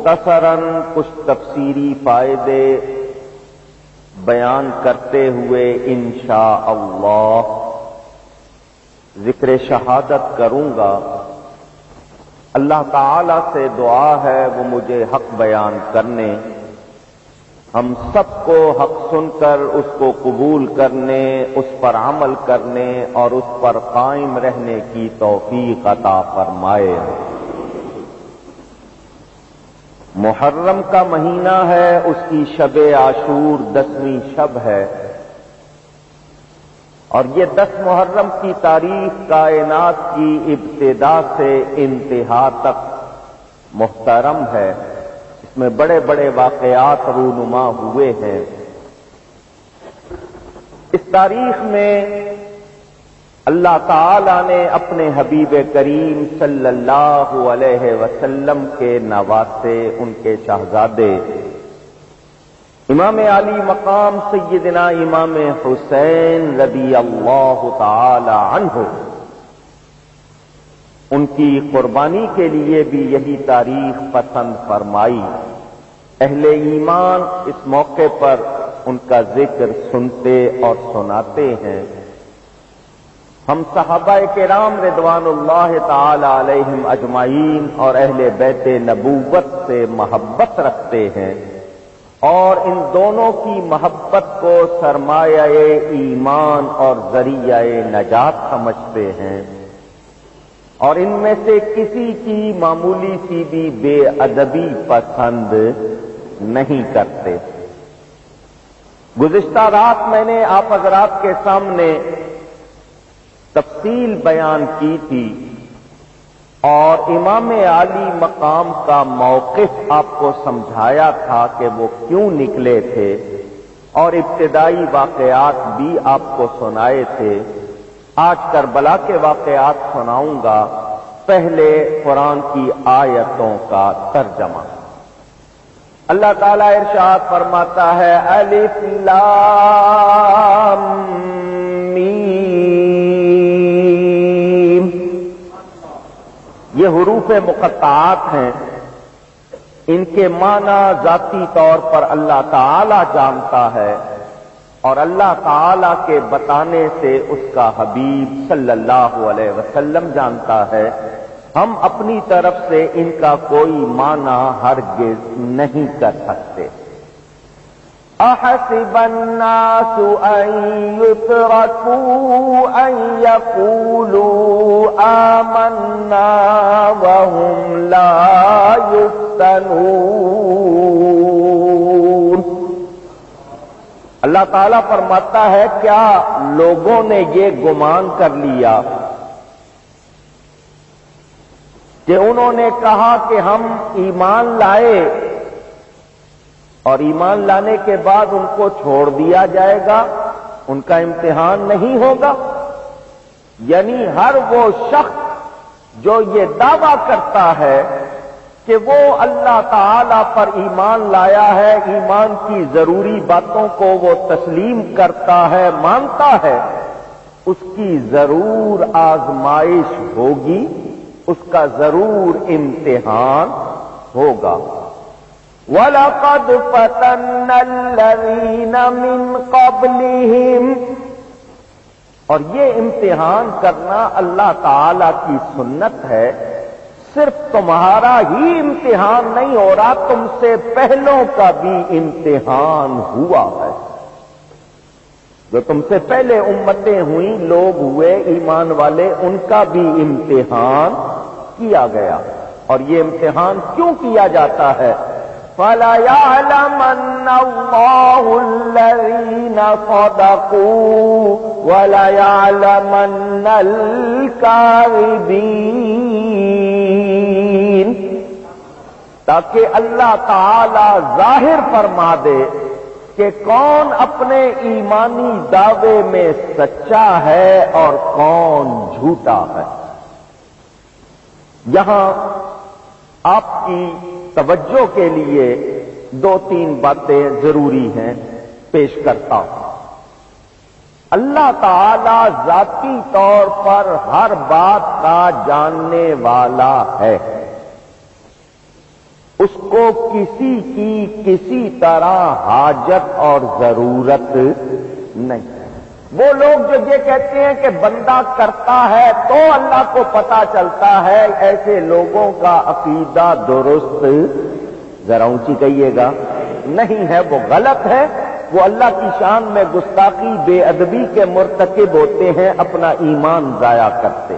مختصراً کچھ تفسیری فائدے بیان کرتے ہوئے انشاءاللہ ذکر شہادت کروں گا۔ اللہ تعالی سے دعا ہے وہ مجھے حق بیان کرنے، ہم سب کو حق سن کر اس کو قبول کرنے، اس پر عمل کرنے اور اس پر قائم رہنے کی توفیق عطا فرمائے۔ محرم کا مہینہ ہے، اس کی شب عاشور 10ویں شب ہے، اور یہ 10 محرم کی تاریخ کائنات کی ابتدا سے انتہا تک محترم ہے۔ اس میں بڑے بڑے واقعات رونما ہوئے ہیں۔ اس تاریخ میں اللہ تعالی نے اپنے حبیب کریم صلی اللہ علیہ وسلم کے نواسے، ان کے شہزادے امام علی مقام سیدنا امام حسین رضی اللہ تعالی عنہ، ان کی قربانی کے لیے بھی یہی تاریخ پسند فرمائی۔ اہل ایمان اس موقع پر ان کا ذکر سنتے اور سناتے ہیں۔ ہم صحابہ کرام رضوان اللہ تعالی علیہم اجمعین اور اہل بیت نبوت سے محبت رکھتے ہیں، اور ان دونوں کی محبت کو سرمایہ ایمان اور ذریعہ نجات سمجھتے ہیں، اور ان میں سے کسی کی معمولی سی بھی بے ادبی پسند نہیں کرتے۔ گزشتہ رات میں نے آپ حضرات کے سامنے تفصیل بیان کی تھی اور امام علی مقام کا موقف آپ کو سمجھایا تھا کہ وہ کیوں نکلے تھے، اور ابتدائی واقعات بھی آپ کو سنائے تھے۔ آج کربلا کے واقعات سناؤں گا، پہلے قرآن کی آیتوں کا ترجمہ۔ اللہ تعالیٰ ارشاد فرماتا ہے، الف لام میم، یہ حروف مقطعات ہیں، ان کے معنی ذاتی طور پر اللہ تعالی جانتا ہے، اور اللہ تعالی کے بتانے سے اس کا حبیب صلی اللہ علیہ وسلم جانتا ہے۔ ہم اپنی طرف سے ان کا کوئی معنی ہرگز نہیں کر سکتے۔ احسب الناس ان يتركوا ان يقولوا آمنا وهم لا يفتنون۔ اللہ تعالیٰ فرماتا ہے، کیا لوگوں نے یہ گمان کر لیا کہ انہوں نے کہا کہ ہم ایمان لائے اور ایمان لانے کے بعد ان کو چھوڑ دیا جائے گا، ان کا امتحان نہیں ہوگا؟ یعنی ہر وہ شخص جو یہ دعویٰ کرتا ہے کہ وہ اللہ تعالی پر ایمان لایا ہے، ایمان کی ضروری باتوں کو وہ تسلیم کرتا ہے، مانتا ہے، اس کی ضرور آزمائش ہوگی، اس کا ضرور امتحان ہوگا۔ وَلَقَدْ فَتَنَّا الَّذِينَ مِنْ قَبْلِهِمْ، اور یہ امتحان کرنا اللہ تعالی کی سنت ہے۔ صرف تمہارا ہی امتحان نہیں ہو رہا، تم سے پہلوں کا بھی امتحان ہوا ہے۔ جو تم سے پہلے امتیں ہوئیں، لوگ ہوئے ایمان والے، ان کا بھی امتحان کیا گیا۔ اور یہ امتحان کیوں کیا جاتا ہے؟ فَلَيَعْلَمَنَّ اللَّهُ الَّذِينَ صَدَقُوا وَلَيَعْلَمَنَّ الْكَاذِبِينَ، تاکہ اللہ تعالی ظاہر فرما دے کہ کون اپنے ایمانی دعوے میں سچا ہے اور کون جھوٹا ہے۔ یہاں آپ کی توجہ کے لیے 2-3 باتیں ضروری ہیں، پیش کرتا ہوں۔ اللہ تعالی ذاتی طور پر ہر بات کا جاننے والا ہے، اس کو کسی کی کسی طرح حاجت اور ضرورت نہیں. وہ لوگ جو یہ کہتے ہیں کہ بندہ کرتا ہے تو اللہ کو پتا چلتا ہے، ایسے لوگوں کا عقیدہ درست، ذرا اونچی کہیے گا، نہیں ہے، وہ غلط ہے. وہ اللہ کی شان میں گستاخی، بے ادبی کے مرتکب ہوتے ہیں، اپنا ایمان ضائع کرتے.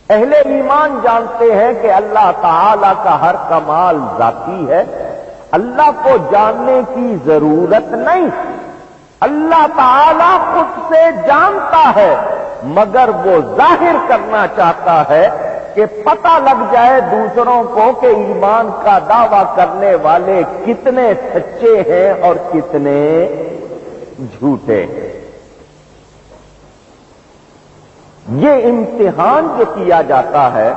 اہل ایمان جانتے ہیں کہ اللہ تعالی کا ہر کمال ذاتی ہے، اللہ کو جاننے کی ضرورت نہیں. اللہ تعالی خود سے جانتا ہے، مگر وہ ظاہر کرنا چاہتا ہے کہ پتہ لگ جائے دوسروں کو کہ ایمان کا دعویٰ کرنے والے کتنے سچے ہیں اور کتنے جھوٹے ہیں. یہ امتحان جو کیا جاتا ہے،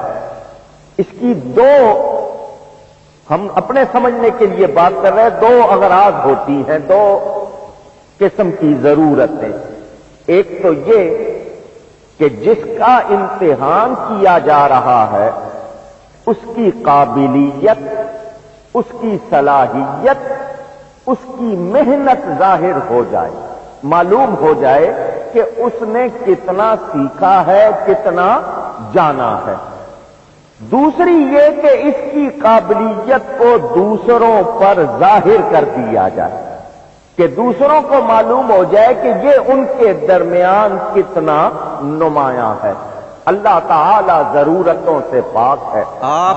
اس کی دو، ہم اپنے سمجھنے کے لیے بات کر رہے ہیں، دو اغراض ہوتی ہیں، دو قسم کی ضرورتیں. ایک تو یہ کہ جس کا امتحان کیا جا رہا ہے اس کی قابلیت، اس کی صلاحیت، اس کی محنت ظاہر ہو جائے، معلوم ہو جائے کہ اس نے کتنا سیکھا ہے، کتنا جانا ہے. دوسری یہ کہ اس کی قابلیت کو دوسروں پر ظاہر کر دیا جائے، کہ دوسروں کو معلوم ہو جائے کہ یہ ان کے درمیان کتنا نمایاں ہے. اللہ تعالی ضرورتوں سے پاک ہے،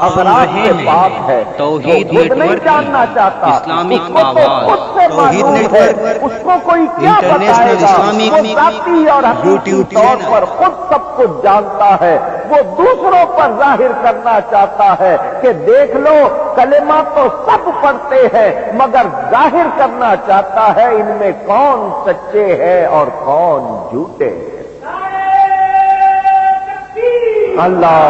اغراض سے پاک ہے. توحید خود نہیں جاننا چاہتا، اسلامک اس کو تو خود سے معلوم ہے. اس کو کوئی کیا بتائے گا؟ وہ ذاتی اور حقیقی طور پر خود سب کچھ جانتا ہے. وہ دوسروں پر ظاہر کرنا چاہتا ہے کہ دیکھ لو، کلمہ تو سب پڑھتے ہیں، مگر ظاہر کرنا چاہتا ہے ان میں کون سچے ہیں اور کون جھوٹے ہیں. اللہ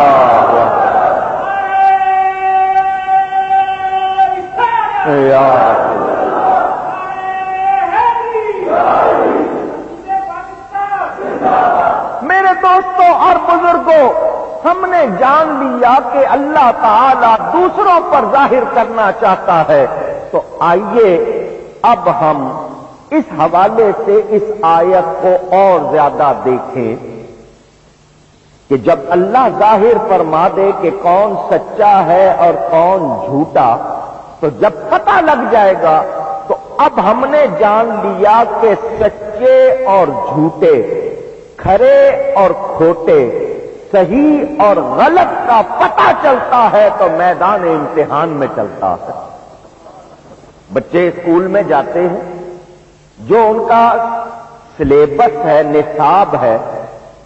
میرے دوستوں اور بزرگوں، ہم نے جان لیا کہ اللہ تعالی دوسروں پر ظاہر کرنا چاہتا ہے. تو آئیے اب ہم اس حوالے سے اس آیت کو اور زیادہ دیکھیں کہ جب اللہ ظاہر فرما دے کہ کون سچا ہے اور کون جھوٹا، تو جب پتہ لگ جائے گا تو اب ہم نے جان لیا کہ سچے اور جھوٹے، کھرے اور کھوٹے، صحیح اور غلط کا پتہ چلتا ہے تو میدان امتحان میں چلتا ہے. بچے اسکول میں جاتے ہیں، جو ان کا سلیبس ہے، نصاب ہے،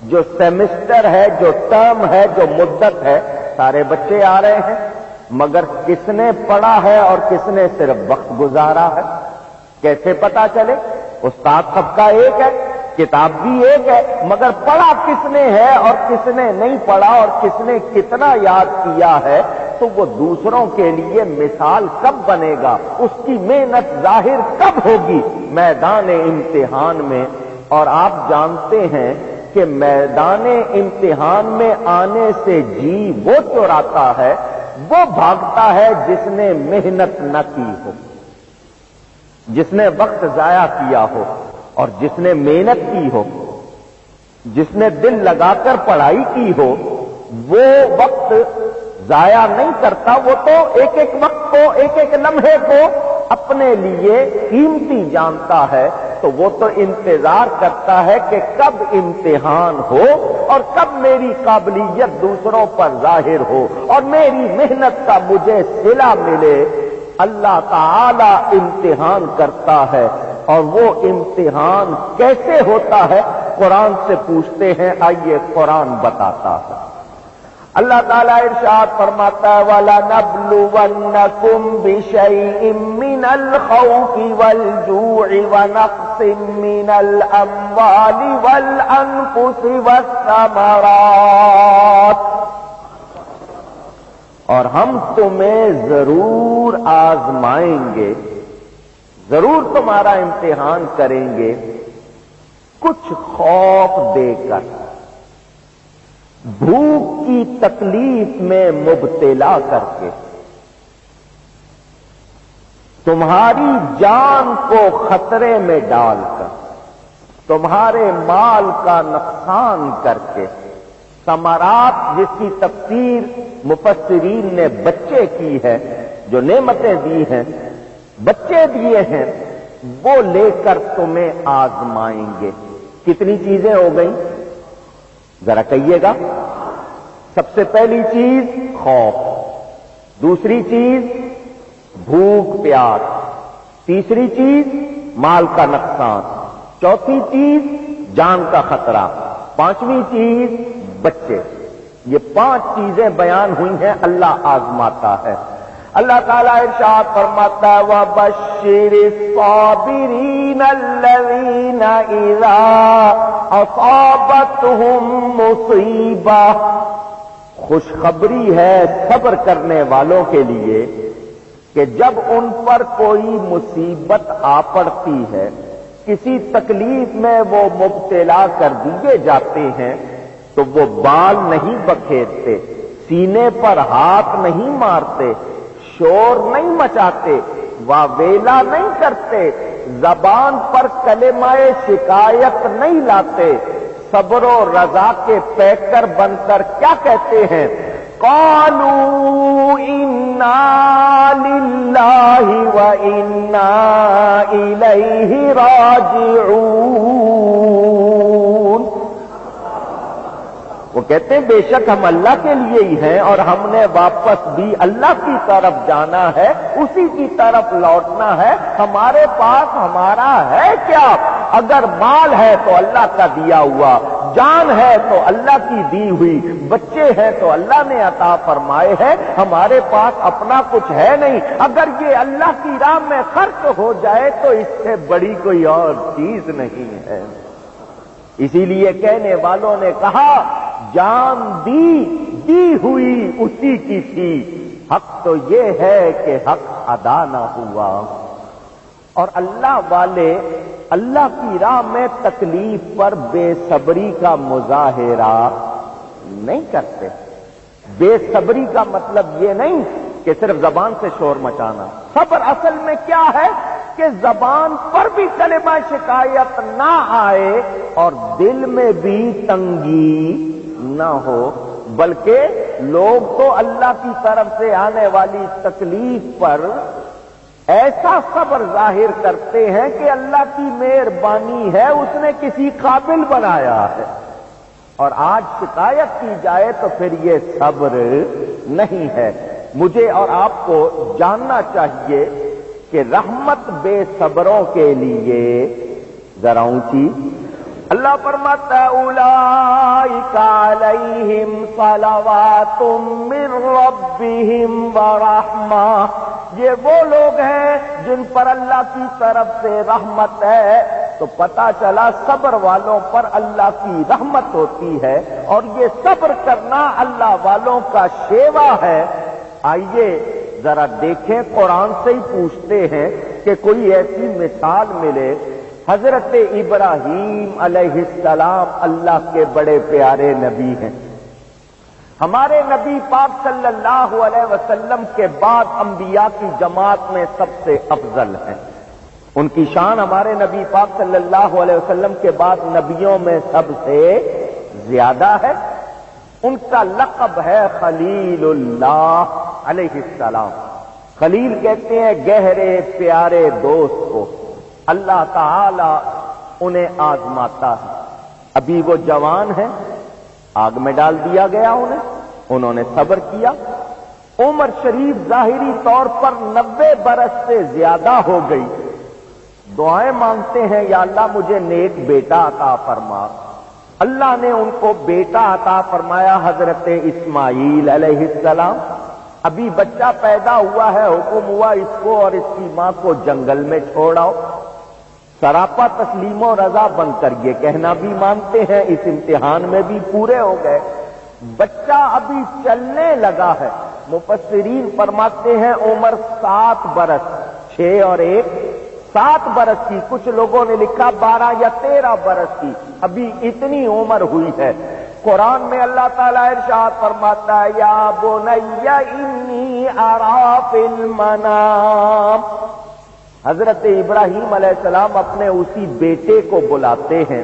جو سیمسٹر ہے، جو ٹرم ہے، جو مدت ہے، سارے بچے آ رہے ہیں، مگر کس نے پڑھا ہے اور کس نے صرف وقت گزارا ہے؟ کیسے پتا چلے؟ استاد سب کا ایک ہے، کتاب بھی ایک ہے، مگر پڑھا کس نے ہے اور کس نے نہیں پڑھا اور کس نے کتنا یاد کیا ہے، تو وہ دوسروں کے لیے مثال کب بنے گا؟ اس کی محنت ظاہر کب ہوگی؟ میدان امتحان میں. اور آپ جانتے ہیں کہ میدان امتحان میں آنے سے جی وہ چوراتا ہے، وہ بھاگتا ہے جس نے محنت نہ کی ہو، جس نے وقت ضائع کیا ہو، اور جس نے محنت کی ہو، جس نے دل لگا کر پڑھائی کی ہو، وہ وقت ضائع نہیں کرتا. وہ تو ایک ایک وقت کو، ایک ایک لمحے کو اپنے لیے قیمتی جانتا ہے. تو وہ تو انتظار کرتا ہے کہ کب امتحان ہو اور کب میری قابلیت دوسروں پر ظاہر ہو اور میری محنت کا مجھے صلہ ملے. اللہ تعالی امتحان کرتا ہے، اور وہ امتحان کیسے ہوتا ہے قرآن سے پوچھتے ہیں. آئیے قرآن بتاتا ہے. اللہ تعالیٰ ارشاد فرماتا ہے وَلَنَبْلُوَنَّكُمْ بِشَيْءٍ مِّنَ الْخَوْفِ وَالْجُوعِ وَنَقْصٍ مِّنَ الْأَمْوَالِ وَالْأَنفُسِ وَالثَّمَرَاتِ. اور ہم تمہیں ضرور آزمائیں گے، ضرور تمہارا امتحان کریں گے، کچھ خوف دے کر، بھوک کی تکلیف میں مبتلا کر کے، تمہاری جان کو خطرے میں ڈال کر، تمہارے مال کا نقصان کر کے، ثمرات جس کی تفسیر مفسرین نے بچے کی ہے، جو نعمتیں دی ہیں، بچے دیے ہیں، وہ لے کر تمہیں آزمائیں گے۔ کتنی چیزیں ہو گئیں ذرا کہیے گا؟ سب سے پہلی چیز خوف، دوسری چیز بھوک پیاس، تیسری چیز مال کا نقصان، چوتھی چیز جان کا خطرہ، پانچویں چیز بچے۔ یہ 5 چیزیں بیان ہوئی ہیں، اللہ آزماتا ہے۔ اللہ تعالیٰ ارشاد فرماتا ہے وَبَشِّرِ الصَّابِرِينَ الَّذِينَ إِذَا أَصَابَتْهُم مُّصِيبَةٌ، خوشخبری ہے صبر کرنے والوں کے لیے کہ جب ان پر کوئی مصیبت آ پڑتی ہے، کسی تکلیف میں وہ مبتلا کر دیے جاتے ہیں، تو وہ بال نہیں بکھیرتے، سینے پر ہاتھ نہیں مارتے، شور نہیں مچاتے، واویلا نہیں کرتے، زبان پر کلمہ شکایت نہیں لاتے، صبر و رضا کے پیکر بن کر کیا کہتے ہیں؟ قالوا انا للہ وانا الیہ راجعون۔ وہ کہتے ہیں بے شک ہم اللہ کے لیے ہی ہیں اور ہم نے واپس بھی اللہ کی طرف جانا ہے، اسی کی طرف لوٹنا ہے۔ ہمارے پاس ہمارا ہے کیا؟ اگر مال ہے تو اللہ کا دیا ہوا، جان ہے تو اللہ کی دی ہوئی، بچے ہیں تو اللہ نے عطا فرمائے ہیں، ہمارے پاس اپنا کچھ ہے نہیں۔ اگر یہ اللہ کی راہ میں خرچ ہو جائے تو اس سے بڑی کوئی اور چیز نہیں ہے۔ اسی لیے کہنے والوں نے کہا جان دی ہوئی اسی کی تھی، حق تو یہ ہے کہ حق ادا نہ ہوا۔ اور اللہ والے اللہ کی راہ میں تکلیف پر بے صبری کا مظاہرہ نہیں کرتے۔ بے صبری کا مطلب یہ نہیں کہ صرف زبان سے شور مچانا، صبر اصل میں کیا ہے کہ زبان پر بھی کلمہ شکایت نہ آئے اور دل میں بھی تنگی نہ ہو، بلکہ لوگ تو اللہ کی طرف سے آنے والی تکلیف پر ایسا صبر ظاہر کرتے ہیں کہ اللہ کی مہربانی ہے، اس نے کسی قابل بنایا ہے، اور آج شکایت کی جائے تو پھر یہ صبر نہیں ہے۔ مجھے اور آپ کو جاننا چاہیے کہ رحمت بے صبروں کے لیے ذرا اونچی۔ اللہ فرماتا ہے اولئک علیہم صلوات من ربہم ورحمہ، یہ وہ لوگ ہیں جن پر اللہ کی طرف سے رحمت ہے۔ تو پتہ چلا صبر والوں پر اللہ کی رحمت ہوتی ہے، اور یہ صبر کرنا اللہ والوں کا شیوا ہے۔ آئیے ذرا دیکھیں، قرآن سے ہی پوچھتے ہیں کہ کوئی ایسی مثال ملے۔ حضرت ابراہیم علیہ السلام اللہ کے بڑے پیارے نبی ہیں، ہمارے نبی پاک صلی اللہ علیہ وسلم کے بعد انبیاء کی جماعت میں سب سے افضل ہیں۔ ان کی شان ہمارے نبی پاک صلی اللہ علیہ وسلم کے بعد نبیوں میں سب سے زیادہ ہے۔ ان کا لقب ہے خلیل اللہ علیہ السلام۔ خلیل کہتے ہیں گہرے پیارے دوست کو۔ اللہ تعالی انہیں آزماتا ہے۔ ابھی وہ جوان ہیں، آگ میں ڈال دیا گیا انہوں نے صبر کیا۔ عمر شریف ظاہری طور پر 90 برس سے زیادہ ہو گئی، دعائیں مانگتے ہیں یا اللہ مجھے نیک بیٹا عطا فرما۔ اللہ نے ان کو بیٹا عطا فرمایا، حضرت اسماعیل علیہ السلام۔ ابھی بچہ پیدا ہوا ہے، حکم ہوا اس کو اور اس کی ماں کو جنگل میں چھوڑاؤ۔ سراپا تسلیم و رضا بن کر یہ کہنا بھی مانتے ہیں، اس امتحان میں بھی پورے ہو گئے۔ بچہ ابھی چلنے لگا ہے، مفسرین فرماتے ہیں عمر 7 برس، 6 اور 1 7 برس کی، کچھ لوگوں نے لکھا 12 یا 13 برس کی، ابھی اتنی عمر ہوئی ہے۔ قرآن میں اللہ تعالیٰ ارشاد فرماتا ہے یا بنی انی اری فی المنام، حضرت ابراہیم علیہ السلام اپنے اسی بیٹے کو بلاتے ہیں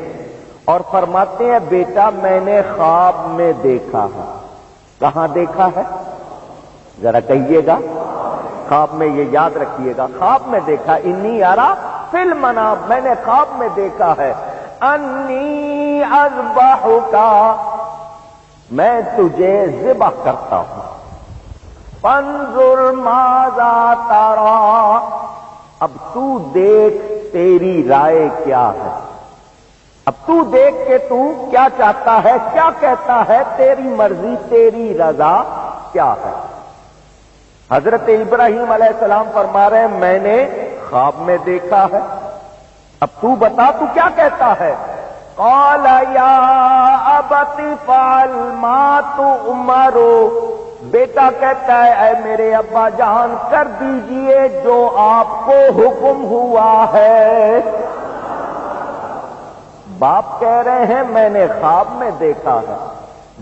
اور فرماتے ہیں بیٹا میں نے خواب میں دیکھا ہے. کہاں دیکھا ہے؟ ذرا کہیے گا. خواب میں، یہ یاد رکھیے گا، خواب میں دیکھا. انی ارا فی المنام، میں نے خواب میں دیکھا ہے. انی اذبحک، میں تجھے ذبح کرتا ہوں. فانظر ماذا تری، اب تو دیکھ تیری رائے کیا ہے. اب تو دیکھ کے تو کیا چاہتا ہے، کیا کہتا ہے، تیری مرضی تیری رضا کیا ہے. حضرت ابراہیم علیہ السلام فرما رہے ہیں میں نے خواب میں دیکھا ہے، اب تو بتا تو کیا کہتا ہے. قال یا ابت فعل ما تؤمر، بیٹا کہتا ہے اے میرے ابا جان کر دیجئے جو آپ کو حکم ہوا ہے. باپ کہہ رہے ہیں میں نے خواب میں دیکھا ہے،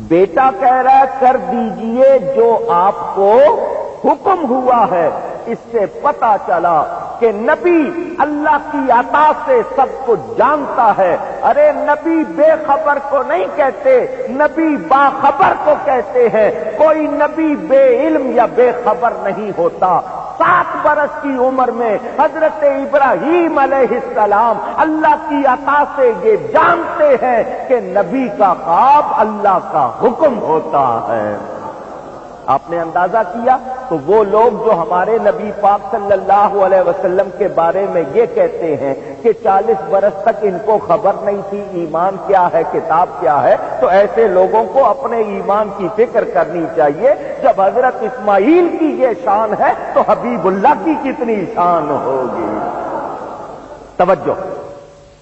بیٹا کہہ رہا ہے کر دیجئے جو آپ کو حکم ہوا ہے. اس سے پتا چلا کہ نبی اللہ کی عطا سے سب کچھ جانتا ہے. ارے نبی بے خبر کو نہیں کہتے، نبی باخبر کو کہتے ہیں. کوئی نبی بے علم یا بے خبر نہیں ہوتا. 7 برس کی عمر میں حضرت ابراہیم علیہ السلام اللہ کی عطا سے یہ جانتے ہیں کہ نبی کا خواب اللہ کا حکم ہوتا ہے. آپ نے اندازہ کیا تو وہ لوگ جو ہمارے نبی پاک صلی اللہ علیہ وسلم کے بارے میں یہ کہتے ہیں کہ 40 برس تک ان کو خبر نہیں تھی ایمان کیا ہے، کتاب کیا ہے، تو ایسے لوگوں کو اپنے ایمان کی فکر کرنی چاہیے. جب حضرت اسماعیل کی یہ شان ہے تو حبیب اللہ کی کتنی شان ہوگی. توجہ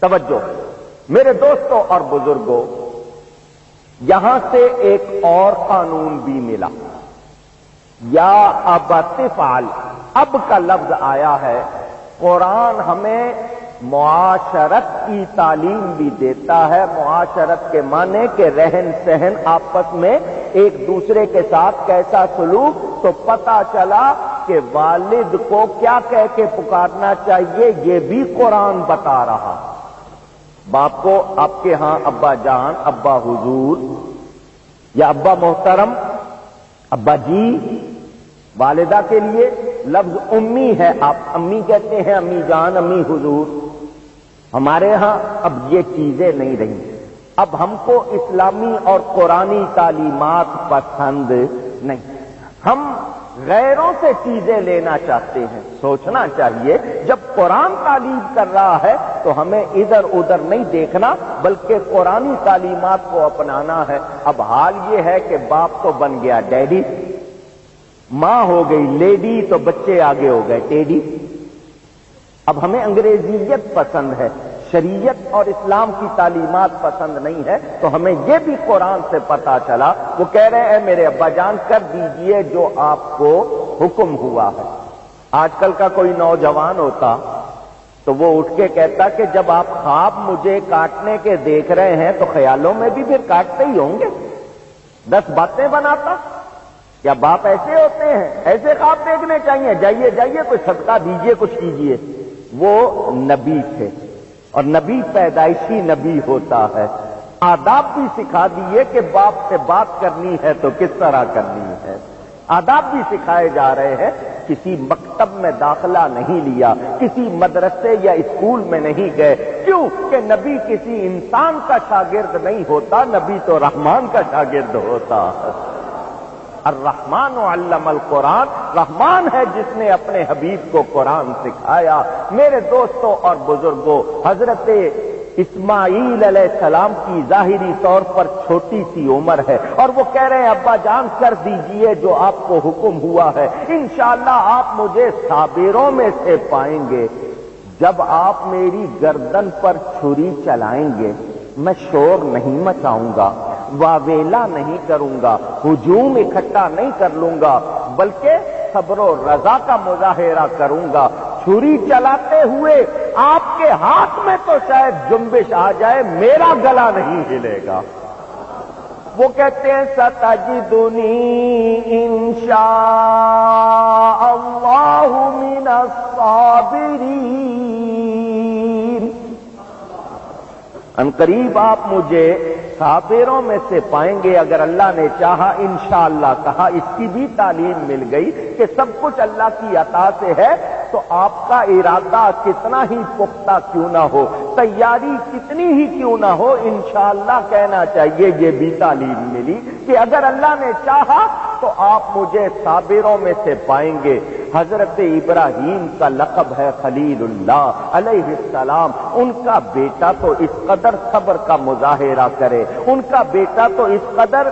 توجہ میرے دوستوں اور بزرگوں، یہاں سے ایک اور قانون بھی ملا. یا ابت فعل، اب کا لفظ آیا ہے. قرآن ہمیں معاشرت کی تعلیم بھی دیتا ہے. معاشرت کے معنی کہ رہن سہن، آپس میں ایک دوسرے کے ساتھ کیسا سلوک. تو پتا چلا کہ والد کو کیا کہہ کے پکارنا چاہیے یہ بھی قرآن بتا رہا. باپ کو آپ کے ہاں ابا جان، ابا حضور یا ابا محترم، ابا جی. والدہ کے لیے لفظ امی ہے، آپ امی کہتے ہیں، امی جان، امی حضور. ہمارے ہاں اب یہ چیزیں نہیں رہی. اب ہم کو اسلامی اور قرآنی تعلیمات پسند نہیں. ہم غیروں سے چیزیں لینا چاہتے ہیں. سوچنا چاہیے جب قرآن تعلیم کر رہا ہے تو ہمیں ادھر ادھر نہیں دیکھنا بلکہ قرآنی تعلیمات کو اپنانا ہے. اب حال یہ ہے کہ باپ تو بن گیا ڈیڈی، ماں ہو گئی لیڈی، تو بچے آگے ہو گئے ٹیڈی. اب ہمیں انگریزیت پسند ہے، شریعت اور اسلام کی تعلیمات پسند نہیں ہے. تو ہمیں یہ بھی قرآن سے پتا چلا. وہ کہہ رہے ہیں میرے ابا جان کر دیجئے جو آپ کو حکم ہوا ہے. آج کل کا کوئی نوجوان ہوتا تو وہ اٹھ کے کہتا کہ جب آپ خواب مجھے کاٹنے کے دیکھ رہے ہیں تو خیالوں میں بھی پھر کاٹتے ہی ہوں گے. 10 باتیں بناتا. کیا باپ ایسے ہوتے ہیں؟ ایسے خواب دیکھنے چاہیے. جائیے جائیے کچھ صدقہ دیجئے، کچھ کیجئے. وہ نبی تھے اور نبی پیدائشی نبی ہوتا ہے. آداب بھی سکھا دیے کہ باپ سے بات کرنی ہے تو کس طرح کرنی ہے. آداب بھی سکھائے جا رہے ہیں. کسی مکتب میں داخلہ نہیں لیا، کسی مدرسے یا اسکول میں نہیں گئے. کیوں کہ نبی کسی انسان کا شاگرد نہیں ہوتا، نبی تو رحمان کا شاگرد ہوتا ہے. الرحمن علم القرآن، رحمان ہے جس نے اپنے حبیب کو قرآن سکھایا. میرے دوستوں اور بزرگوں، حضرت اسماعیل علیہ السلام کی ظاہری طور پر چھوٹی سی عمر ہے اور وہ کہہ رہے ہیں ابا جان کر دیجئے جو آپ کو حکم ہوا ہے. انشاءاللہ آپ مجھے صابروں میں سے پائیں گے. جب آپ میری گردن پر چھری چلائیں گے میں شور نہیں مچاؤں گا، واویلا نہیں کروں گا، ہجوم اکٹھا نہیں کر لوں گا، بلکہ صبر و رضا کا مظاہرہ کروں گا. چھری چلاتے ہوئے آپ کے ہاتھ میں تو شاید جنبش آ جائے، میرا گلا نہیں ہلے گا. وہ کہتے ہیں ستجدنی انشاء اللہ من الصابرین، عنقریب آپ مجھے صابروں میں سے پائیں گے اگر اللہ نے چاہا، انشاءاللہ کہا۔ اس کی بھی تعلیم مل گئی کہ سب کچھ اللہ کی عطا سے ہے، تو آپ کا ارادہ کتنا ہی پختہ کیوں نہ ہو، تیاری کتنی ہی کیوں نہ ہو، انشاءاللہ کہنا چاہیے۔ یہ بھی تعلیم ملی کہ اگر اللہ نے چاہا تو آپ مجھے صابروں میں سے پائیں گے۔ حضرت ابراہیم کا لقب ہے خلیل اللہ علیہ السلام۔ ان کا بیٹا تو اس قدر صبر کا مظاہرہ کرے، ان کا بیٹا تو اس قدر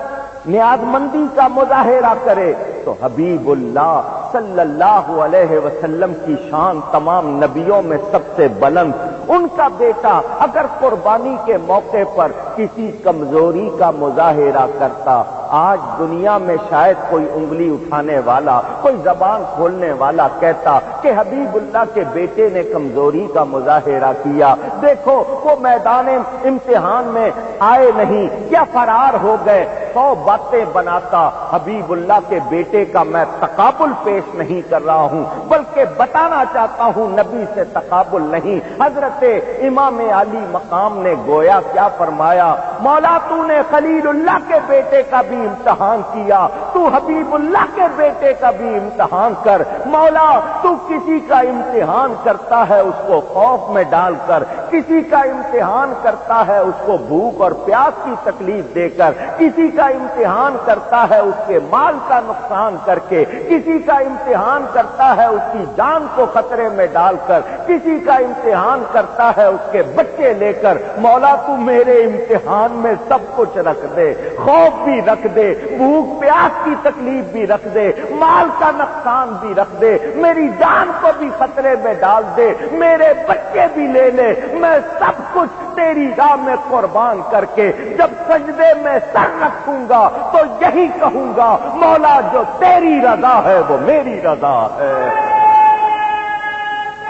نیاز مندی کا مظاہرہ کرے، تو حبیب اللہ صلی اللہ علیہ وسلم کی شان تمام نبیوں میں سب سے بلند۔ ان کا بیٹا اگر قربانی کے موقع پر کسی کمزوری کا مظاہرہ کرتا، آج دنیا میں شاید کوئی انگلی اٹھانے والا، کوئی زبان کھولنے والا کہتا کہ حبیب اللہ کے بیٹے نے کمزوری کا مظاہرہ کیا، دیکھو وہ میدان امتحان میں آئے نہیں یا فرار ہو گئے۔ 100 باتیں بناتا، حبیب اللہ کے بیٹے کا میں تقابل پیش نہیں کر رہا ہوں، بلکہ بتانا چاہتا ہوں نبی سے تقابل نہیں۔ حضرت امام علی مقام نے گویا کیا فرمایا، مولا تو نے خلیل اللہ کے بیٹے کا بھی امتحان کیا، تو حبیب اللہ کے بیٹے کا بھی امتحان کر۔ مولا تو کسی کا امتحان کرتا ہے اس کو خوف میں ڈال کر، کسی کا امتحان کرتا ہے اس کو بھوک اور پیاس کی تکلیف دے کر، کسی کا امتحان کرتا ہے اس کے مال کا نقصان کر کے، کسی کا امتحان کرتا ہے اس کی جان کو خطرے میں ڈال کر، کسی کا امتحان کرتا ہے اس کے بچے لے کر۔ مولا تو میرے امتحان میں سب کچھ رکھ دے، خوف بھی رکھ دے، بھوک پیاس کی تکلیف بھی رکھ دے، مال کا نقصان بھی رکھ دے، میری جان کو بھی خطرے میں ڈال دے، میرے بچے بھی لے لے، میں سب کچھ تیری راہ میں قربان کر کے جب سجدے میں سر رکھوں گا تو یہی کہوں گا، مولا جو تیری رضا ہے وہ میری رضا ہے۔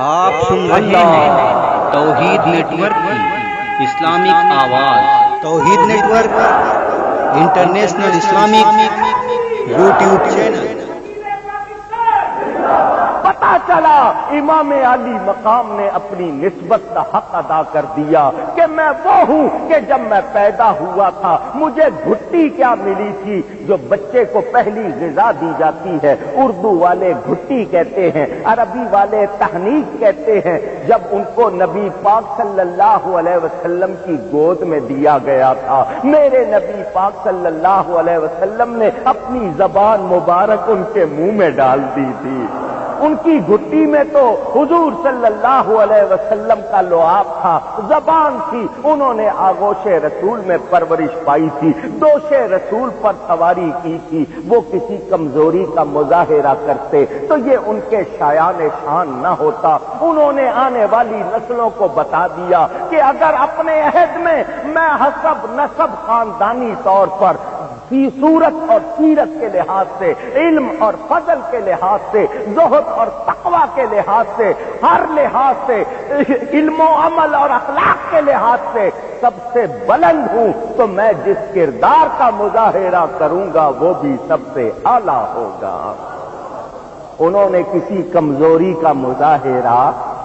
آپ سن رہے ہیں توحید نیٹ ورک کی اسلامک آواز۔ Tauheed network international Islamic YouTube channel. پتا چلا امام علی مقام نے اپنی نسبت کا حق ادا کر دیا کہ میں وہ ہوں کہ جب میں پیدا ہوا تھا مجھے گھٹی کیا ملی تھی جو بچے کو پہلی غذا دی جاتی ہے۔ اردو والے گھٹی کہتے ہیں، عربی والے تحنیک کہتے ہیں۔ جب ان کو نبی پاک صلی اللہ علیہ وسلم کی گود میں دیا گیا تھا، میرے نبی پاک صلی اللہ علیہ وسلم نے اپنی زبان مبارک ان کے منہ میں ڈال دی تھی۔ ان کی گھٹی میں تو حضور صلی اللہ علیہ وسلم کا لعاب تھا، زبان تھی، انہوں نے آغوش رسول میں پرورش پائی تھی، دوش رسول پر سواری کی تھی۔ وہ کسی کمزوری کا مظاہرہ کرتے تو یہ ان کے شایان شان نہ ہوتا۔ انہوں نے آنے والی نسلوں کو بتا دیا کہ اگر اپنے عہد میں میں حسب نسب خاندانی طور پر فی صورت اور سیرت کے لحاظ سے، علم اور فضل کے لحاظ سے، زہد اور تقوی کے لحاظ سے، ہر لحاظ سے، علم و عمل اور اخلاق کے لحاظ سے سب سے بلند ہوں، تو میں جس کردار کا مظاہرہ کروں گا وہ بھی سب سے اعلیٰ ہوگا۔ انہوں نے کسی کمزوری کا مظاہرہ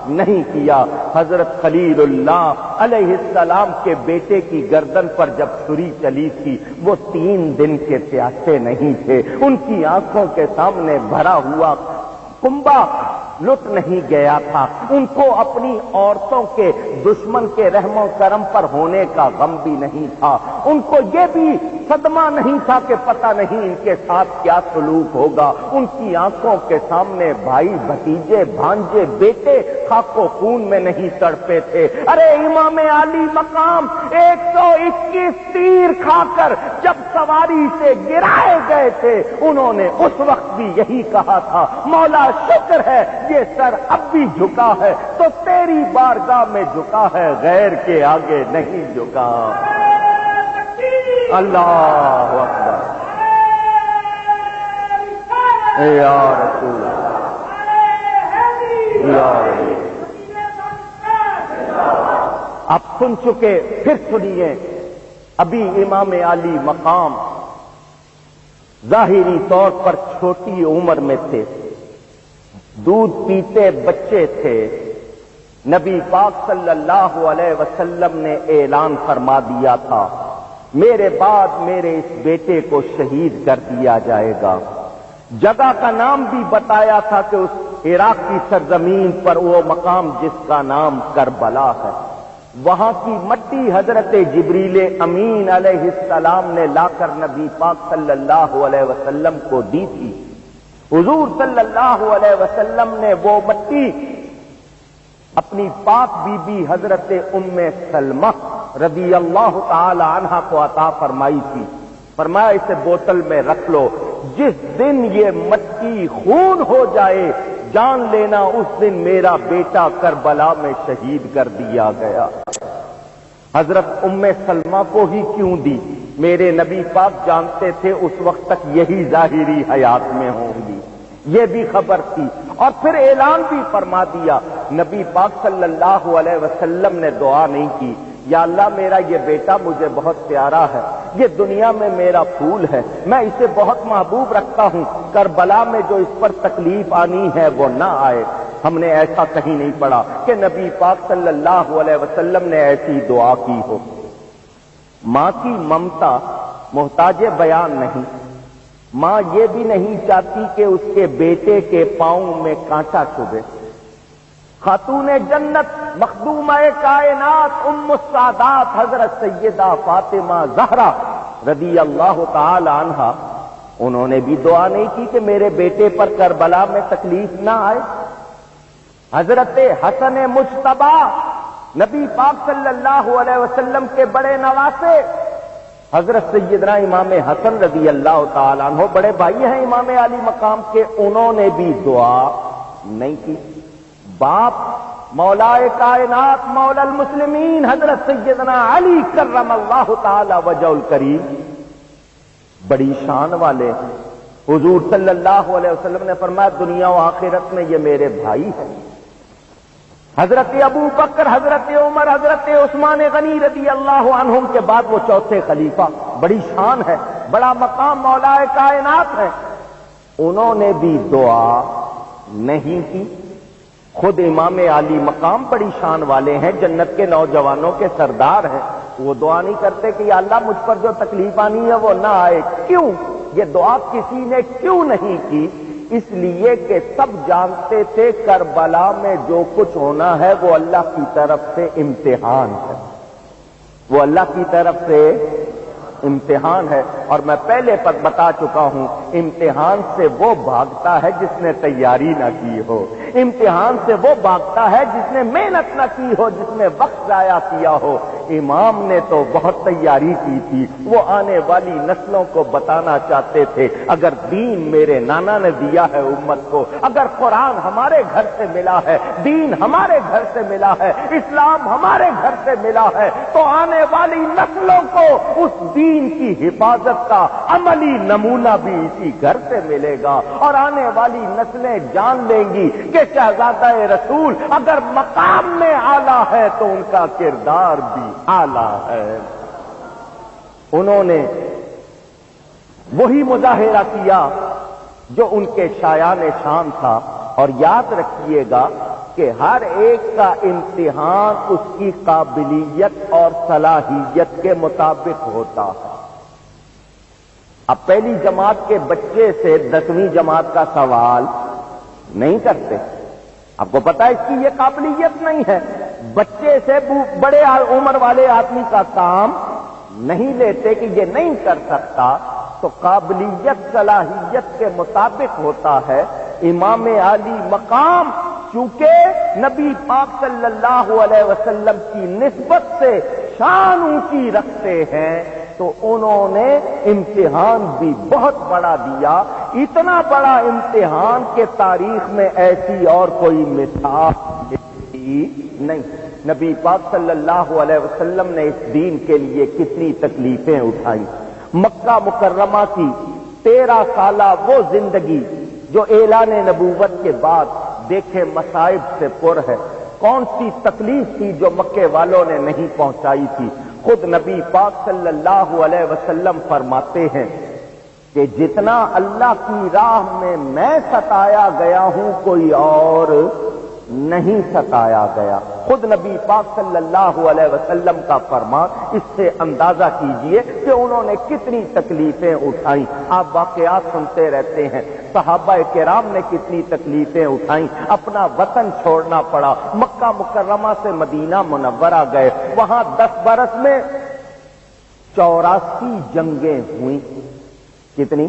نہیں کیا۔ حضرت خلیل اللہ علیہ السلام کے بیٹے کی گردن پر جب چھری چلی تھی وہ 3 دن کے پیاسے نہیں تھے، ان کی آنکھوں کے سامنے بھرا ہوا کنبہ لٹ نہیں گیا تھا، ان کو اپنی عورتوں کے دشمن کے رحم و کرم پر ہونے کا غم بھی نہیں تھا، ان کو یہ بھی صدمہ نہیں تھا کہ پتہ نہیں ان کے ساتھ کیا سلوک ہوگا۔ ان کی آنکھوں کے سامنے بھائی بھتیجے بھانجے بیٹے خاک و خون میں نہیں تڑپے تھے۔ ارے امام علی مقام 121 تیر کھا کر جب سواری سے گرائے گئے تھے، انہوں نے اس وقت بھی یہی کہا تھا، مولا شکر ہے یہ سر اب بھی جھکا ہے تو تیری بارگاہ میں جھکا ہے، غیر کے آگے نہیں جھکا۔ اللہ اکبر، اے یا رسول اللہ، یا رسول۔ اب سن چکے، پھر سنیے۔ ابھی امام علی مقام ظاہری طور پر چھوٹی عمر میں تھے، دودھ پیتے بچے تھے، نبی پاک صلی اللہ علیہ وسلم نے اعلان فرما دیا تھا میرے بعد میرے اس بیٹے کو شہید کر دیا جائے گا۔ جگہ کا نام بھی بتایا تھا کہ اس عراق کی سرزمین پر وہ مقام جس کا نام کربلا ہے، وہاں کی مٹی حضرت جبریل امین علیہ السلام نے لا کر نبی پاک صلی اللہ علیہ وسلم کو دی تھی۔ حضور صلی اللہ علیہ وسلم نے وہ مٹی اپنی پاک بی بی حضرت ام سلمہ رضی اللہ تعالی عنہا کو عطا فرمائی تھی۔ فرمایا اسے بوتل میں رکھ لو، جس دن یہ مٹی خون ہو جائے جان لینا اس دن میرا بیٹا کربلا میں شہید کر دیا گیا۔ حضرت ام سلمہ کو ہی کیوں دی؟ میرے نبی پاک جانتے تھے اس وقت تک یہی ظاہری حیات میں ہوں گی، یہ بھی خبر تھی، اور پھر اعلان بھی فرما دیا۔ نبی پاک صلی اللہ علیہ وسلم نے دعا نہیں کی یا اللہ میرا یہ بیٹا مجھے بہت پیارا ہے، یہ دنیا میں میرا پھول ہے، میں اسے بہت محبوب رکھتا ہوں، کربلا میں جو اس پر تکلیف آنی ہے وہ نہ آئے۔ ہم نے ایسا کہیں نہیں پڑھا کہ نبی پاک صلی اللہ علیہ وسلم نے ایسی دعا کی ہو۔ ماں کی ممتا محتاج بیان نہیں، ماں یہ بھی نہیں چاہتی کہ اس کے بیٹے کے پاؤں میں کانٹا چبھے۔ خاتون جنت مخدومہ کائنات ام السادات حضرت سیدہ فاطمہ زہرا رضی اللہ تعالی عنہا، انہوں نے بھی دعا نہیں کی کہ میرے بیٹے پر کربلا میں تکلیف نہ آئے۔ حضرت حسن مجتبی نبی پاک صلی اللہ علیہ وسلم کے بڑے نواسے، حضرت سیدنا امام حسن رضی اللہ تعالیٰ عنہ بڑے بھائی ہیں امام علی مقام کے، انہوں نے بھی دعا نہیں کی۔ باپ مولا کائنات مولا المسلمین حضرت سیدنا علی کرم اللہ تعالی وجہ الکریم بڑی شان والے، حضور صلی اللہ علیہ وسلم نے فرمایا دنیا و آخرت میں یہ میرے بھائی ہیں۔ حضرت ابو بکر، حضرت عمر، حضرت عثمان غنی رضی اللہ عنہم کے بعد وہ چوتھے خلیفہ، بڑی شان ہے، بڑا مقام مولا کائنات ہے، انہوں نے بھی دعا نہیں کی۔ خود امام علی مقام بڑی شان والے ہیں، جنت کے نوجوانوں کے سردار ہیں، وہ دعا نہیں کرتے کہ یا اللہ مجھ پر جو تکلیف آنی ہے وہ نہ آئے۔ کیوں یہ دعا کسی نے کیوں نہیں کی؟ اس لیے کہ سب جانتے تھے کربلا میں جو کچھ ہونا ہے وہ اللہ کی طرف سے امتحان ہے، وہ اللہ کی طرف سے امتحان ہے، اور میں پہلے پر بتا چکا ہوں امتحان سے وہ بھاگتا ہے جس نے تیاری نہ کی ہو، امتحان سے وہ بھاگتا ہے جس نے محنت نہ کی ہو، جس نے وقت ضائع کیا ہو۔ امام نے تو بہت تیاری کی تھی، وہ آنے والی نسلوں کو بتانا چاہتے تھے اگر دین میرے نانا نے دیا ہے امت کو، اگر قرآن ہمارے گھر سے ملا ہے، دین ہمارے گھر سے ملا ہے، اسلام ہمارے گھر سے ملا ہے، تو آنے والی نسلوں کو اس دین کی حفاظت کا عملی نمونہ بھی اسی گھر سے ملے گا، اور آنے والی نسلیں جان لیں گی کہ شہزادہ رسول اگر مقام میں اعلیٰ ہے تو ان کا کردار بھی اعلیٰ ہے۔ انہوں نے وہی مظاہرہ کیا جو ان کے شایان شان تھا، اور یاد رکھیے گا کہ ہر ایک کا امتحان اس کی قابلیت اور صلاحیت کے مطابق ہوتا ہے۔ اب پہلی جماعت کے بچے سے 10ویں جماعت کا سوال نہیں کرتے، آپ کو پتا ہے اس کی یہ قابلیت نہیں ہے، بچے سے بڑے عمر والے آدمی کا کام نہیں لیتے کہ یہ نہیں کر سکتا، تو قابلیت صلاحیت کے مطابق ہوتا ہے۔ امام علی مقام چونکہ نبی پاک صلی اللہ علیہ وسلم کی نسبت سے شان اونچی رکھتے ہیں، تو انہوں نے امتحان بھی بہت بڑا دیا، اتنا بڑا امتحان کہ تاریخ میں ایسی اور کوئی مثال نہیں۔ نبی پاک صلی اللہ علیہ وسلم نے اس دین کے لیے کتنی تکلیفیں اٹھائیں۔ مکہ مکرمہ کی 13 سالہ وہ زندگی جو اعلان نبوت کے بعد دیکھے مصائب سے پر ہے، کون سی تکلیف تھی جو مکے والوں نے نہیں پہنچائی تھی۔ خود نبی پاک صلی اللہ علیہ وسلم فرماتے ہیں کہ جتنا اللہ کی راہ میں ستایا گیا ہوں کوئی اور نہیں ستایا گیا۔ خود نبی پاک صلی اللہ علیہ وسلم کا فرمان، اس سے اندازہ کیجئے کہ انہوں نے کتنی تکلیفیں اٹھائیں۔ آپ واقعات سنتے رہتے ہیں، صحابہ کرام نے کتنی تکلیفیں اٹھائیں، اپنا وطن چھوڑنا پڑا، مکہ مکرمہ سے مدینہ منورہ گئے، وہاں 10 برس میں 84 جنگیں ہوئیں۔ کتنی؟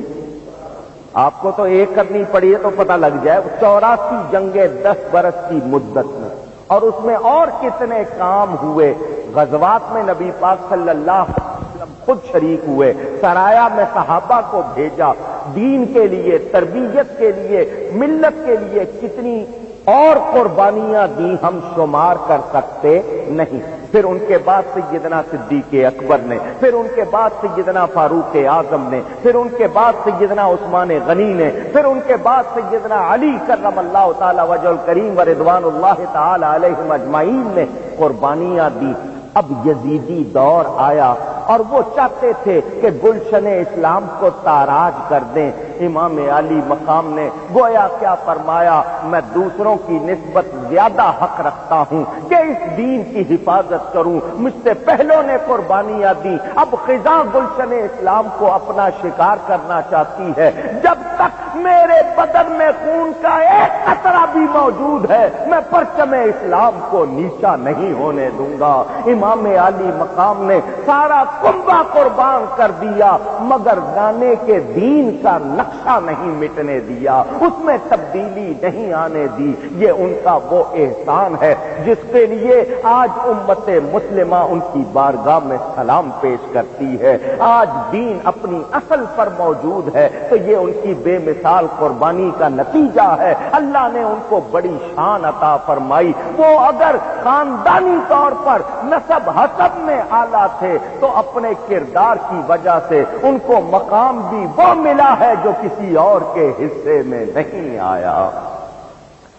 آپ کو تو ایک کرنی پڑی ہے تو پتہ لگ جائے، 84 جنگیں 10 برس کی مدت میں، اور اس میں اور کتنے کام ہوئے۔ غزوات میں نبی پاک صلی اللہ علیہ وسلم خود شریک ہوئے، سرایا میں صحابہ کو بھیجا، دین کے لیے، تربیت کے لیے، ملت کے لیے کتنی اور قربانیاں دی ہم شمار کر سکتے نہیں۔ پھر ان کے بعد سیدنا صدیق اکبر نے، پھر ان کے بعد سیدنا فاروق اعظم نے، پھر ان کے بعد سیدنا عثمان غنی نے، پھر ان کے بعد سیدنا علی کرم اللہ تعالی وجہ الکریم و رضوان اللہ تعالی علیہم اجمعین نے قربانیاں دی۔ اب یزیدی دور آیا اور وہ چاہتے تھے کہ گلشن اسلام کو تاراج کر دیں۔ امام علی مقام نے گویا کیا فرمایا، میں دوسروں کی نسبت زیادہ حق رکھتا ہوں کہ اس دین کی حفاظت کروں، مجھ سے پہلوں نے قربانیاں دی، اب خزاں گلشن اسلام کو اپنا شکار کرنا چاہتی ہے۔ جب تک میرے بدن میں خون کا ایک قطرہ بھی موجود ہے، میں پرچم اسلام کو نیچا نہیں ہونے دوں گا۔ امام علی مقام نے سارا کنبہ قربان کر دیا، مگر گانے کے دین کا نقشہ نہیں مٹنے دیا، اس میں تبدیلی نہیں آنے دی۔ یہ ان کا وہ احسان ہے جس کے لیے آج امت مسلمہ ان کی بارگاہ میں سلام پیش کرتی ہے۔ آج دین اپنی اصل پر موجود ہے تو یہ ان کی بے مثال قربانی کا نتیجہ ہے۔ اللہ نے ان کو بڑی شان عطا فرمائی۔ وہ اگر خاندانی طور پر نسب حسب میں اعلیٰ تھے تو اپنے کردار کی وجہ سے ان کو مقام بھی وہ ملا ہے جو کسی اور کے حصے میں نہیں آیا۔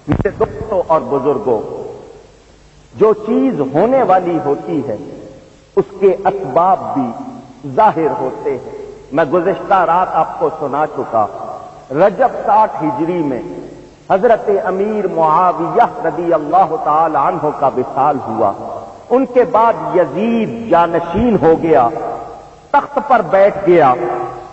میرے دوستوں اور بزرگوں، جو چیز ہونے والی ہوتی ہے اس کے اسباب بھی ظاہر ہوتے ہیں۔ میں گزشتہ رات آپ کو سنا چکا، رجب 60 ہجری میں حضرت امیر معاویہ رضی اللہ تعالی عنہ کا وصال ہوا۔ ان کے بعد یزید جانشین ہو گیا، تخت پر بیٹھ گیا،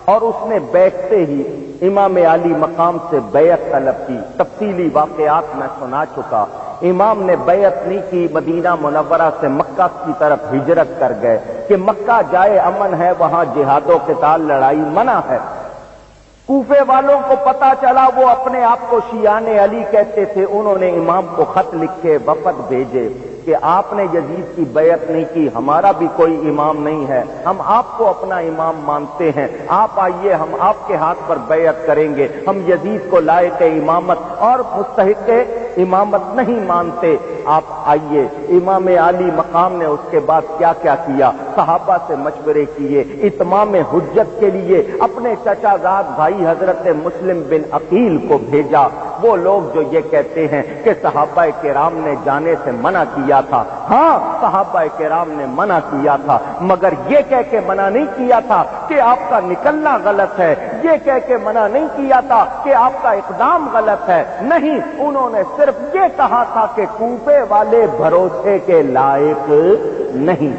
اور اس نے بیٹھتے ہی امام علی مقام سے بیعت طلب کی۔ تفصیلی واقعات میں سنا چکا۔ امام نے بیعت نہیں کی، مدینہ منورہ سے مکہ کی طرف ہجرت کر گئے کہ مکہ جائے امن ہے، وہاں جہاد و قتال لڑائی منع ہے۔ کوفے والوں کو پتا چلا، وہ اپنے آپ کو شیعان علی کہتے تھے، انہوں نے امام کو خط لکھے، وفد بھیجے کہ آپ نے یزید کی بیعت نہیں کی، ہمارا بھی کوئی امام نہیں ہے، ہم آپ کو اپنا امام مانتے ہیں، آپ آئیے، ہم آپ کے ہاتھ پر بیعت کریں گے، ہم یزید کو لائق امامت اور مستحق امامت نہیں مانتے، آپ آئیے۔ امام علی مقام نے اس کے بعد کیا کیا کیا، صحابہ سے مشورے کیے، اتمام حجت کے لیے اپنے چچا زاد بھائی حضرت مسلم بن عقیل کو بھیجا۔ وہ لوگ جو یہ کہتے ہیں کہ صحابہ کرام نے جانے سے منع کیا تھا، ہاں صحابہ کرام نے منع کیا تھا، مگر یہ کہہ کے منع نہیں کیا تھا کہ آپ کا نکلنا غلط ہے، یہ کہہ کے منع نہیں کیا تھا کہ آپ کا اقدام غلط ہے، نہیں، انہوں نے صرف یہ کہا تھا کہ کوفے والے بھروسے کے لائق نہیں۔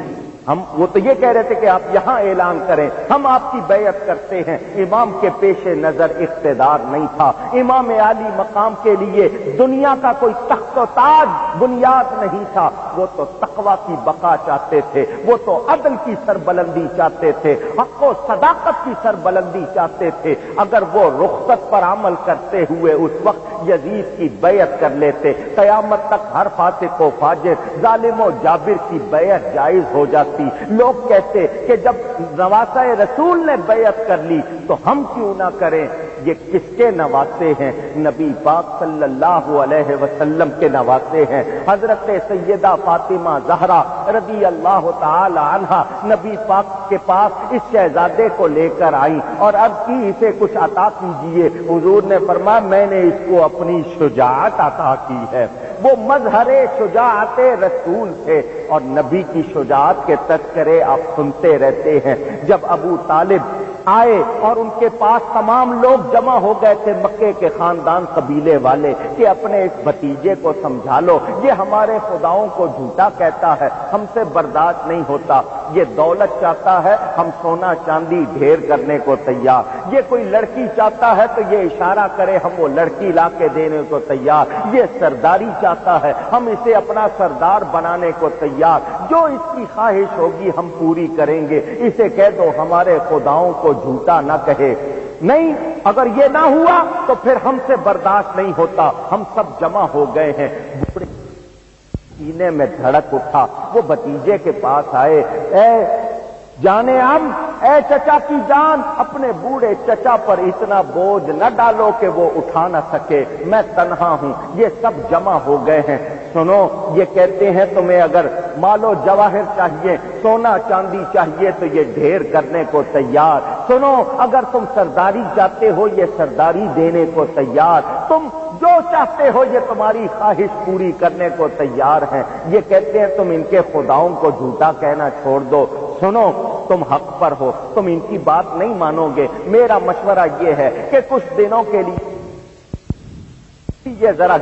وہ تو یہ کہہ رہے تھے کہ آپ یہاں اعلان کریں، ہم آپ کی بیعت کرتے ہیں۔ امام کے پیش نظر اقتدار نہیں تھا۔ امام علی مقام کے لیے دنیا کا کوئی تخت و تاج بنیاد نہیں تھا، وہ تو تقویٰ کی بقا چاہتے تھے، وہ تو عدل کی سربلندی چاہتے تھے، حق و صداقت کی سربلندی چاہتے تھے۔ اگر وہ رخصت پر عمل کرتے ہوئے اس وقت یزید کی بیعت کر لیتے، قیامت تک ہر فاسق و فاجر، ظالم و جابر کی بیعت جائز ہو جاتی۔ لوگ کہتے کہ جب نواسہ رسول نے بیعت کر لی تو ہم کیوں نہ کریں۔ یہ کس کے نواسے ہیں؟ نبی پاک صلی اللہ علیہ وسلم کے نواسے ہیں۔ حضرت سیدہ فاطمہ زہرا رضی اللہ تعالی عنہا نبی پاک کے پاس اس شہزادے کو لے کر آئی اور عرض کی اسے کچھ عطا کیجیے۔ حضور نے فرمایا میں نے اس کو اپنی شجاعت عطا کی ہے۔ وہ مظہر شجاعت رسول تھے اور نبی کی شجاعت کے تذکرے آپ سنتے رہتے ہیں۔ جب ابو طالب آئے اور ان کے پاس تمام لوگ جمع ہو گئے تھے مکے کے خاندان قبیلے والے کہ اپنے اس بھتیجے کو سمجھا لو، یہ ہمارے خداؤں کو جھوٹا کہتا ہے، ہم سے برداشت نہیں ہوتا، یہ دولت چاہتا ہے، ہم سونا چاندی ڈھیر کرنے کو تیار، یہ کوئی لڑکی چاہتا ہے تو یہ اشارہ کرے ہم وہ لڑکی لا کے دینے کو تیار، یہ سرداری چاہتا ہے ہم اسے اپنا سردار بنانے کو تیار، جو اس کی خواہش ہوگی ہم پوری کریں گے، اسے کہہ دو ہمارے خداؤں کو جھوٹا نہ کہے۔ نہیں، اگر یہ نہ ہوا تو پھر ہم سے برداشت نہیں ہوتا، ہم سب جمع ہو گئے ہیں۔ بوڑھے سینے میں دھڑک اٹھا، وہ بھتیجے کے پاس آئے، اے جانے ہم، اے چچا کی جان، اپنے بوڑھے چچا پر اتنا بوجھ نہ ڈالو کہ وہ اٹھا نہ سکے، میں تنہا ہوں، یہ سب جمع ہو گئے ہیں۔ سنو، یہ کہتے ہیں تمہیں اگر مال و جواہر چاہیے، سونا چاندی چاہیے تو یہ ڈھیر کرنے کو تیار، سنو اگر تم سرداری چاہتے ہو یہ سرداری دینے کو تیار، تم جو چاہتے ہو یہ تمہاری خواہش پوری کرنے کو تیار ہیں۔ یہ کہتے ہیں تم ان کے خداؤں کو جھوٹا کہنا چھوڑ دو۔ سنو، تم حق پر ہو، تم ان کی بات نہیں مانو گے، میرا مشورہ یہ ہے کہ کچھ دنوں کے لیے یہ ذرا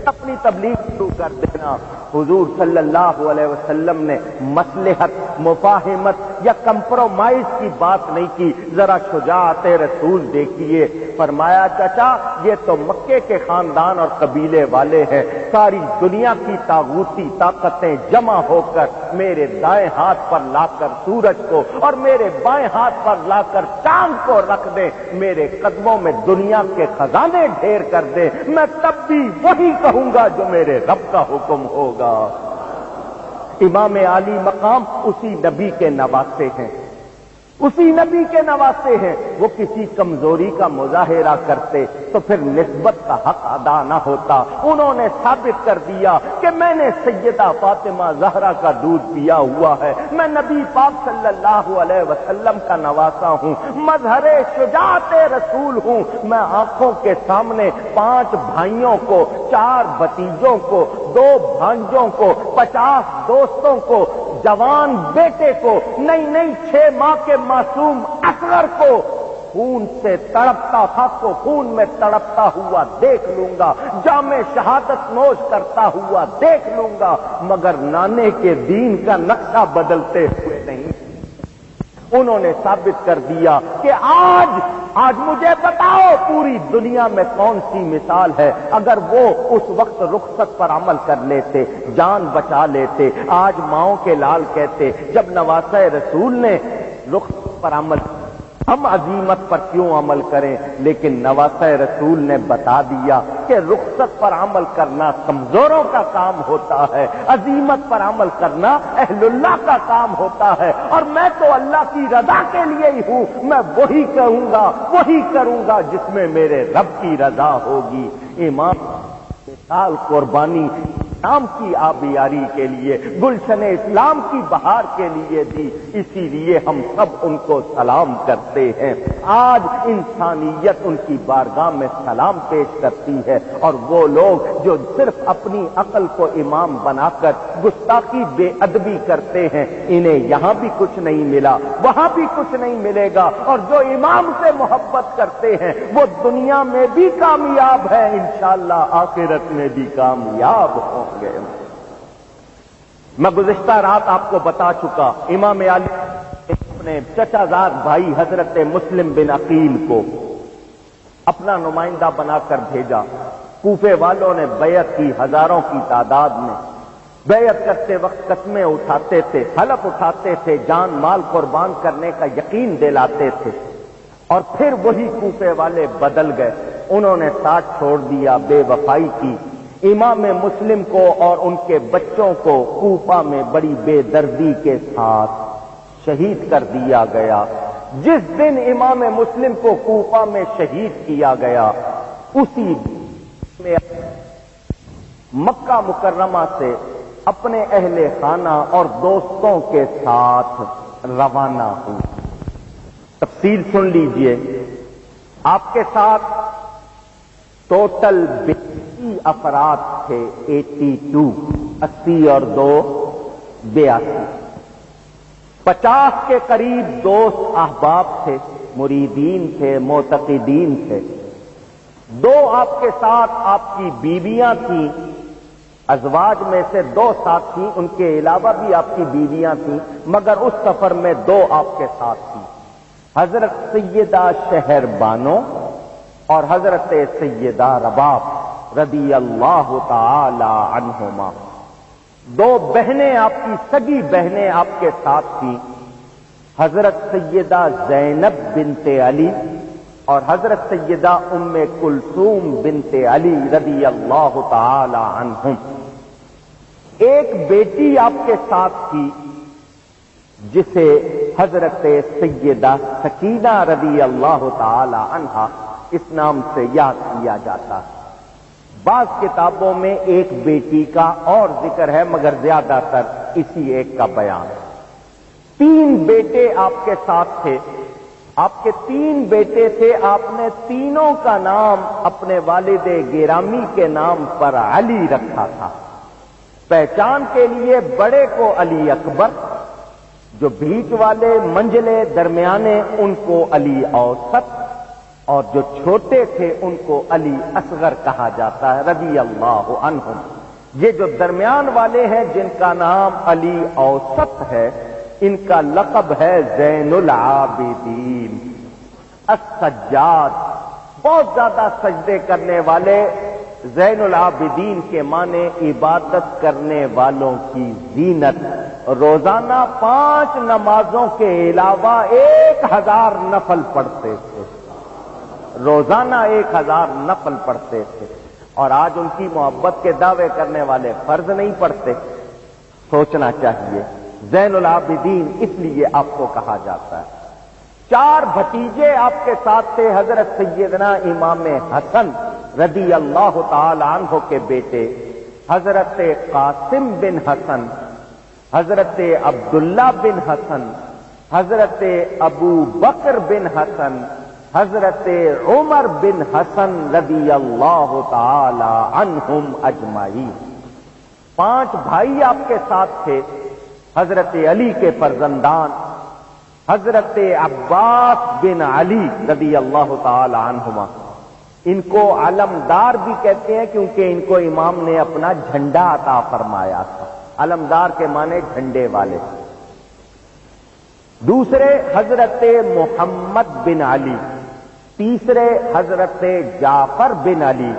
اپنی تبلیغ شروع کر دینا۔ حضور صلی اللہ علیہ وسلم نے مصلحت، مفاہمت یا کمپرومائز کی بات نہیں کی، ذرا شجاعت رسول دیکھیے۔ فرمایا چچا یہ تو مکے کے خاندان اور قبیلے والے ہیں، ساری دنیا کی طاغوتی طاقتیں جمع ہو کر میرے دائیں ہاتھ پر لا کر سورج کو اور میرے بائیں ہاتھ پر لا کر چاند کو رکھ دیں، میرے قدموں میں دنیا کے خزانے ڈھیر کر دیں، میں تب بھی وہی کہوں گا جو میرے رب کا حکم ہوگا۔ امام عالی مقام اسی نبی کے نواسے ہیں، اسی نبی کے نواسے ہیں، وہ کسی کمزوری کا مظاہرہ کرتے تو پھر نسبت کا حق ادا نہ ہوتا۔ انہوں نے ثابت کر دیا کہ میں نے سیدہ فاطمہ زہرا کا دودھ پیا ہوا ہے، میں نبی پاک صلی اللہ علیہ وسلم کا نواسا ہوں، مظہر شجاعت رسول ہوں، میں آنکھوں کے سامنے 5 بھائیوں کو، 4 بھتیجوں کو، 2 بھانجوں کو، 50 دوستوں کو، جوان بیٹے کو، نہیں 6 ماہ کے معصوم اصغر کو خون سے تڑپتا تھا تو خون میں تڑپتا ہوا دیکھ لوں گا، جام شہادت نوش کرتا ہوا دیکھ لوں گا، مگر نانے کے دین کا نقشہ بدلتے ہوئے نہیں۔ انہوں نے ثابت کر دیا کہ آج مجھے بتاؤ پوری دنیا میں کون سی مثال ہے، اگر وہ اس وقت رخصت پر عمل کر لیتے، جان بچا لیتے، آج ماؤں کے لال کہتے، جب نواسہ رسول نے رخصت پر عمل، ہم عزیمت پر کیوں عمل کریں؟ لیکن نواسہ رسول نے بتا دیا کہ رخصت پر عمل کرنا کمزوروں کا کام ہوتا ہے، عزیمت پر عمل کرنا اہل اللہ کا کام ہوتا ہے، اور میں تو اللہ کی رضا کے لیے ہی ہوں، میں وہی کہوں گا، وہی کروں گا جس میں میرے رب کی رضا ہوگی۔ امام مثال قربانی اسلام کی آبیاری کے لیے، گلشن اسلام کی بہار کے لیے دی، اسی لیے ہم سب ان کو سلام کرتے ہیں۔ آج انسانیت ان کی بارگاہ میں سلام پیش کرتی ہے، اور وہ لوگ جو صرف اپنی عقل کو امام بنا کر گستاخی بے ادبی کرتے ہیں، انہیں یہاں بھی کچھ نہیں ملا، وہاں بھی کچھ نہیں ملے گا، اور جو امام سے محبت کرتے ہیں وہ دنیا میں بھی کامیاب ہے، انشاءاللہ آخرت میں بھی کامیاب ہوں گے۔ میں گزشتہ رات آپ کو بتا چکا، امام علی اپنے چچا زاد بھائی حضرت مسلم بن عقیل کو اپنا نمائندہ بنا کر بھیجا۔ کوفے والوں نے بیعت کی، ہزاروں کی تعداد میں بیعت کرتے وقت قسمیں اٹھاتے تھے، حلف اٹھاتے تھے، جان مال قربان کرنے کا یقین دلاتے تھے، اور پھر وہی کوفے والے بدل گئے، انہوں نے ساتھ چھوڑ دیا، بے وفائی کی۔ امام مسلم کو اور ان کے بچوں کو کوفہ میں بڑی بے دردی کے ساتھ شہید کر دیا گیا۔ جس دن امام مسلم کو کوفہ میں شہید کیا گیا، اسی میں مکہ مکرمہ سے اپنے اہل خانہ اور دوستوں کے ساتھ روانہ ہوئی۔ تفصیل سن لیجئے، آپ کے ساتھ ٹوٹل 82 افراد تھے، 82، 80 اور 2، 82۔ 50 کے قریب دوست احباب تھے، مریدین تھے، معتقدین تھے۔ 2 آپ کے ساتھ آپ کی بیویاں تھیں، ازواج میں سے 2 ساتھ تھیں، ان کے علاوہ بھی آپ کی بیویاں تھیں، مگر اس سفر میں 2 آپ کے ساتھ تھیں، حضرت سیدہ شہر بانو اور حضرت سیدہ رباب رضی اللہ تعالی عنہما۔ 2 بہنیں آپ کی سگی بہنیں آپ کے ساتھ تھیں، حضرت سیدہ زینب بنت علی اور حضرت سیدہ ام کلثوم بنت علی رضی اللہ تعالی عنہم۔ ایک بیٹی آپ کے ساتھ تھی جسے حضرت سیدہ سکینہ رضی اللہ تعالی عنہا اس نام سے یاد کیا جاتا ہے۔ بعض کتابوں میں ایک بیٹی کا اور ذکر ہے، مگر زیادہ تر اسی ایک کا بیان ہے۔ 3 بیٹے آپ کے ساتھ تھے، آپ کے 3 بیٹے تھے، آپ نے تینوں کا نام اپنے والد گرامی کے نام پر علی رکھا تھا۔ پہچان کے لیے بڑے کو علی اکبر، جو بیچ والے منجلے درمیانے ان کو علی اوسط، اور جو چھوٹے تھے ان کو علی اصغر کہا جاتا ہے رضی اللہ عنہم۔ یہ جو درمیان والے ہیں جن کا نام علی اوسط ہے، ان کا لقب ہے زین العابدین السجاد، بہت زیادہ سجدے کرنے والے۔ زین العابدین کے معنی عبادت کرنے والوں کی زینت۔ روزانہ 5 نمازوں کے علاوہ 1000 نفل پڑھتے تھے، روزانہ 1000 نفل پڑھتے تھے، اور آج ان کی محبت کے دعوے کرنے والے فرض نہیں پڑھتے۔ سوچنا چاہیے، زین العابدین اس لیے آپ کو کہا جاتا ہے۔ 4 بھتیجے آپ کے ساتھ تھے، حضرت سیدنا امام حسن رضی اللہ تعالی عنہ کے بیٹے حضرت قاسم بن حسن، حضرت عبداللہ بن حسن، حضرت ابو بکر بن حسن، حضرت عمر بن حسن رضی اللہ تعالی عنہم اجمعین۔ 5 بھائی آپ کے ساتھ تھے، حضرت علی کے فرزندان، حضرت عباس بن علی رضی اللہ تعالی عنہما۔ ان کو علمدار بھی کہتے ہیں کیونکہ ان کو امام نے اپنا جھنڈا عطا فرمایا تھا۔ علمدار کے معنی جھنڈے والے۔ دوسرے حضرت محمد بن علی، تیسرے حضرت جعفر بن علی،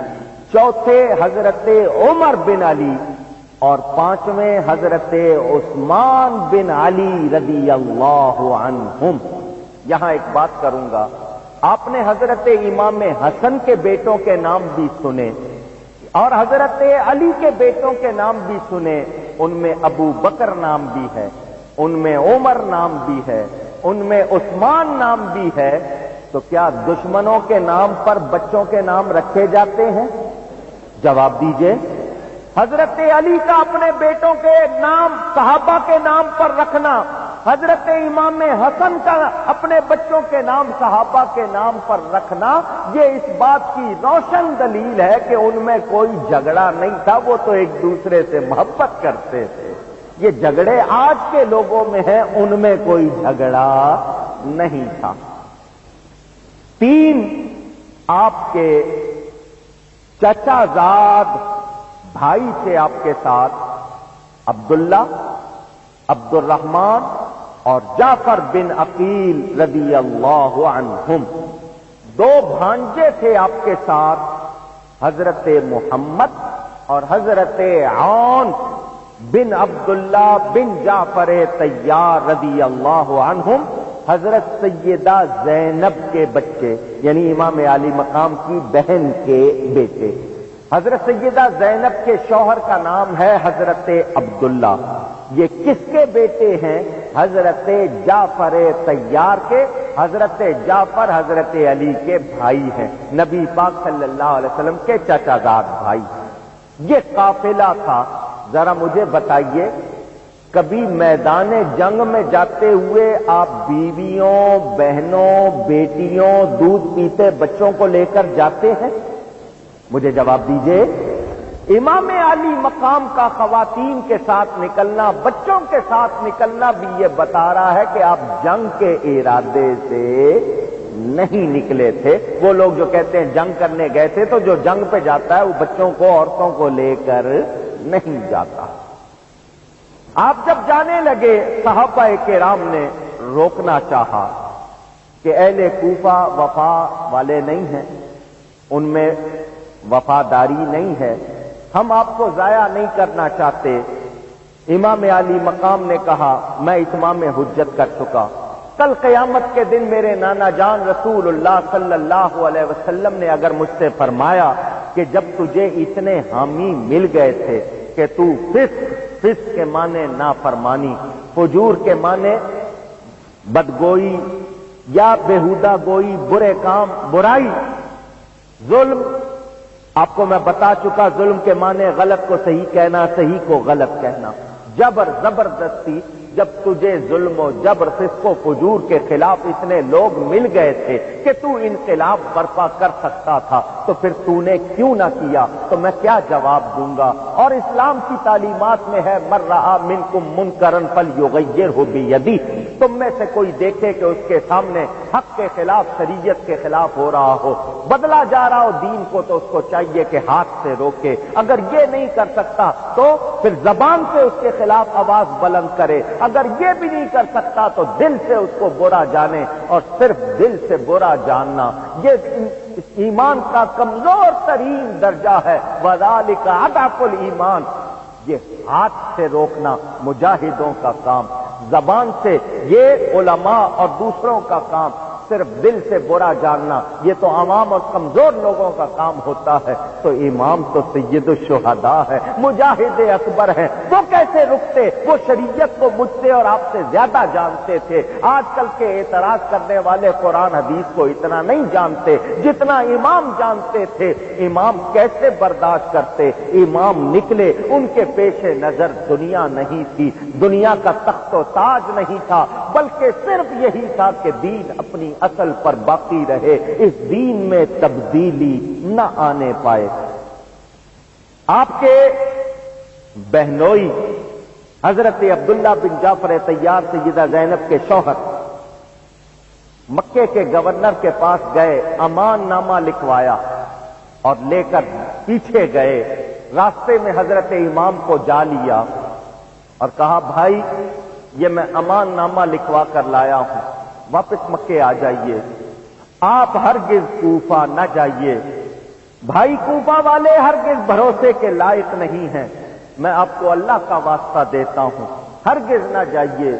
چوتھے حضرت عمر بن علی، اور 5ویں حضرت عثمان بن علی رضی اللہ عنہم۔ یہاں ایک بات کروں گا، آپ نے حضرت امام حسن کے بیٹوں کے نام بھی سنے اور حضرت علی کے بیٹوں کے نام بھی سنے۔ ان میں ابو بکر نام بھی ہے، ان میں عمر نام بھی ہے، ان میں عثمان نام بھی ہے۔ تو کیا دشمنوں کے نام پر بچوں کے نام رکھے جاتے ہیں؟ جواب دیجئے۔ حضرت علی کا اپنے بیٹوں کے نام صحابہ کے نام پر رکھنا، حضرت امام حسن کا اپنے بچوں کے نام صحابہ کے نام پر رکھنا، یہ اس بات کی روشن دلیل ہے کہ ان میں کوئی جھگڑا نہیں تھا، وہ تو ایک دوسرے سے محبت کرتے تھے۔ یہ جھگڑے آج کے لوگوں میں ہیں، ان میں کوئی جھگڑا نہیں تھا۔ 3 آپ کے چچا زاد بھائی تھے آپ کے ساتھ، عبداللہ، عبد الرحمن اور جعفر بن عقیل رضی اللہ عنہم۔ 2 بھانجے تھے آپ کے ساتھ، حضرت محمد اور حضرت عون بن عبداللہ بن جعفر طیار رضی اللہ عنہم، حضرت سیدہ زینب کے بچے، یعنی امام علی مقام کی بہن کے بیٹے۔ حضرت سیدہ زینب کے شوہر کا نام ہے حضرت عبداللہ۔ یہ کس کے بیٹے ہیں؟ حضرت جعفر طیار کے۔ حضرت جعفر حضرت علی کے بھائی ہیں، نبی پاک صلی اللہ علیہ وسلم کے چچا زاد بھائی۔ یہ قافلہ تھا۔ ذرا مجھے بتائیے، کبھی میدان جنگ میں جاتے ہوئے آپ بیویوں، بہنوں، بیٹیوں، دودھ پیتے بچوں کو لے کر جاتے ہیں؟ مجھے جواب دیجئے۔ امام علی مقام کا خواتین کے ساتھ نکلنا، بچوں کے ساتھ نکلنا بھی یہ بتا رہا ہے کہ آپ جنگ کے ارادے سے نہیں نکلے تھے۔ وہ لوگ جو کہتے ہیں جنگ کرنے گئے تھے، تو جو جنگ پہ جاتا ہے وہ بچوں کو، عورتوں کو لے کر نہیں جاتا۔ آپ جب جانے لگے، صحابہ کرام نے روکنا چاہا کہ اہل کوفہ وفا والے نہیں ہیں، ان میں وفاداری نہیں ہے، ہم آپ کو ضائع نہیں کرنا چاہتے۔ امام علی مقام نے کہا میں اتمام حجت کر چکا، کل قیامت کے دن میرے نانا جان رسول اللہ صلی اللہ علیہ وسلم نے اگر مجھ سے فرمایا کہ جب تجھے اتنے حامی مل گئے تھے کہ تو فسق کے معنی نافرمانی، فجور کے معنی بدگوئی یا بےہودہ گوئی، برے کام، برائی، ظلم، آپ کو میں بتا چکا ظلم کے معنی غلط کو صحیح کہنا، صحیح کو غلط کہنا، جبر، زبردستی، جب تجھے ظلم و جبر، فسق و فجور کے خلاف اتنے لوگ مل گئے تھے کہ تو انقلاب برپا کر سکتا تھا، تو پھر تو نے کیوں نہ کیا؟ تو میں کیا جواب دوں گا؟ اور اسلام کی تعلیمات میں ہے من رأى منکم منکرا فلیغیرہ بیدہ، تم میں سے کوئی دیکھے کہ اس کے سامنے حق کے خلاف، شریعت کے خلاف ہو رہا ہو، بدلا جا رہا ہو دین کو، تو اس کو چاہیے کہ ہاتھ سے روکے۔ اگر یہ نہیں کر سکتا تو پھر زبان سے اس کے خلاف آواز بلند کرے، اگر یہ بھی نہیں کر سکتا تو دل سے اس کو برا جانے، اور صرف دل سے برا جاننا یہ ایمان کا کمزور ترین درجہ ہے۔ وذالک اضعف الایمان، یہ ہاتھ سے روکنا مجاہدوں کا کام، زبان سے یہ علماء اور دوسروں کا کام، صرف دل سے برا جاننا یہ تو عوام اور کمزور لوگوں کا کام ہوتا ہے۔ تو امام تو سید الشہداء ہے، مجاہد اکبر ہیں، وہ کیسے رکتے؟ وہ شریعت کو مجھ سے اور آپ سے زیادہ جانتے تھے۔ آج کل کے اعتراض کرنے والے قرآن حدیث کو اتنا نہیں جانتے جتنا امام جانتے تھے۔ امام کیسے برداشت کرتے؟ امام نکلے، ان کے پیش نظر دنیا نہیں تھی، دنیا کا تخت و تاج نہیں تھا، بلکہ صرف یہی تھا کہ دین اپنی اصل پر باقی رہے، اس دین میں تبدیلی نہ آنے پائے۔ آپ کے بہنوئی حضرت عبداللہ بن جعفر طیار سیدہ زینب کے شوہر مکے کے گورنر کے پاس گئے، امان نامہ لکھوایا اور لے کر پیچھے گئے، راستے میں حضرت امام کو جا لیا اور کہا بھائی یہ میں امان نامہ لکھوا کر لایا ہوں، واپس مکے آ جائیے، آپ ہرگز کوفہ نہ جائیے، بھائی کوفہ والے ہرگز بھروسے کے لائق نہیں ہیں، میں آپ کو اللہ کا واسطہ دیتا ہوں، ہرگز نہ جائیے۔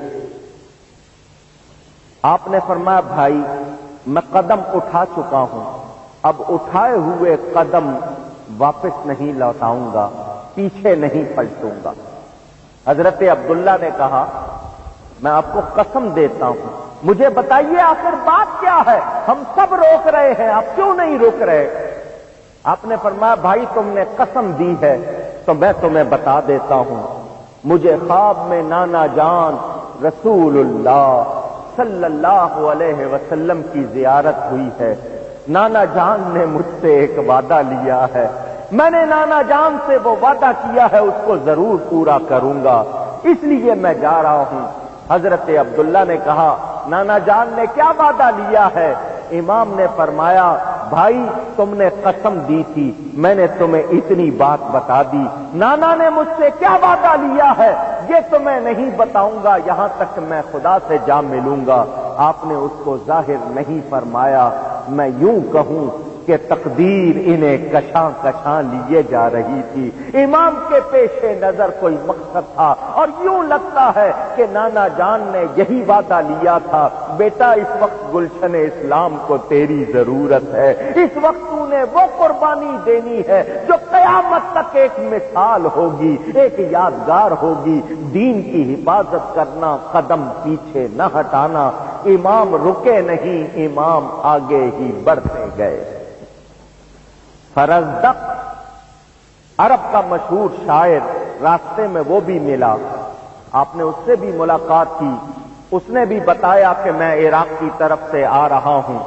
آپ نے فرمایا بھائی میں قدم اٹھا چکا ہوں، اب اٹھائے ہوئے قدم واپس نہیں لوٹاؤں گا، پیچھے نہیں پلٹوں گا۔ حضرت عبداللہ نے کہا میں آپ کو قسم دیتا ہوں، مجھے بتائیے آخر بات کیا ہے؟ ہم سب روک رہے ہیں، آپ کیوں نہیں روک رہے؟ آپ نے فرمایا بھائی تم نے قسم دی ہے تو میں تمہیں بتا دیتا ہوں، مجھے خواب میں نانا جان رسول اللہ صلی اللہ علیہ وسلم کی زیارت ہوئی ہے، نانا جان نے مجھ سے ایک وعدہ لیا ہے، میں نے نانا جان سے وہ وعدہ کیا ہے اس کو ضرور پورا کروں گا، اس لیے میں جا رہا ہوں۔ حضرت عبداللہ نے کہا نانا جان نے کیا وعدہ لیا ہے؟ امام نے فرمایا بھائی تم نے قسم دی تھی، میں نے تمہیں اتنی بات بتا دی، نانا نے مجھ سے کیا وعدہ لیا ہے یہ تو میں نہیں بتاؤں گا یہاں تک میں خدا سے جا ملوں گا۔ آپ نے اس کو ظاہر نہیں فرمایا، میں یوں کہوں کہ تقدیر انہیں کشاں کشاں لیے جا رہی تھی، امام کے پیش نظر کوئی مقصد تھا، اور یوں لگتا ہے کہ نانا جان نے یہی وعدہ لیا تھا بیٹا اس وقت گلشن اسلام کو تیری ضرورت ہے، اس وقت تو نے وہ قربانی دینی ہے جو قیامت تک ایک مثال ہوگی، ایک یادگار ہوگی، دین کی حفاظت کرنا، قدم پیچھے نہ ہٹانا۔ امام رکے نہیں، امام آگے ہی بڑھتے گئے۔ فرزدق عرب کا مشہور شاعر، راستے میں وہ بھی ملا، آپ نے اس سے بھی ملاقات کی، اس نے بھی بتایا کہ میں عراق کی طرف سے آ رہا ہوں،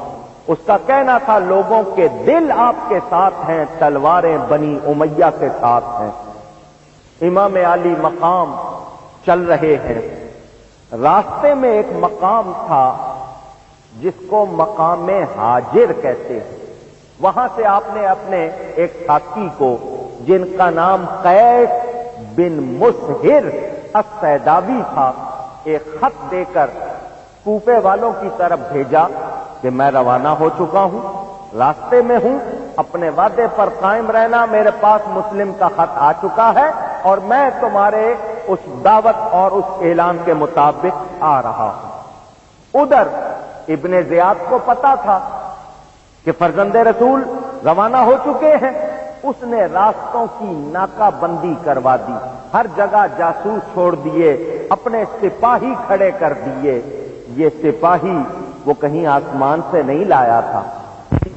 اس کا کہنا تھا لوگوں کے دل آپ کے ساتھ ہیں، تلواریں بنی امیہ کے ساتھ ہیں۔ امام علی مقام چل رہے ہیں، راستے میں ایک مقام تھا جس کو مقام حاجر کہتے ہیں۔ وہاں سے آپ نے اپنے ایک ساتھی کو جن کا نام قیس بن مسہر السیداوی تھا ایک خط دے کر کوفے والوں کی طرف بھیجا کہ میں روانہ ہو چکا ہوں، راستے میں ہوں، اپنے وعدے پر قائم رہنا، میرے پاس مسلم کا خط آ چکا ہے اور میں تمہارے اس دعوت اور اس اعلان کے مطابق آ رہا ہوں۔ ادھر ابن زیاد کو پتا تھا کہ فرزند رسول روانہ ہو چکے ہیں، اس نے راستوں کی ناکہ بندی کروا دی، ہر جگہ جاسوس چھوڑ دیے، اپنے سپاہی کھڑے کر دیے۔ یہ سپاہی وہ کہیں آسمان سے نہیں لایا تھا،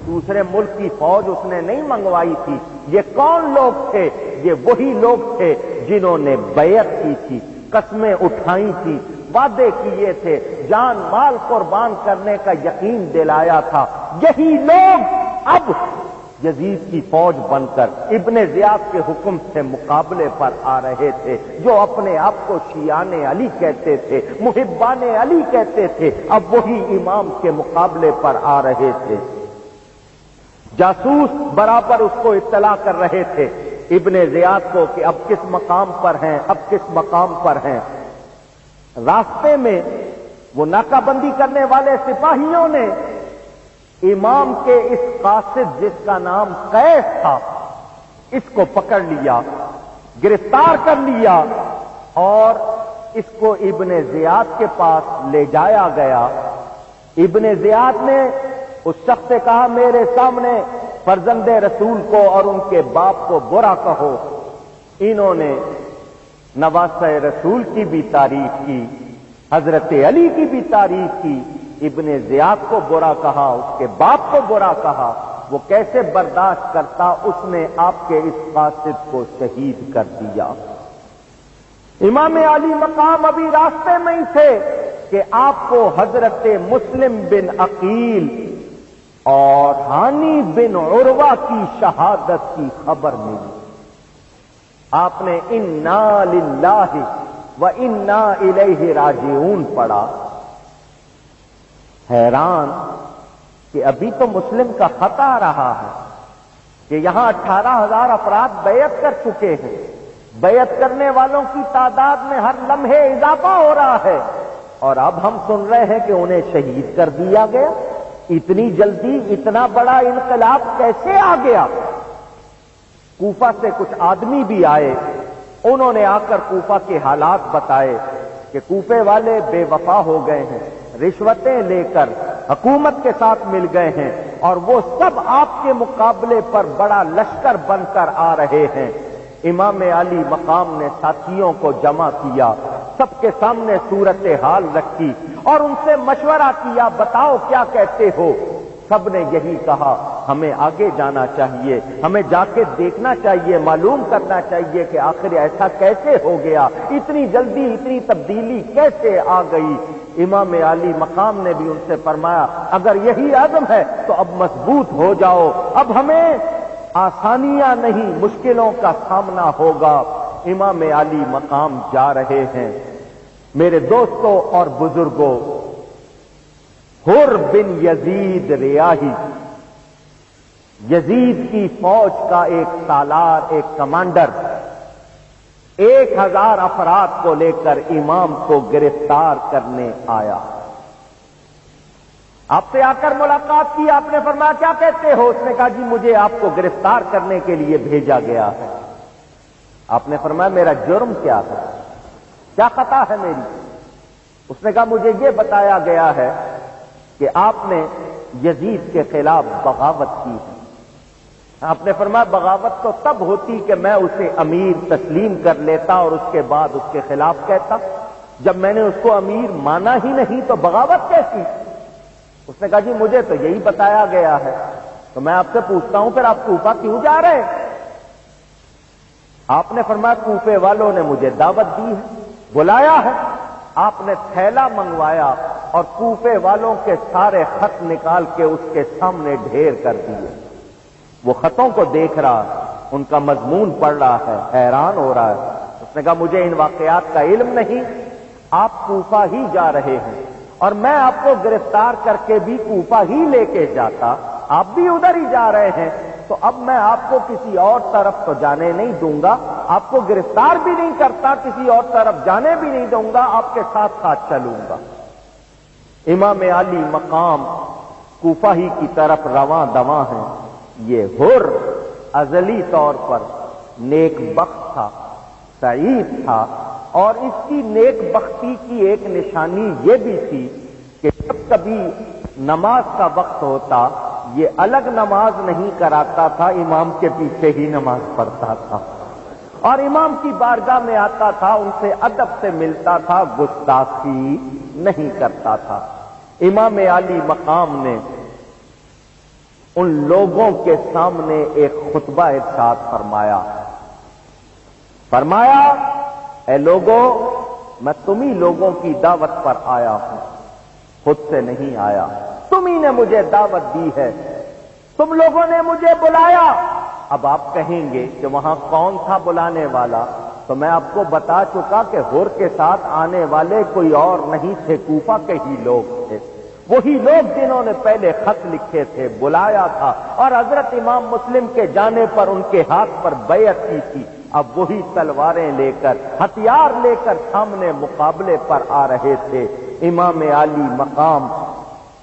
دوسرے ملک کی فوج اس نے نہیں منگوائی تھی۔ یہ کون لوگ تھے؟ یہ وہی لوگ تھے جنہوں نے بیعت کی تھی، قسمیں اٹھائی تھی، وعدے کیے تھے، جان مال قربان کرنے کا یقین دلایا تھا۔ یہی لوگ اب یزید کی فوج بن کر ابن زیاد کے حکم سے مقابلے پر آ رہے تھے، جو اپنے آپ کو شیعان علی کہتے تھے، محبان علی کہتے تھے، اب وہی امام کے مقابلے پر آ رہے تھے۔ جاسوس برابر اس کو اطلاع کر رہے تھے ابن زیاد کو کہ اب کس مقام پر ہیں، اب کس مقام پر ہیں۔ راستے میں وہ ناکہ بندی کرنے والے سپاہیوں نے امام کے اس قاصد جس کا نام قیس تھا اس کو پکڑ لیا، گرفتار کر لیا اور اس کو ابن زیاد کے پاس لے جایا گیا۔ ابن زیاد نے اس شخص سے کہا میرے سامنے فرزند رسول کو اور ان کے باپ کو برا کہو۔ انہوں نے نواسہ رسول کی بھی تعریف کی، حضرت علی کی بھی تعریف کی، ابن زیاد کو برا کہا، اس کے باپ کو برا کہا۔ وہ کیسے برداشت کرتا؟ اس نے آپ کے اس قاصد کو شہید کر دیا۔ امام علی مقام ابھی راستے میں ہی تھے کہ آپ کو حضرت مسلم بن عقیل اور ہانی بن عروہ کی شہادت کی خبر ملی۔ آپ نے انا للہ و انا الیہ راجعون پڑھا، حیران کہ ابھی تو مسلم کا خط آ رہا ہے کہ یہاں 18,000 افراد بیعت کر چکے ہیں، بیعت کرنے والوں کی تعداد میں ہر لمحے اضافہ ہو رہا ہے، اور اب ہم سن رہے ہیں کہ انہیں شہید کر دیا گیا۔ اتنی جلدی اتنا بڑا انقلاب کیسے آ گیا؟ کوفہ سے کچھ آدمی بھی آئے، انہوں نے آ کر کوفہ کے حالات بتائے کہ کوفے والے بے وفا ہو گئے ہیں، رشوتیں لے کر حکومت کے ساتھ مل گئے ہیں، اور وہ سب آپ کے مقابلے پر بڑا لشکر بن کر آ رہے ہیں۔ امام علی مقام نے ساتھیوں کو جمع کیا، سب کے سامنے صورتحال رکھی اور ان سے مشورہ کیا، بتاؤ کیا کہتے ہو؟ سب نے یہی کہا ہمیں آگے جانا چاہیے، ہمیں جا کے دیکھنا چاہیے، معلوم کرنا چاہیے کہ آخر ایسا کیسے ہو گیا، اتنی جلدی اتنی تبدیلی کیسے آ گئی۔ امام علی مقام نے بھی ان سے فرمایا اگر یہی عزم ہے تو اب مضبوط ہو جاؤ، اب ہمیں آسانیاں نہیں مشکلوں کا سامنا ہوگا۔ امام علی مقام جا رہے ہیں۔ میرے دوستوں اور بزرگوں، حر بن یزید ریاحی، یزید کی فوج کا ایک سالار، ایک کمانڈر، 1,000 افراد کو لے کر امام کو گرفتار کرنے آیا۔ آپ سے آ کر ملاقات کی، آپ نے فرمایا کیا کہتے ہو؟ اس نے کہا جی مجھے آپ کو گرفتار کرنے کے لیے بھیجا گیا ہے۔ آپ نے فرمایا میرا جرم کیا ہے، کیا خطا ہے میری؟ اس نے کہا مجھے یہ بتایا گیا ہے کہ آپ نے یزید کے خلاف بغاوت کی ہے۔ آپ نے فرمایا بغاوت تو تب ہوتی کہ میں اسے امیر تسلیم کر لیتا اور اس کے بعد اس کے خلاف کہتا، جب میں نے اس کو امیر مانا ہی نہیں تو بغاوت کیسی؟ اس نے کہا جی مجھے تو یہی بتایا گیا ہے، تو میں آپ سے پوچھتا ہوں پھر آپ کوفہ کیوں جا رہے ہیں؟ آپ نے فرمایا کوفے والوں نے مجھے دعوت دی ہے، بلایا ہے۔ آپ نے تھیلا منگوایا، اور کوفے والوں کے سارے خط نکال کے اس کے سامنے ڈھیر کر دیے۔ وہ خطوں کو دیکھ رہا، ان کا مضمون پڑھ رہا ہے، حیران ہو رہا ہے۔ اس نے کہا مجھے ان واقعات کا علم نہیں، آپ کوفہ ہی جا رہے ہیں اور میں آپ کو گرفتار کر کے بھی کوفہ ہی لے کے جاتا، آپ بھی ادھر ہی جا رہے ہیں، تو اب میں آپ کو کسی اور طرف تو جانے نہیں دوں گا، آپ کو گرفتار بھی نہیں کرتا، کسی اور طرف جانے بھی نہیں دوں گا، آپ کے ساتھ ساتھ چلوں گا۔ امام علی مقام کوفہ ہی کی طرف رواں دواں ہیں۔ یہ حر ازلی طور پر نیک بخت تھا، سعید تھا، اور اس کی نیک بختی کی ایک نشانی یہ بھی تھی کہ جب کبھی نماز کا وقت ہوتا یہ الگ نماز نہیں کراتا تھا، امام کے پیچھے ہی نماز پڑھتا تھا، اور امام کی بارگاہ میں آتا تھا، ان سے ادب سے ملتا تھا، گستاخی نہیں کرتا تھا۔ امام علی مقام نے ان لوگوں کے سامنے ایک خطبہ ارشاد فرمایا اے لوگوں، میں تمہیں لوگوں کی دعوت پر آیا ہوں، خود سے نہیں آیا، تمہیں نے مجھے دعوت دی ہے، تم لوگوں نے مجھے بلایا۔ اب آپ کہیں گے کہ وہاں کون تھا بلانے والا؟ تو میں آپ کو بتا چکا کہ حر کے ساتھ آنے والے کوئی اور نہیں تھے، کوفہ کے ہی لوگ تھے، وہی لوگ جنہوں نے پہلے خط لکھے تھے، بلایا تھا، اور حضرت امام مسلم کے جانے پر ان کے ہاتھ پر بیعت کی تھی۔ اب وہی تلواریں لے کر، ہتھیار لے کر سامنے مقابلے پر آ رہے تھے۔ امام علی مقام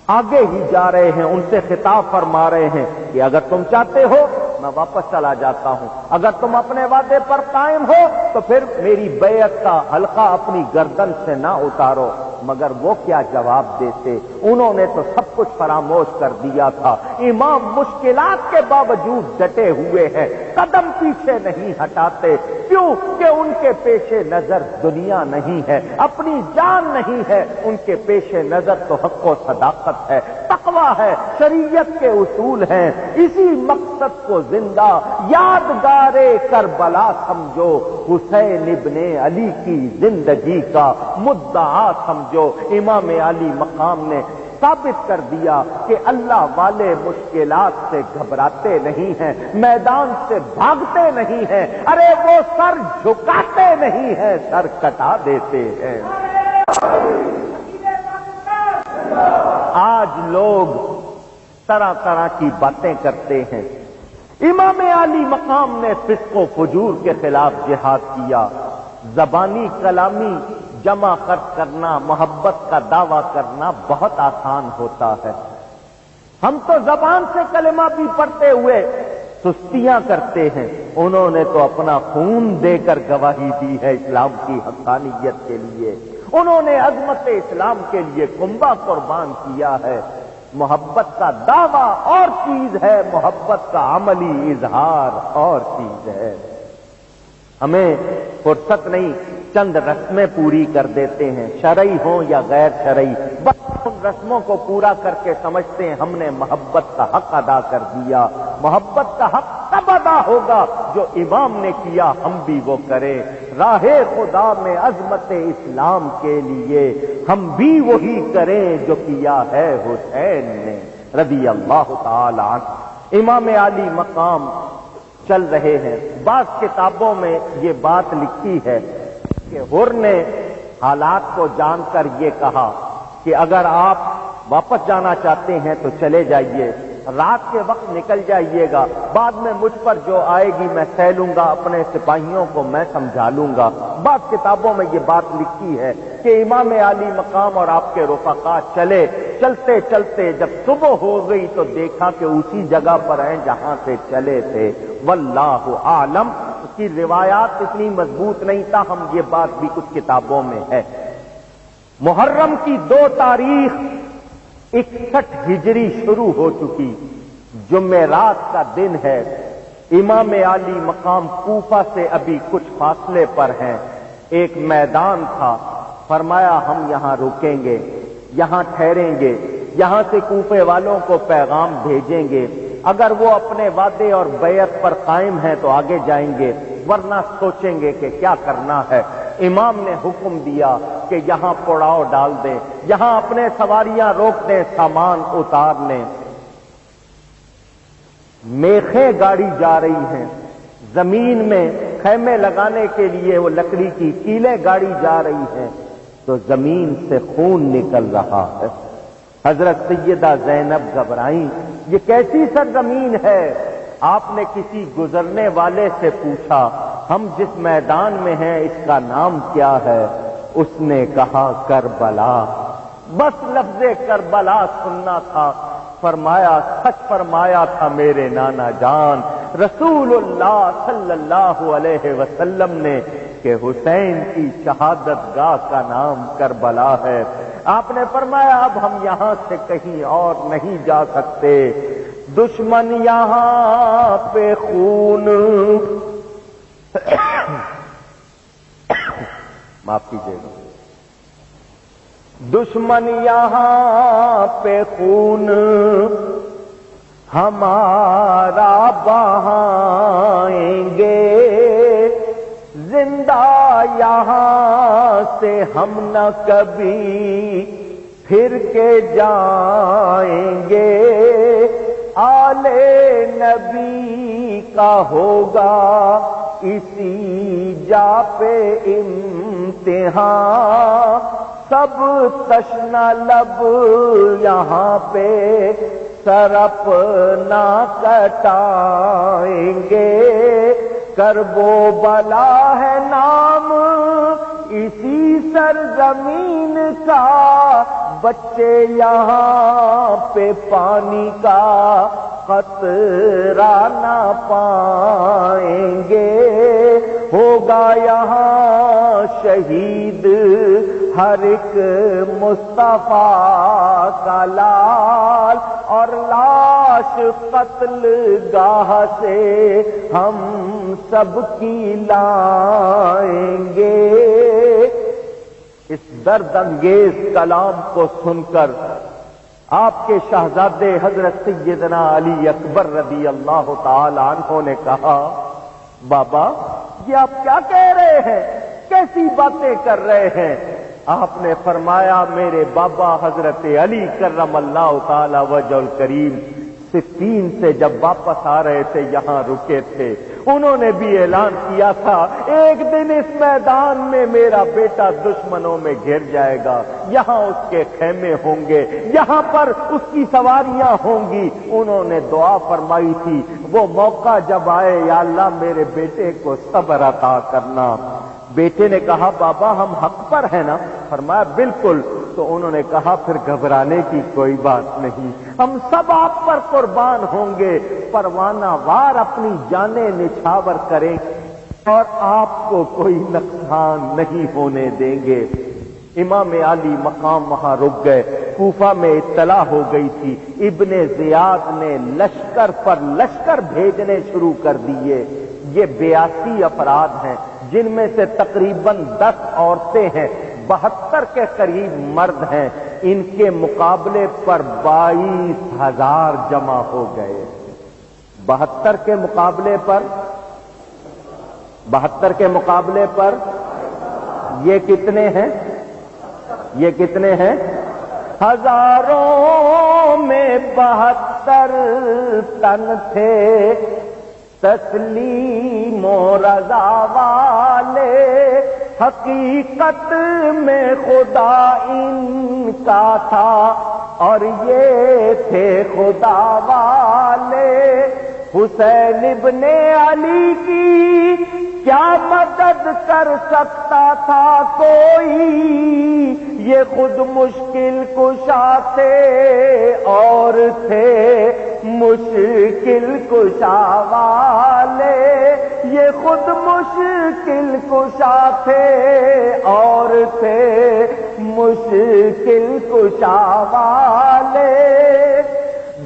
آگے ہی جا رہے ہیں، ان سے خطاب فرما رہے ہیں کہ اگر تم چاہتے ہو میں واپس چلا جاتا ہوں، اگر تم اپنے وعدے پر قائم ہو تو پھر میری بیعت کا حلقہ اپنی گردن سے نہ اتارو۔ مگر وہ کیا جواب دیتے؟ انہوں نے تو سب کچھ فراموش کر دیا تھا۔ امام مشکلات کے باوجود ڈٹے ہوئے ہیں، قدم پیچھے نہیں ہٹاتے، کیوں کہ ان کے پیش نظر دنیا نہیں ہے، اپنی جان نہیں ہے، ان کے پیش نظر تو حق و صداقت ہے، تقویٰ ہے، شریعت کے اصول ہیں۔ اسی مقصد کو زندہ یادگار کربلا سمجھو، حسین ابن علی کی زندگی کا مدعا سمجھو۔ امام علی مقام نے ثابت کر دیا کہ اللہ والے مشکلات سے گھبراتے نہیں ہیں، میدان سے بھاگتے نہیں ہیں، ارے وہ سر جھکاتے نہیں ہیں، سر کٹا دیتے ہیں۔ آج لوگ طرح طرح کی باتیں کرتے ہیں۔ امام علی مقام نے فسق و فجور کے خلاف جہاد کیا۔ زبانی کلامی جمع خرچ کرنا، محبت کا دعویٰ کرنا بہت آسان ہوتا ہے۔ ہم تو زبان سے کلمہ بھی پڑھتے ہوئے سستیاں کرتے ہیں، انہوں نے تو اپنا خون دے کر گواہی دی ہے اسلام کی حقانیت کے لیے، انہوں نے عظمت اسلام کے لیے کنبہ قربان کیا ہے۔ محبت کا دعویٰ اور چیز ہے، محبت کا عملی اظہار اور چیز ہے۔ ہمیں فرصت نہیں، چند رسمیں پوری کر دیتے ہیں، شرعی ہوں یا غیر شرعی، بس ان رسموں کو پورا کر کے سمجھتے ہیں ہم نے محبت کا حق ادا کر دیا۔ محبت کا حق تب ادا ہوگا جو امام نے کیا ہم بھی وہ کریں۔ راہ خدا میں عظمت اسلام کے لیے ہم بھی وہی کریں جو کیا ہے حسین نے رضی اللہ تعالی عنہ۔ امام علی مقام چل رہے ہیں۔ بعض کتابوں میں یہ بات لکھی ہے کہ حر نے حالات کو جان کر یہ کہا کہ اگر آپ واپس جانا چاہتے ہیں تو چلے جائیے، رات کے وقت نکل جائیے گا، بعد میں مجھ پر جو آئے گی میں سہ لوں گا، اپنے سپاہیوں کو میں سمجھا لوں گا۔ بعض کتابوں میں یہ بات لکھی ہے کہ امام علی مقام اور آپ کے رفقا چلتے چلتے جب صبح ہو گئی تو دیکھا کہ اسی جگہ پر ہیں جہاں سے چلے تھے۔ واللہ عالم، اس کی روایات اتنی مضبوط نہیں، تاہم یہ بات بھی کچھ کتابوں میں ہے۔ محرم کی 2 تاریخ 61 ہجری شروع ہو چکی، جمعرات کا دن ہے۔ امام علی مقام کوفہ سے ابھی کچھ فاصلے پر ہیں، ایک میدان تھا، فرمایا ہم یہاں رکیں گے، یہاں ٹھہریں گے، یہاں سے کوفے والوں کو پیغام بھیجیں گے، اگر وہ اپنے وعدے اور بیعت پر قائم ہیں تو آگے جائیں گے، ورنہ سوچیں گے کہ کیا کرنا ہے۔ امام نے حکم دیا کہ یہاں پڑاؤ ڈال دیں، یہاں اپنے سواریاں روک دیں، سامان اتار لیں۔ میخیں گاڑی جا رہی ہیں، زمین میں خیمے لگانے کے لیے وہ لکڑی کی کیلیں گاڑی جا رہی ہیں، تو زمین سے خون نکل رہا ہے۔ حضرت سیدہ زینب گھبرائیں، یہ کیسی سرزمین ہے؟ آپ نے کسی گزرنے والے سے پوچھا ہم جس میدان میں ہیں اس کا نام کیا ہے؟ اس نے کہا کربلا۔ بس لفظ کربلا سننا تھا۔ فرمایا سچ فرمایا تھا میرے نانا جان رسول اللہ صلی اللہ علیہ وسلم نے کہ حسین کی شہادت گاہ کا نام کربلا ہے۔ آپ نے فرمایا اب ہم یہاں سے کہیں اور نہیں جا سکتے، دشمن یہاں پہ خون معاف کیجیے گا، دشمن یہاں پہ خون ہمارا بہائیں گے، زندہ یہاں سے ہم نہ کبھی پھر کے جائیں گے، آل نبی کا ہوگا اسی جا پہ امتحان، سب تشنہ لب یہاں پہ سر اپنا کٹائیں گے، کرب و بلا ہے نام اسی سرزمین کا، بچے یہاں پہ پانی کا قطرہ نہ پائیں گے، ہوگا یہاں شہید ہر ایک مصطفیٰ کا لال، اور لاش قتل گاہ سے ہم سب کی لائیں گے۔ اس درد انگیز کلام کو سن کر آپ کے شہزادے حضرت سیدنا علی اکبر رضی اللہ تعالی عنہ نے کہا بابا یہ آپ کیا کہہ رہے ہیں، کیسی باتیں کر رہے ہیں؟ آپ نے فرمایا میرے بابا حضرت علی کرم اللہ تعالی وجہ الکریم صفین سے جب واپس آ رہے تھے یہاں رکے تھے، انہوں نے بھی اعلان کیا تھا ایک دن اس میدان میں میرا بیٹا دشمنوں میں گھر جائے گا، یہاں اس کے خیمے ہوں گے، یہاں پر اس کی سواریاں ہوں گی۔ انہوں نے دعا فرمائی تھی وہ موقع جب آئے یا اللہ میرے بیٹے کو صبر عطا کرنا۔ بیٹے نے کہا بابا ہم حق پر ہیں نا؟ فرمایا بالکل۔ تو انہوں نے کہا پھر گھبرانے کی کوئی بات نہیں، ہم سب آپ پر قربان ہوں گے، پروانہ وار اپنی جانیں نچھاور کریں اور آپ کو کوئی نقصان نہیں ہونے دیں گے۔ امام علی مقام وہاں رک گئے۔ کوفہ میں اطلاع ہو گئی تھی، ابن زیاد نے لشکر پر لشکر بھیجنے شروع کر دیے۔ یہ 82 افراد ہیں جن میں سے تقریباً 10 عورتیں ہیں، 72 کے قریب مرد ہیں، ان کے مقابلے پر 22,000 جمع ہو گئے۔ 72 کے مقابلے پر یہ کتنے ہیں؟ یہ کتنے ہیں؟ ہزاروں میں 72 تن تھے، تسلیم و رضا والے، حقیقت میں خدا ان کا تھا اور یہ تھے خدا والے۔ حسین ابن علی کی کیا مدد کر سکتا تھا کوئی، یہ خود مشکل کشا تھے اور تھے مشکل کشا والے، یہ خود مشکل کشا تھے اور تھے مشکل کشا والے۔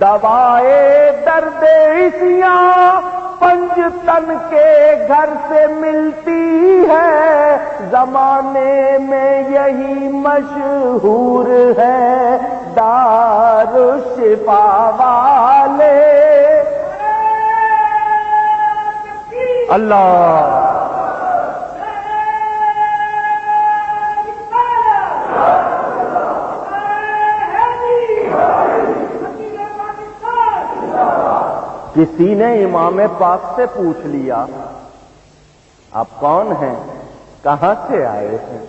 دوائے درد عصیاں 5 تن کے گھر سے ملتی ہے، زمانے میں یہی مشہور ہے دارالشفا والے۔ اللہ کسی نے امام پاک سے پوچھ لیا آپ کون ہیں، کہاں سے آئے ہیں؟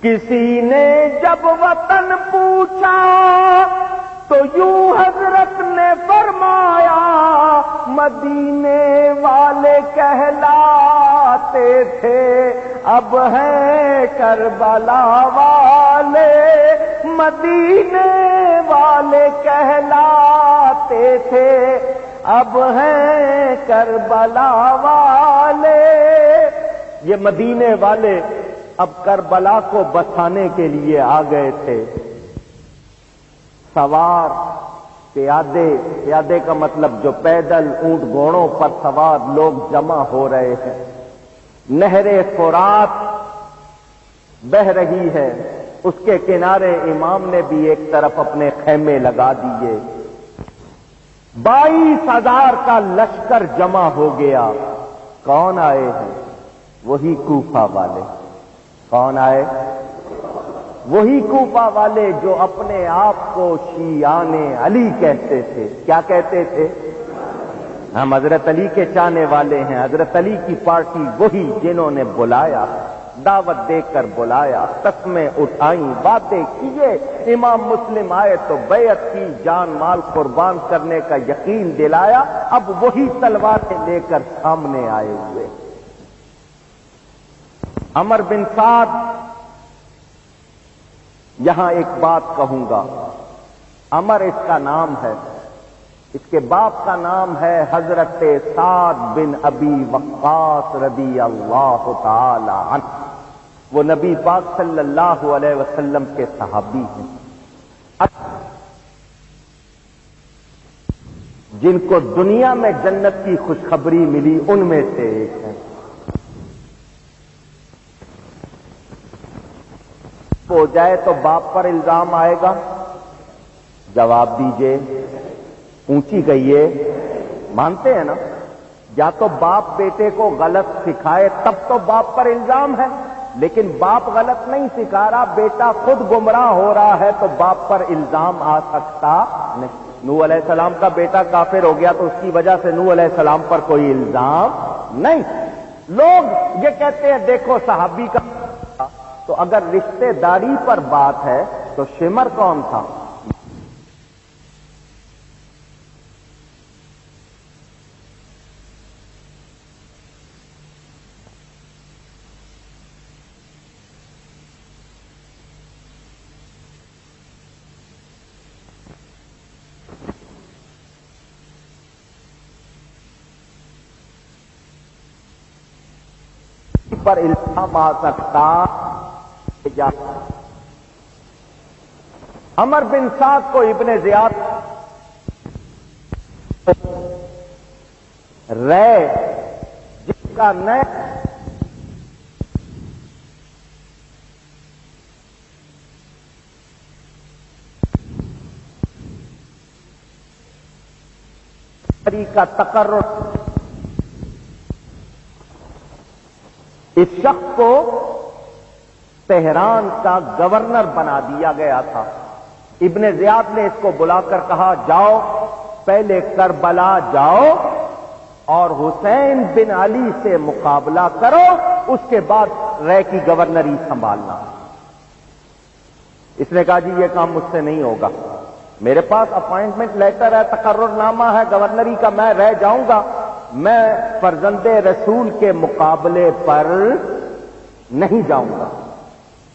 کسی نے جب وطن پوچھا تو یوں حضرت نے فرمایا مدینے والے کہلاتے تھے اب ہیں کربلا والے، مدینے والے کہلاتے تھے اب ہیں کربلا والے۔ یہ مدینے والے اب کربلا کو بسانے کے لیے آ گئے تھے۔ سوار، پیادے کا مطلب جو پیدل اونٹ گھوڑوں پر سوار لوگ جمع ہو رہے ہیں۔ نہر فرات بہ رہی ہے، اس کے کنارے امام نے بھی ایک طرف اپنے خیمے لگا دیے۔ 22,000 کا لشکر جمع ہو گیا۔ کون آئے ہیں؟ وہی کوفہ والے۔ کون آئے؟ وہی کوفہ والے جو اپنے آپ کو شیعان علی کہتے تھے۔ کیا کہتے تھے؟ ہم حضرت علی کے چاہنے والے ہیں، حضرت علی کی پارٹی وہی جنہوں نے بلایا، دعوت دے کر بلایا، قسمیں اٹھائیں، باتیں کیے، امام مسلم آئے تو بیعت کی، جان مال قربان کرنے کا یقین دلایا، اب وہی تلواریں لے کر سامنے آئے ہوئے۔ عمر بن سعد، یہاں ایک بات کہوں گا، عمر اس کا نام ہے، اس کے باپ کا نام ہے حضرت سعد بن ابی وقاص رضی اللہ تعالی عنہ۔ وہ نبی پاک صلی اللہ علیہ وسلم کے صحابی ہیں، جن کو دنیا میں جنت کی خوشخبری ملی ان میں سے ایک ہیں۔ ہو جائے تو باپ پر الزام آئے گا، جواب دیجئے، اونچی کہیے، مانتے ہیں نا؟ یا تو باپ بیٹے کو غلط سکھائے تب تو باپ پر الزام ہے، لیکن باپ غلط نہیں سکھا رہا، بیٹا خود گمراہ ہو رہا ہے تو باپ پر الزام آ سکتا نہیں۔ نوح علیہ السلام کا بیٹا کافر ہو گیا تو اس کی وجہ سے نوح علیہ السلام پر کوئی الزام نہیں۔ لوگ یہ کہتے ہیں دیکھو صحابی کا، تو اگر رشتے داری پر بات ہے تو شمر کون تھا؟ پر الزام آ سکتا۔ عمر بن سعد کو ابن زیاد رے جس کا نئے کا تقرر، اس شخص کو تہران کا گورنر بنا دیا گیا تھا۔ ابن زیاد نے اس کو بلا کر کہا جاؤ پہلے کربلا جاؤ اور حسین بن علی سے مقابلہ کرو، اس کے بعد رے کی گورنری سنبھالنا۔ اس نے کہا جی یہ کام مجھ سے نہیں ہوگا، میرے پاس اپائنٹمنٹ لیٹر ہے، تقرر نامہ ہے گورنری کا، میں رہ جاؤں گا، میں فرزند رسول کے مقابلے پر نہیں جاؤں گا۔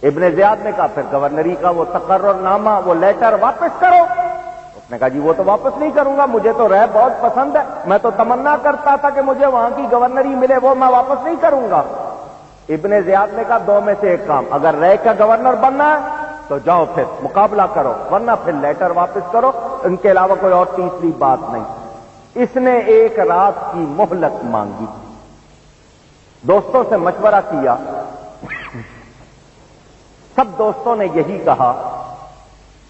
ابن زیاد نے کہا پھر گورنری کا وہ تقرر نامہ، وہ لیٹر واپس کرو۔ اس نے کہا جی وہ تو واپس نہیں کروں گا، مجھے تو رہ بہت پسند ہے، میں تو تمنا کرتا تھا کہ مجھے وہاں کی گورنری ملے، وہ میں واپس نہیں کروں گا۔ ابن زیاد نے کہا دو میں سے ایک کام، اگر رہ کا گورنر بننا ہے تو جاؤ پھر مقابلہ کرو، ورنہ پھر لیٹر واپس کرو، ان کے علاوہ کوئی اور تیسری بات نہیں۔ اس نے ایک رات کی مہلت مانگی، دوستوں سے مشورہ کیا، سب دوستوں نے یہی کہا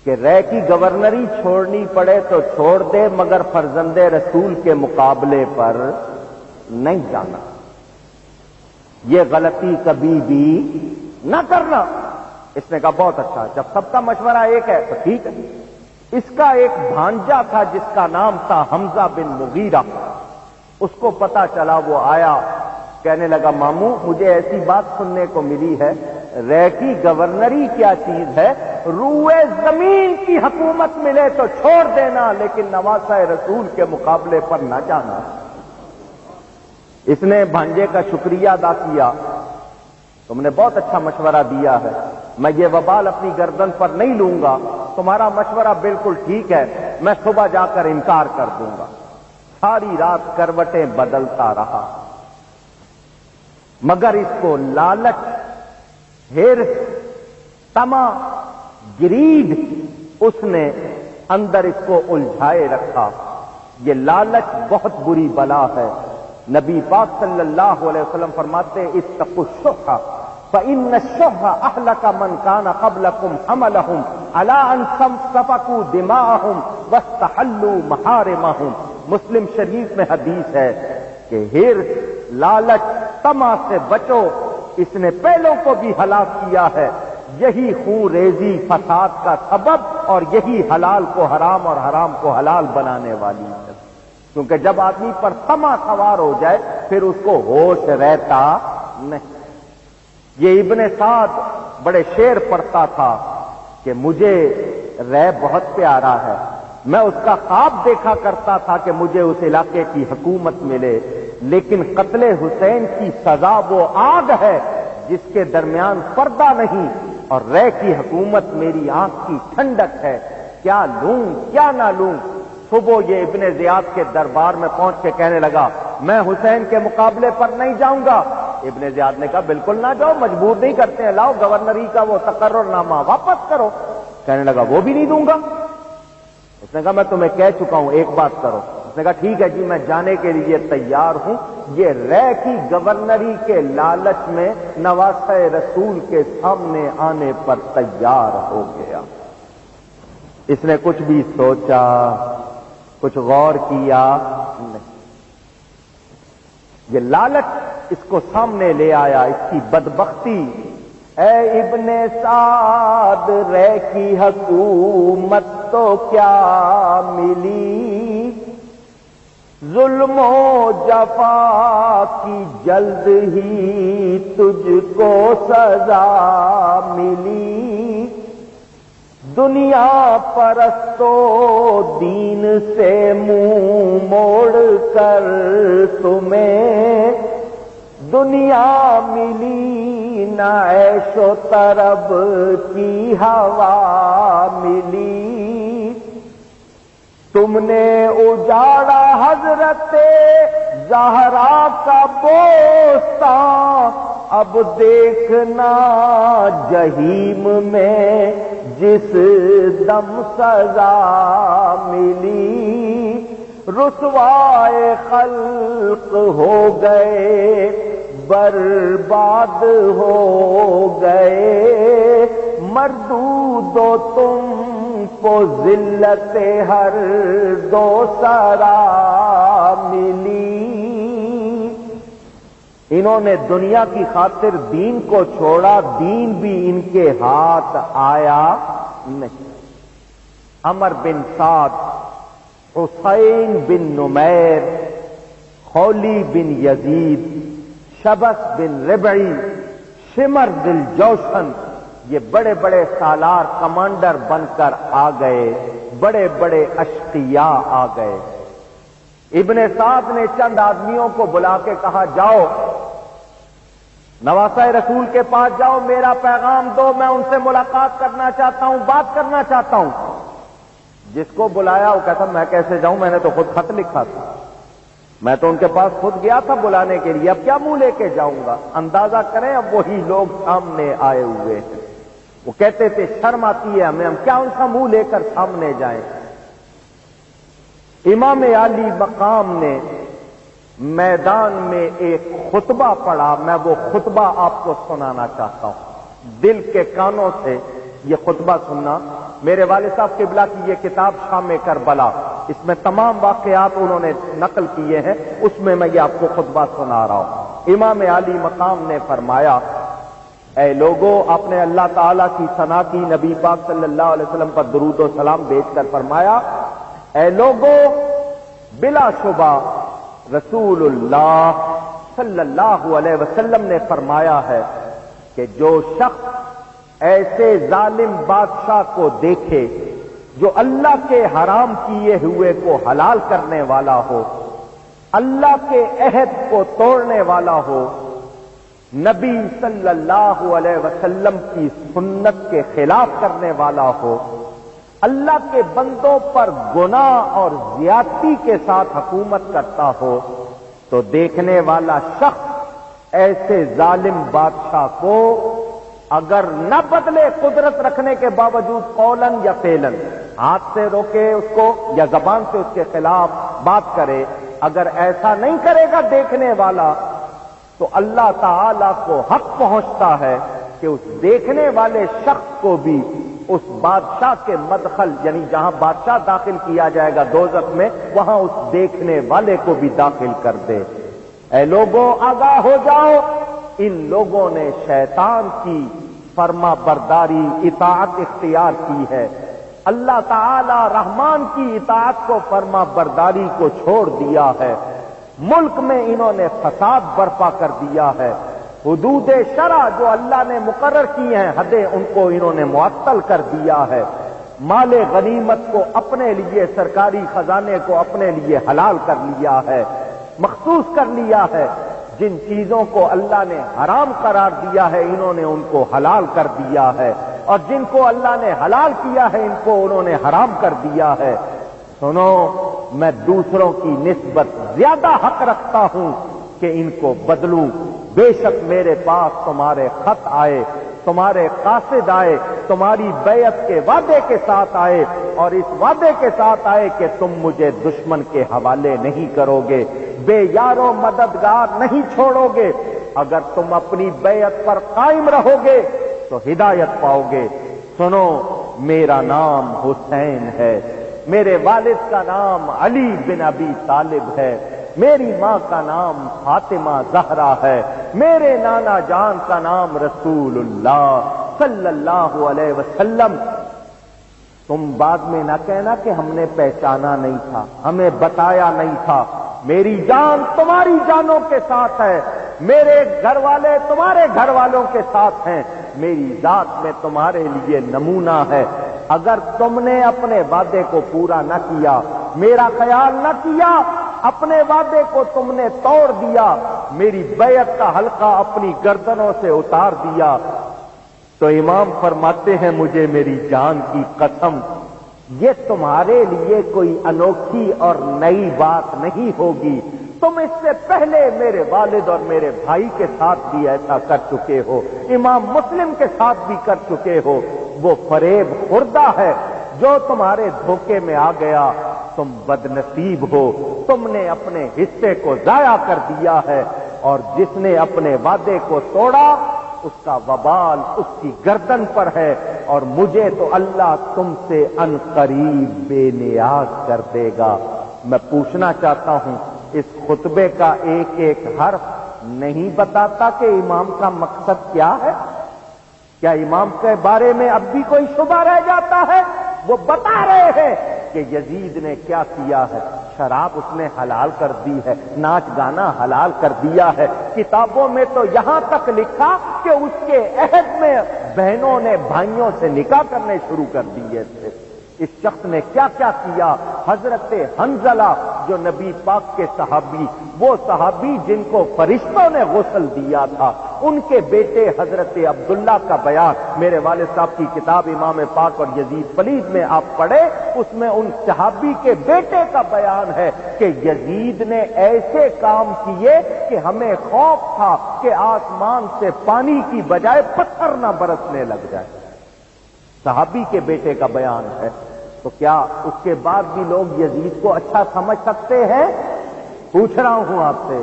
کہ رے کی گورنری چھوڑنی پڑے تو چھوڑ دے، مگر فرزند رسول کے مقابلے پر نہیں جانا، یہ غلطی کبھی بھی نہ کرنا۔ اس نے کہا بہت اچھا، جب سب کا مشورہ ایک ہے تو ٹھیک ہے۔ اس کا ایک بھانجا تھا جس کا نام تھا حمزہ بن مغیرہ. اس کو پتا چلا، وہ آیا کہنے لگا ماموں مجھے ایسی بات سننے کو ملی ہے، رے کی گورنری کیا چیز ہے، روئے زمین کی حکومت ملے تو چھوڑ دینا لیکن نواسہ رسول کے مقابلے پر نہ جانا. اس نے بھانجے کا شکریہ ادا کیا، تم نے بہت اچھا مشورہ دیا ہے، میں یہ وبال اپنی گردن پر نہیں لوں گا، تمہارا مشورہ بالکل ٹھیک ہے، میں صبح جا کر انکار کر دوں گا. ساری رات کروٹیں بدلتا رہا مگر اس کو لالچ، ہرس، طمع، گرید اس نے اندر اس کو الجھائے رکھا. یہ لالچ بہت بری بلا ہے. نبی پاک صلی اللہ علیہ وسلم فرماتے اتقوا الشح فإن الشح أهلك من كان قبلكم حملهم على أن سفكوا دماءهم واستحلوا محارمهم. مسلم شریف میں حدیث ہے کہ ہرس، لالچ، طمع سے بچو، اس نے پہلوں کو بھی ہلاک کیا ہے. یہی خون ریزی فساد کا سبب اور یہی حلال کو حرام اور حرام کو حلال بنانے والی ہے. کیونکہ جب آدمی پر طمع سوار ہو جائے پھر اس کو ہوش رہتا نہیں. یہ ابن سعد بڑے شعر پڑھتا تھا کہ مجھے رے بہت پیارا ہے، میں اس کا خواب دیکھا کرتا تھا کہ مجھے اس علاقے کی حکومت ملے، لیکن قتل حسین کی سزا وہ آگ ہے جس کے درمیان پردہ نہیں، اور رے کی حکومت میری آنکھ کی ٹھنڈک ہے، کیا لوں کیا نہ لوں. صبح یہ ابن زیاد کے دربار میں پہنچ کے کہنے لگا میں حسین کے مقابلے پر نہیں جاؤں گا. ابن زیاد نے کہا بالکل نہ جاؤ، مجبور نہیں کرتے ہیں، لاؤ گورنری کا وہ تقرر نامہ واپس کرو. کہنے لگا وہ بھی نہیں دوں گا. اس نے کہا میں تمہیں کہہ چکا ہوں ایک بات کرو. اس نے کہا ٹھیک ہے جی میں جانے کے لیے تیار ہوں. یہ رے کی گورنری کے لالچ میں نواسہ رسول کے سامنے آنے پر تیار ہو گیا. اس نے کچھ بھی سوچا، کچھ غور کیا نہیں. یہ لالچ اس کو سامنے لے آیا، اس کی بدبختی. اے ابن سعد رے کی حکومت تو کیا ملی، ظلم و جفا کی جلد ہی تجھ کو سزا ملی. دنیا پرستو دین سے منہ موڑ کر تمہیں دنیا ملی، نہ عیش و طرب کی ہوا ملی. تم نے اجاڑا حضرت زہرا کا بوستان، اب دیکھنا جہیم میں جس دم سزا ملی. رسوائے خلق ہو گئے، برباد ہو گئے، مردود و تم کو ذلت ہر دو سرا ملی. انہوں نے دنیا کی خاطر دین کو چھوڑا، دین بھی ان کے ہاتھ آیا نہیں. عمر بن سعد، حسین بن نمیر، خولی بن یزید، شبس بن ربعی، شمر دل جوشن، یہ بڑے بڑے سالار کمانڈر بن کر آ گئے، بڑے بڑے اشقیاء آ گئے. ابن سعد نے چند آدمیوں کو بلا کے کہا جاؤ نواسہ رسول کے پاس جاؤ، میرا پیغام دو، میں ان سے ملاقات کرنا چاہتا ہوں، بات کرنا چاہتا ہوں. جس کو بلایا وہ کہتا میں کیسے جاؤں، میں نے تو خود خط لکھا تھا، میں تو ان کے پاس خود گیا تھا بلانے کے لیے، اب کیا منہ لے کے جاؤں گا. اندازہ کریں اب وہی لوگ سامنے آئے ہوئے ہیں. وہ کہتے تھے شرم آتی ہے ہمیں، ہم کیا ان کا منہ لے کر سامنے جائیں. امام علی مقام نے میدان میں ایک خطبہ پڑھا، میں وہ خطبہ آپ کو سنانا چاہتا ہوں. دل کے کانوں سے یہ خطبہ سننا. میرے والد صاحب قبلہ کی یہ کتاب شام کربلا، اس میں تمام واقعات انہوں نے نقل کیے ہیں، اس میں یہ آپ کو خطبہ سنا رہا ہوں. امام علی مقام نے فرمایا اے لوگوں، آپ نے اللہ تعالیٰ کی ثنا کی، نبی پاک صلی اللہ علیہ وسلم پر درود و سلام بھیج کر فرمایا، اے لوگوں، بلا شبہ رسول اللہ صلی اللہ علیہ وسلم نے فرمایا ہے کہ جو شخص ایسے ظالم بادشاہ کو دیکھے جو اللہ کے حرام کیے ہوئے کو حلال کرنے والا ہو، اللہ کے عہد کو توڑنے والا ہو، نبی صلی اللہ علیہ وسلم کی سنت کے خلاف کرنے والا ہو، اللہ کے بندوں پر گناہ اور زیادتی کے ساتھ حکومت کرتا ہو، تو دیکھنے والا شخص ایسے ظالم بادشاہ کو اگر نہ بدلے قدرت رکھنے کے باوجود قولاً یا فعلاً، ہاتھ سے روکے اس کو یا زبان سے اس کے خلاف بات کرے، اگر ایسا نہیں کرے گا دیکھنے والا، تو اللہ تعالی کو حق پہنچتا ہے کہ اس دیکھنے والے شخص کو بھی اس بادشاہ کے مدخل، یعنی جہاں بادشاہ داخل کیا جائے گا دوزخ میں، وہاں اس دیکھنے والے کو بھی داخل کر دے۔ اے لوگوں، آگاہ ہو جاؤ، ان لوگوں نے شیطان کی فرما برداری اطاعت اختیار کی ہے، اللہ تعالی رحمان کی اطاعت کو فرما برداری کو چھوڑ دیا ہے، ملک میں انہوں نے فساد برپا کر دیا ہے، حدود شرع جو اللہ نے مقرر کی ہیں حدیں، ان کو انہوں نے معطل کر دیا ہے، مال غنیمت کو اپنے لیے، سرکاری خزانے کو اپنے لیے حلال کر لیا ہے، مخصوص کر لیا ہے، جن چیزوں کو اللہ نے حرام قرار دیا ہے انہوں نے ان کو حلال کر دیا ہے، اور جن کو اللہ نے حلال کیا ہے ان کو انہوں نے حرام کر دیا ہے۔ سنو، میں دوسروں کی نسبت زیادہ حق رکھتا ہوں کہ ان کو بدلوں، بے شک میرے پاس تمہارے خط آئے، تمہارے قاصد آئے، تمہاری بیعت کے وعدے کے ساتھ آئے، اور اس وعدے کے ساتھ آئے کہ تم مجھے دشمن کے حوالے نہیں کرو گے، بے یار و مددگار نہیں چھوڑو گے، اگر تم اپنی بیعت پر قائم رہو گے تو ہدایت پاؤ گے۔ سنو، میرا نام حسین ہے، میرے والد کا نام علی بن ابی طالب ہے، میری ماں کا نام فاطمہ زہرا ہے، میرے نانا جان کا نام رسول اللہ صلی اللہ علیہ وسلم۔ تم بعد میں نہ کہنا کہ ہم نے پہچانا نہیں تھا، ہمیں بتایا نہیں تھا۔ میری جان تمہاری جانوں کے ساتھ ہے، میرے گھر والے تمہارے گھر والوں کے ساتھ ہیں، میری ذات میں تمہارے لیے نمونہ ہے۔ اگر تم نے اپنے وعدے کو پورا نہ کیا، میرا خیال نہ کیا، اپنے وعدے کو تم نے توڑ دیا، میری بیعت کا حلقہ اپنی گردنوں سے اتار دیا، تو امام فرماتے ہیں مجھے میری جان کی قسم، یہ تمہارے لیے کوئی انوکھی اور نئی بات نہیں ہوگی، تم اس سے پہلے میرے والد اور میرے بھائی کے ساتھ بھی ایسا کر چکے ہو، امام مسلم کے ساتھ بھی کر چکے ہو۔ وہ فریب خوردہ ہے جو تمہارے دھوکے میں آ گیا، تم بد نصیب ہو، تم نے اپنے حصے کو ضائع کر دیا ہے، اور جس نے اپنے وعدے کو توڑا اس کا وبال اس کی گردن پر ہے، اور مجھے تو اللہ تم سے ان قریب بے نیاز کر دے گا۔ میں پوچھنا چاہتا ہوں، اس خطبے کا ایک ایک حرف نہیں بتاتا کہ امام کا مقصد کیا ہے؟ کیا امام کے بارے میں اب بھی کوئی شبہ رہ جاتا ہے؟ وہ بتا رہے ہیں کہ یزید نے کیا کیا ہے، شراب اس نے حلال کر دی ہے، ناچ گانا حلال کر دیا ہے، کتابوں میں تو یہاں تک لکھا کہ اس کے عہد میں بہنوں نے بھائیوں سے نکاح کرنے شروع کر دیے تھے۔ اس شخص نے کیا کیا کیا؟ حضرت حنظلہ جو نبی پاک کے صحابی، وہ صحابی جن کو فرشتوں نے غسل دیا تھا، ان کے بیٹے حضرت عبداللہ کا بیان میرے والد صاحب کی کتاب امام پاک اور یزید پلید میں آپ پڑھے، اس میں ان صحابی کے بیٹے کا بیان ہے کہ یزید نے ایسے کام کیے کہ ہمیں خوف تھا کہ آسمان سے پانی کی بجائے پتھر نہ برسنے لگ جائے۔ صحابی کے بیٹے کا بیان ہے، تو کیا اس کے بعد بھی لوگ یزید کو اچھا سمجھ سکتے ہیں؟ پوچھ رہا ہوں آپ سے،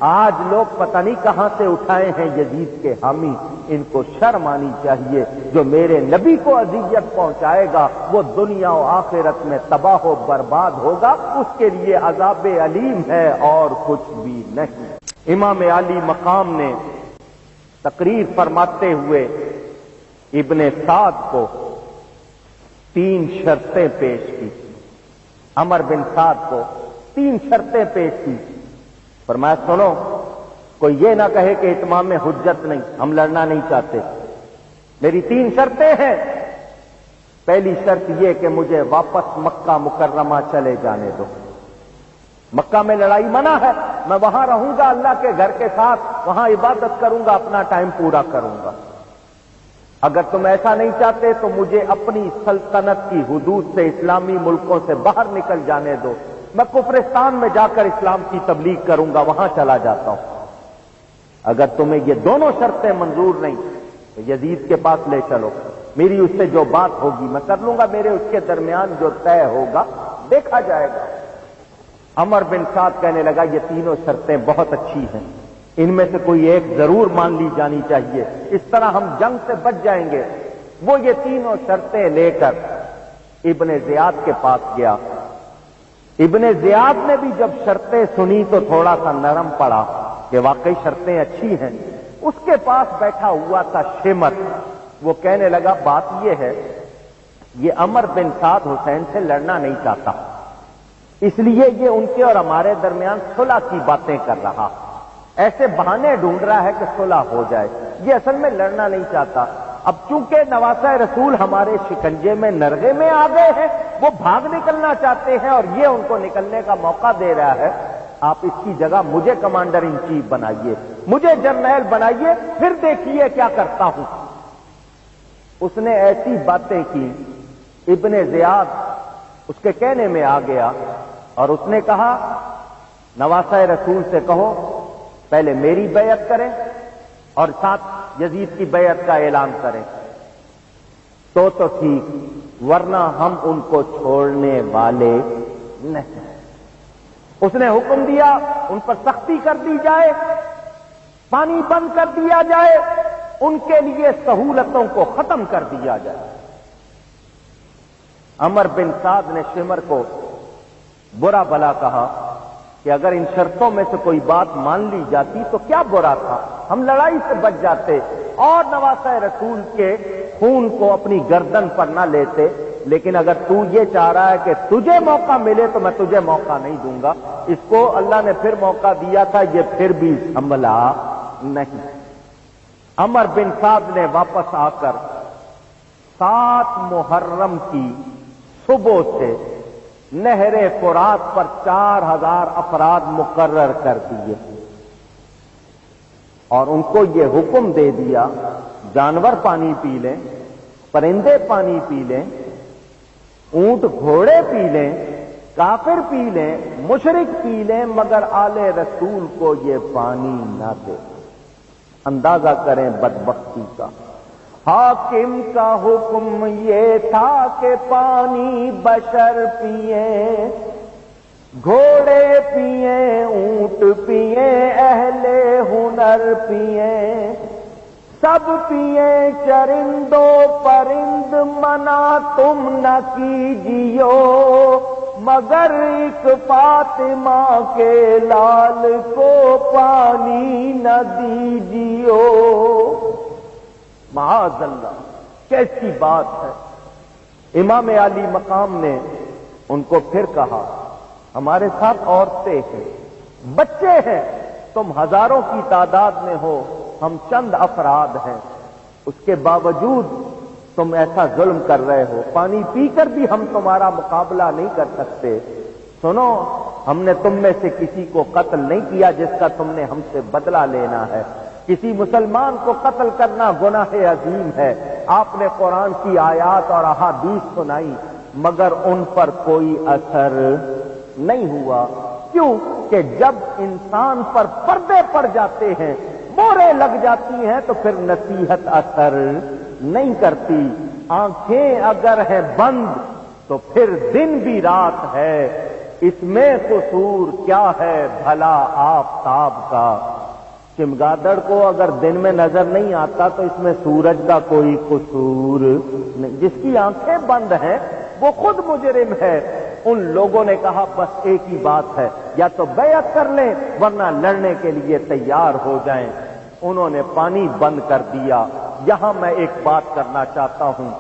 آج لوگ پتہ نہیں کہاں سے اٹھائے ہیں یزید کے حامی، ان کو شرم آنی چاہیے۔ جو میرے نبی کو اذیت پہنچائے گا وہ دنیا و آخرت میں تباہ و برباد ہوگا، اس کے لیے عذاب علیم ہے اور کچھ بھی نہیں۔ امام عالی مقام نے تقریر فرماتے ہوئے ابن سعد کو 3 شرطیں پیش کی. عمر بن سعد کو 3 شرطیں پیش کی. فرمایا سنو، کوئی یہ نہ کہے کہ اتمام حجت نہیں، ہم لڑنا نہیں چاہتے. میری 3 شرطیں ہیں. پہلی شرط یہ کہ مجھے واپس مکہ مکرمہ چلے جانے دو. مکہ میں لڑائی منع ہے، میں وہاں رہوں گا اللہ کے گھر کے ساتھ، وہاں عبادت کروں گا، اپنا ٹائم پورا کروں گا. اگر تم ایسا نہیں چاہتے تو مجھے اپنی سلطنت کی حدود سے، اسلامی ملکوں سے باہر نکل جانے دو. میں کفرستان میں جا کر اسلام کی تبلیغ کروں گا، وہاں چلا جاتا ہوں. اگر تمہیں یہ دونوں شرطیں منظور نہیں تو یزید کے پاس لے چلو، میری اس سے جو بات ہوگی میں کر لوں گا، میرے اس کے درمیان جو طے ہوگا دیکھا جائے گا. عمر بن سعد کہنے لگا یہ تینوں شرطیں بہت اچھی ہیں، ان میں سے کوئی ایک ضرور مان لی جانی چاہیے، اس طرح ہم جنگ سے بچ جائیں گے. وہ یہ تینوں شرطیں لے کر ابن زیاد کے پاس گیا. ابن زیاد نے بھی جب شرطیں سنی تو تھوڑا سا نرم پڑا کہ واقعی شرطیں اچھی ہیں. اس کے پاس بیٹھا ہوا تھا شمر. وہ کہنے لگا بات یہ ہے، یہ عمر بن سعد حسین سے لڑنا نہیں چاہتا، اس لیے یہ ان کے اور ہمارے درمیان صلح کی باتیں کر رہا، ایسے بہانے ڈھونڈ رہا ہے کہ صلح ہو جائے، یہ اصل میں لڑنا نہیں چاہتا. اب چونکہ نواسہ رسول ہمارے شکنجے میں، نرغے میں آ گئے ہیں، وہ بھاگ نکلنا چاہتے ہیں اور یہ ان کو نکلنے کا موقع دے رہا ہے. آپ اس کی جگہ مجھے کمانڈر ان چیف بنائیے، مجھے جرنیل بنائیے، پھر دیکھیے کیا کرتا ہوں. اس نے ایسی باتیں کی، ابن زیاد اس کے کہنے میں آ گیا اور اس نے کہا نواسہ رسول سے کہو پہلے میری بیعت کریں اور ساتھ یزید کی بیعت کا اعلان کریں تو ٹھیک، ورنہ ہم ان کو چھوڑنے والے نہیں. اس نے حکم دیا ان پر سختی کر دی جائے، پانی بند کر دیا جائے، ان کے لیے سہولتوں کو ختم کر دیا جائے. عمر بن سعد نے شمر کو برا بلا کہا کہ اگر ان شرطوں میں سے کوئی بات مان لی جاتی تو کیا برا تھا، ہم لڑائی سے بچ جاتے اور نواسہ رسول کے خون کو اپنی گردن پر نہ لیتے. لیکن اگر تو یہ چاہ رہا ہے کہ تجھے موقع ملے تو میں تجھے موقع نہیں دوں گا. اس کو اللہ نے پھر موقع دیا تھا، یہ پھر بھی سنبھلا نہیں. عمر بن سعد نے واپس آ کر 7 محرم کی صبح سے نہر فرات پر 4000 افراد مقرر کر دیے اور ان کو یہ حکم دے دیا جانور پانی پی لیں، پرندے پانی پی لیں، اونٹ گھوڑے پی لیں، کافر پی لیں، مشرک پی لیں، مگر آل رسول کو یہ پانی نہ دے. اندازہ کریں بدبختی کا. حاکم کا حکم یہ تھا کہ پانی بشر پیئیں، گھوڑے پیئیں، اونٹ پیئیں، اہل ہنر پیئیں، سب پیئیں، چرندو پرند منع تم نہ کیجیو، مگر ایک فاطمہ کے لال کو پانی نہ دیجیو. معاذ اللہ، کیسی بات ہے. امام علی مقام نے ان کو پھر کہا ہمارے ساتھ عورتیں ہیں، بچے ہیں، تم ہزاروں کی تعداد میں ہو، ہم چند افراد ہیں، اس کے باوجود تم ایسا ظلم کر رہے ہو، پانی پی کر بھی ہم تمہارا مقابلہ نہیں کر سکتے. سنو، ہم نے تم میں سے کسی کو قتل نہیں کیا جس کا تم نے ہم سے بدلہ لینا ہے. کسی مسلمان کو قتل کرنا گناہ عظیم ہے. آپ نے قرآن کی آیات اور احادیث سنائی مگر ان پر کوئی اثر نہیں ہوا. کیوں کہ جب انسان پر پردے پڑ جاتے ہیں، مورے لگ جاتی ہیں، تو پھر نصیحت اثر نہیں کرتی. آنکھیں اگر ہیں بند تو پھر دن بھی رات ہے، اس میں قصور کیا ہے بھلا آفتاب کا. چمگادڑ کو اگر دن میں نظر نہیں آتا تو اس میں سورج کا کوئی قصور نہیں. جس کی آنکھیں بند ہیں وہ خود مجرم ہے. ان لوگوں نے کہا بس ایک ہی بات ہے، یا تو بیعت کر لیں ورنہ لڑنے کے لیے تیار ہو جائیں. انہوں نے پانی بند کر دیا۔ یہاں میں ایک بات کرنا چاہتا ہوں،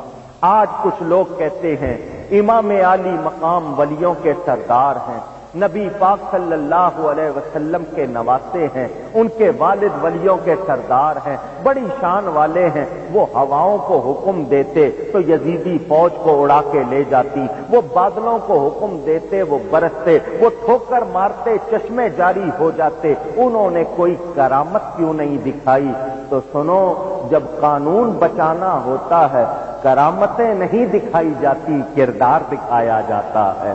آج کچھ لوگ کہتے ہیں امام عالی مقام ولیوں کے سردار ہیں، نبی پاک صلی اللہ علیہ وسلم کے نواسے ہیں، ان کے والد ولیوں کے سردار ہیں، بڑی شان والے ہیں، وہ ہواؤں کو حکم دیتے تو یزیدی فوج کو اڑا کے لے جاتی، وہ بادلوں کو حکم دیتے وہ برستے، وہ ٹھوکر مارتے چشمے جاری ہو جاتے، انہوں نے کوئی کرامت کیوں نہیں دکھائی؟ تو سنو، جب قانون بچانا ہوتا ہے کرامتیں نہیں دکھائی جاتی، کردار دکھایا جاتا ہے۔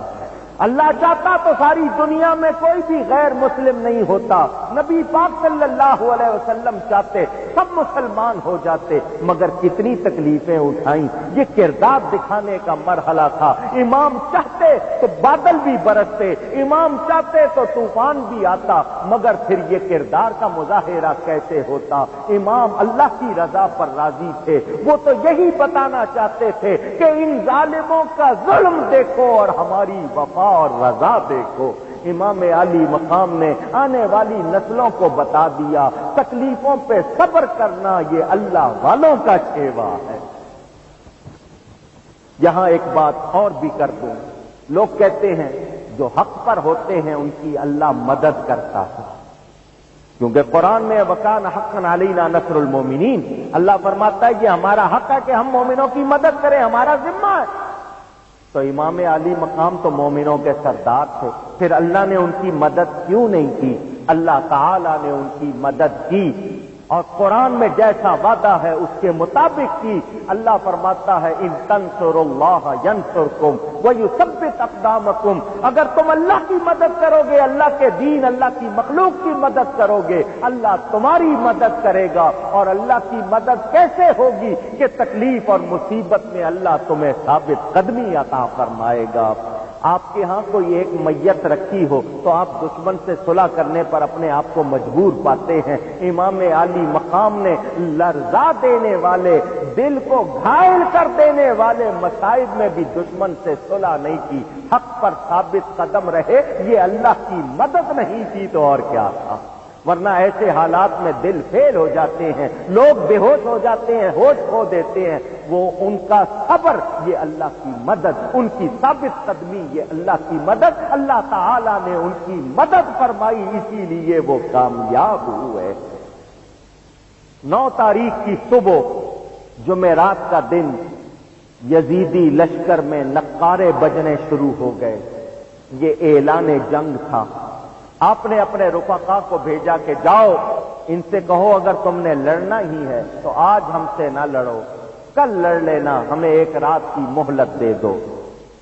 اللہ چاہتا تو ساری دنیا میں کوئی بھی غیر مسلم نہیں ہوتا، نبی پاک صلی اللہ علیہ وسلم چاہتے سب مسلمان ہو جاتے، مگر کتنی تکلیفیں اٹھائیں، یہ کردار دکھانے کا مرحلہ تھا۔ امام چاہتے تو بادل بھی برستے، امام چاہتے تو طوفان بھی آتا، مگر پھر یہ کردار کا مظاہرہ کیسے ہوتا؟ امام اللہ کی رضا پر راضی تھے، وہ تو یہی بتانا چاہتے تھے کہ ان ظالموں کا ظلم دیکھو اور ہماری وفا اور رضا دیکھو۔ امام عالی مقام نے آنے والی نسلوں کو بتا دیا، تکلیفوں پہ صبر کرنا یہ اللہ والوں کا شیوا ہے۔ یہاں ایک بات اور بھی کر دوں، لوگ کہتے ہیں جو حق پر ہوتے ہیں ان کی اللہ مدد کرتا ہے، کیونکہ قرآن میں وَكَانَ حَقًّا عَلَيْنَا نَصْرُ الْمُؤْمِنِينَ، اللہ فرماتا ہے کہ ہمارا حق ہے کہ ہم مومنوں کی مدد کریں، ہمارا ذمہ ہے۔ تو امام علی مقام تو مومنوں کے سردار تھے، پھر اللہ نے ان کی مدد کیوں نہیں کی؟ اللہ تعالی نے ان کی مدد کی، اور قرآن میں جیسا وعدہ ہے اس کے مطابق کی۔ اللہ فرماتا ہے ان تنصروا اللہ ینصرکم ویثبت اقدامکم، اگر تم اللہ کی مدد کرو گے، اللہ کے دین، اللہ کی مخلوق کی مدد کرو گے، اللہ تمہاری مدد کرے گا۔ اور اللہ کی مدد کیسے ہوگی؟ کہ تکلیف اور مصیبت میں اللہ تمہیں ثابت قدمی عطا فرمائے گا۔ آپ کے ہاں کوئی ایک میت رکھی ہو تو آپ دشمن سے صلح کرنے پر اپنے آپ کو مجبور پاتے ہیں، امام عالی مقام نے لرزا دینے والے، دل کو گھائل کر دینے والے مصائب میں بھی دشمن سے صلح نہیں کی، حق پر ثابت قدم رہے، یہ اللہ کی مدد نہیں تھی تو اور کیا تھا؟ ورنہ ایسے حالات میں دل فیل ہو جاتے ہیں، لوگ بے ہوش ہو جاتے ہیں، ہوش کھو دیتے ہیں، وہ ان کا صبر یہ اللہ کی مدد، ان کی ثابت قدمی یہ اللہ کی مدد، اللہ تعالی نے ان کی مدد فرمائی، اسی لیے وہ کامیاب ہوئے۔ 9 تاریخ کی صبح جمعرات کا دن یزیدی لشکر میں نقارے بجنے شروع ہو گئے، یہ اعلان جنگ تھا۔ آپ نے اپنے رفقا کو بھیجا کہ جاؤ ان سے کہو اگر تم نے لڑنا ہی ہے تو آج ہم سے نہ لڑو، کل لڑ لینا، ہمیں ایک رات کی مہلت دے دو۔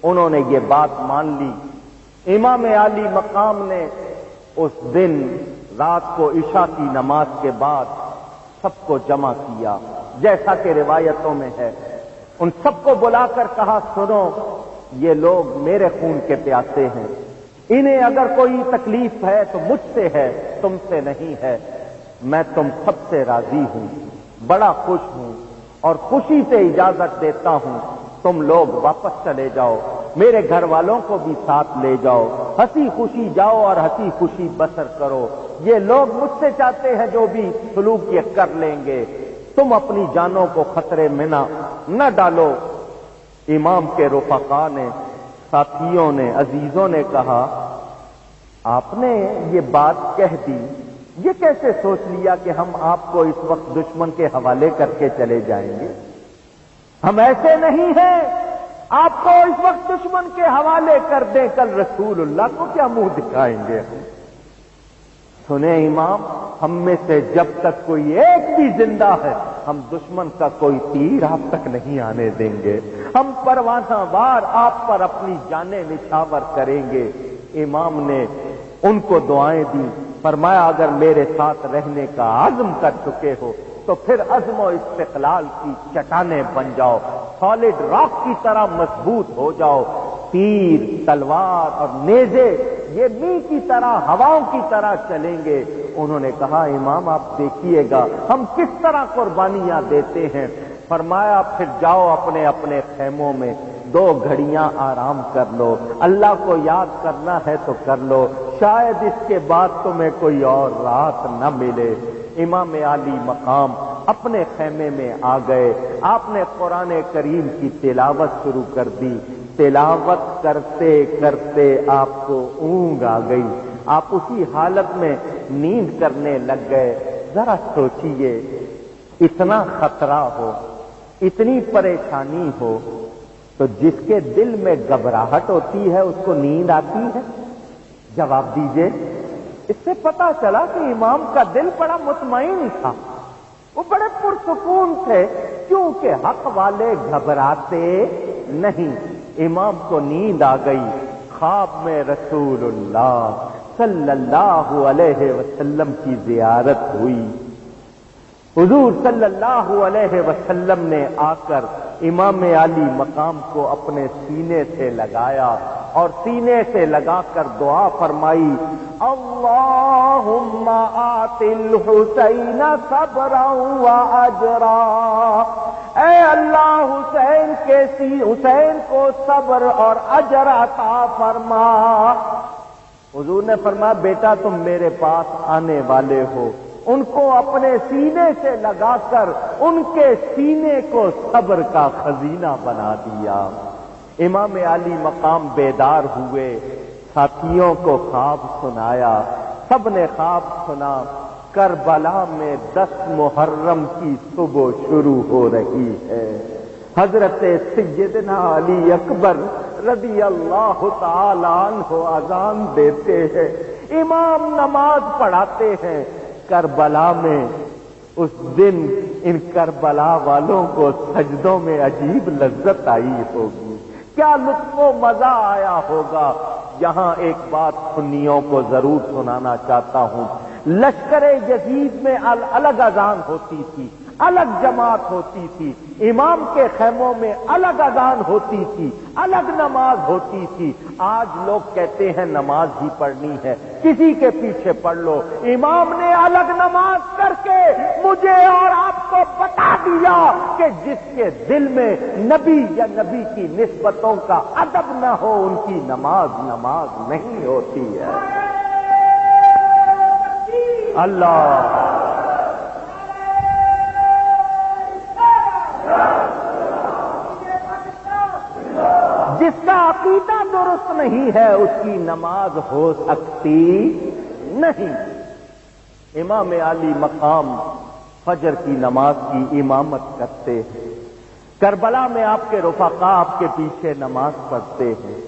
انہوں نے یہ بات مان لی۔ امام عالی مقام نے اس دن رات کو عشاء کی نماز کے بعد سب کو جمع کیا، جیسا کہ روایتوں میں ہے، ان سب کو بلا کر کہا سنو، یہ لوگ میرے خون کے پیاسے ہیں، انہیں اگر کوئی تکلیف ہے تو مجھ سے ہے، تم سے نہیں ہے، میں تم سب سے راضی ہوں، بڑا خوش ہوں اور خوشی سے اجازت دیتا ہوں، تم لوگ واپس چلے جاؤ، میرے گھر والوں کو بھی ساتھ لے جاؤ، ہنسی خوشی جاؤ اور ہنسی خوشی بسر کرو، یہ لوگ مجھ سے چاہتے ہیں جو بھی سلوک یہ کر لیں گے، تم اپنی جانوں کو خطرے میں نہ ڈالو۔ امام کے رفقا نے، ساتھیوں نے، عزیزوں نے کہا آپ نے یہ بات کہہ دی، یہ کیسے سوچ لیا کہ ہم آپ کو اس وقت دشمن کے حوالے کر کے چلے جائیں گے؟ ہم ایسے نہیں ہیں، آپ کو اس وقت دشمن کے حوالے کر دیں، کل رسول اللہ کو کیا منہ دکھائیں گے؟ سنیں امام، ہم میں سے جب تک کوئی ایک بھی زندہ ہے ہم دشمن کا کوئی تیر آپ تک نہیں آنے دیں گے، ہم پروانہ وار آپ پر اپنی جانیں نچھاور کریں گے۔ امام نے ان کو دعائیں دی، فرمایا اگر میرے ساتھ رہنے کا عزم کر چکے ہو تو پھر عزم و استقلال کی چٹانیں بن جاؤ، سالڈ راک کی طرح مضبوط ہو جاؤ، تیر، تلوار اور نیزے یہ می کی طرح، ہواؤں کی طرح چلیں گے۔ انہوں نے کہا امام آپ دیکھیے گا ہم کس طرح قربانیاں دیتے ہیں۔ فرمایا پھر جاؤ اپنے اپنے خیموں میں 2 گھڑیاں آرام کر لو، اللہ کو یاد کرنا ہے تو کر لو، شاید اس کے بعد تمہیں کوئی اور رات نہ ملے۔ امام عالی مقام اپنے خیمے میں آ گئے، آپ نے قرآن کریم کی تلاوت شروع کر دی۔ تلاوت کرتے کرتے آپ کو اونگ آ گئی، آپ اسی حالت میں نیند کرنے لگ گئے۔ ذرا سوچئے، اتنا خطرہ ہو، اتنی پریشانی ہو، تو جس کے دل میں گھبراہٹ ہوتی ہے اس کو نیند آتی ہے؟ جواب دیجئے۔ اس سے پتا چلا کہ امام کا دل بڑا مطمئن تھا، وہ بڑے پرسکون تھے، کیونکہ حق والے گھبراتے نہیں۔ امام کو نیند آ گئی، خواب میں رسول اللہ صلی اللہ علیہ وسلم کی زیارت ہوئی۔ حضور صلی اللہ علیہ وسلم نے آ کر امام عالی مقام کو اپنے سینے سے لگایا اور سینے سے لگا کر دعا فرمائی، اللہم آت الحسین صبرا و اجرا، اے اللہ حسین کو صبر اور اجر عطا فرما۔ حضور نے فرمایا، بیٹا تم میرے پاس آنے والے ہو۔ ان کو اپنے سینے سے لگا کر ان کے سینے کو صبر کا خزینہ بنا دیا۔ امام عالی مقام بیدار ہوئے، ساتھیوں کو خواب سنایا، سب نے خواب سنا، کربلا میں 10 محرم کی صبح شروع ہو رہی ہے۔ حضرت سیدنا علی اکبر رضی اللہ تعالی عنہ اذان دیتے ہیں، امام نماز پڑھاتے ہیں۔ کربلا میں اس دن ان کربلا والوں کو سجدوں میں عجیب لذت آئی ہوگی، کیا لطف و مزہ آیا ہوگا۔ یہاں ایک بات سنیوں کو ضرور سنانا چاہتا ہوں، لشکر یزید میں الگ اذان ہوتی تھی، الگ جماعت ہوتی تھی، امام کے خیموں میں الگ اذان ہوتی تھی، الگ نماز ہوتی تھی۔ آج لوگ کہتے ہیں نماز ہی پڑھنی ہے، کسی کے پیچھے پڑھ لو۔ امام نے الگ نماز کر کے مجھے اور آپ کو بتا دیا کہ جس کے دل میں نبی یا نبی کی نسبتوں کا ادب نہ ہو، ان کی نماز نہیں ہوتی ہے۔ اللہ جس کا عقیدہ درست نہیں ہے اس کی نماز ہو سکتی نہیں۔ امام عالی مقام فجر کی نماز کی امامت کرتے ہیں، کربلا میں آپ کے رفقا آپ کے پیچھے نماز پڑھتے ہیں۔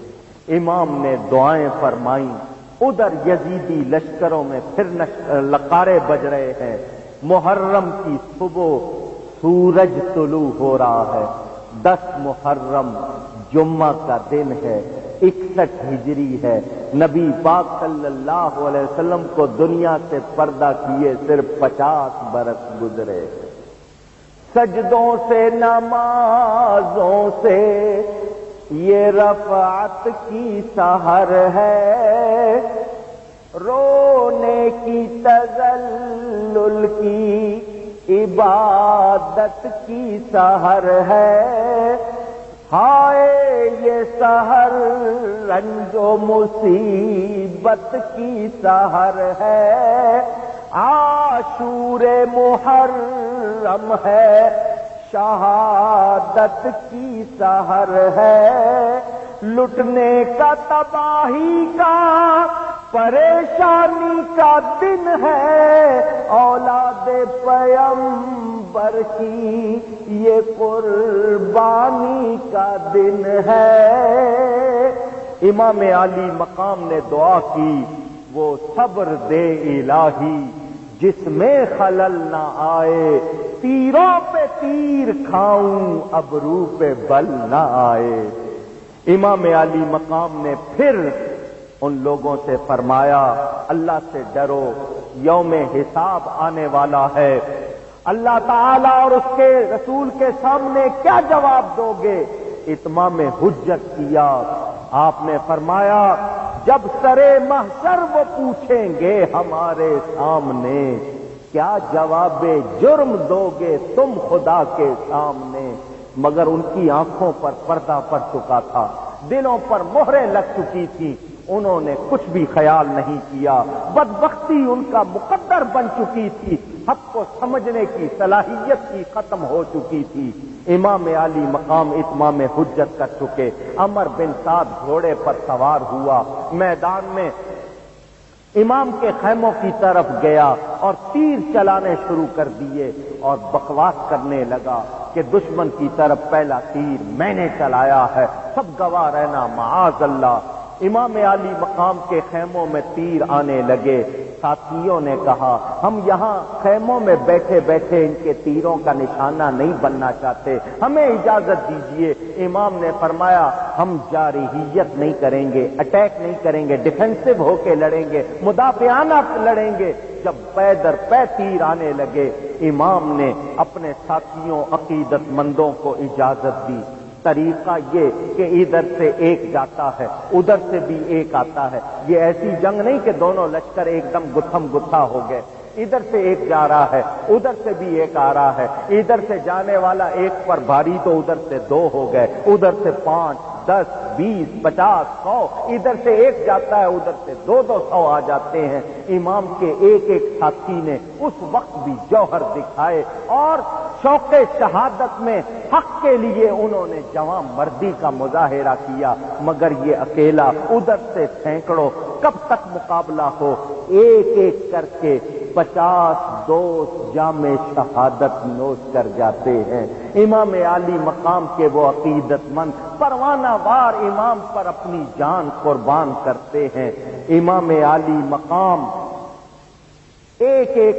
امام نے دعائیں فرمائیں، ادھر یزیدی لشکروں میں پھر لقارے بج رہے ہیں۔ محرم کی صبح سورج طلوع ہو رہا ہے، 10 محرم جمعہ کا دن ہے، 61 ہجری ہے۔ نبی پاک صلی اللہ علیہ وسلم کو دنیا سے پردہ کیے صرف 50 برس گزرے۔ سجدوں سے نمازوں سے یہ رفعت کی سحر ہے، رونے کی تذلل کی عبادت کی سحر ہے۔ ہائے یہ سحر رنج و مصیبت کی سحر ہے، عاشور محرم ہے، شہادت کی سحر ہے۔ لٹنے کا تباہی کا پریشانی کا دن ہے، اولاد پیغمبر کی یہ قربانی کا دن ہے۔ امام عالی مقام نے دعا کی، وہ صبر دے الہی جس میں خلل نہ آئے، تیروں پہ تیر کھاؤں ابرو پہ بل نہ آئے۔ امام عالی مقام نے پھر ان لوگوں سے فرمایا، اللہ سے ڈرو، یوم حساب آنے والا ہے، اللہ تعالیٰ اور اس کے رسول کے سامنے کیا جواب دو گے؟ اتمام حجت کیا۔ آپ نے فرمایا، جب سرے محشر وہ پوچھیں گے ہمارے سامنے، کیا جواب جرم دو گے تم خدا کے سامنے؟ مگر ان کی آنکھوں پر پردہ پڑ چکا تھا، دلوں پر مہریں لگ چکی تھی، انہوں نے کچھ بھی خیال نہیں کیا، بدبختی ان کا مقدر بن چکی تھی، حق کو سمجھنے کی صلاحیت کی ختم ہو چکی تھی۔ امام علی مقام اتمام حجت کر چکے۔ عمر بن سعد گھوڑے پر سوار ہوا، میدان میں امام کے خیموں کی طرف گیا اور تیر چلانے شروع کر دیے اور بکواس کرنے لگا کہ دشمن کی طرف پہلا تیر میں نے چلایا ہے، سب گواہ رہنا معاذ اللہ۔ امام علی مقام کے خیموں میں تیر آنے لگے۔ ساتھیوں نے کہا ہم یہاں خیموں میں بیٹھے بیٹھے ان کے تیروں کا نشانہ نہیں بننا چاہتے، ہمیں اجازت دیجیے۔ امام نے فرمایا ہم جارحیت نہیں کریں گے، اٹیک نہیں کریں گے، ڈیفینسو ہو کے لڑیں گے، مدافعانہ لڑیں گے۔ جب پے در پے تیر آنے لگے، امام نے اپنے ساتھیوں عقیدت مندوں کو اجازت دی۔ طریقہ یہ کہ ادھر سے ایک جاتا ہے، ادھر سے بھی ایک آتا ہے، یہ ایسی جنگ نہیں کہ دونوں لشکر ایک دم گتھم گتھا ہو گئے۔ ادھر سے ایک جا رہا ہے، ادھر سے بھی ایک آ رہا ہے، ادھر سے جانے والا ایک پر بھاری تو ادھر سے دو ہو گئے، ادھر سے 5 10 20 50 100، ادھر سے ایک جاتا ہے ادھر سے 200 آ جاتے ہیں۔ امام کے ایک ایک ساتھی نے اس وقت بھی جوہر دکھائے اور شوق شہادت میں حق کے لیے انہوں نے جواں مردی کا مظاہرہ کیا، مگر یہ اکیلا ادھر سے سینکڑوں، کب تک مقابلہ ہو؟ ایک ایک کر کے 50 دوست جام شہادت نوش کر جاتے ہیں۔ امام علی مقام کے وہ عقیدت مند پروانہ وار امام پر اپنی جان قربان کرتے ہیں۔ امام علی مقام ایک ایک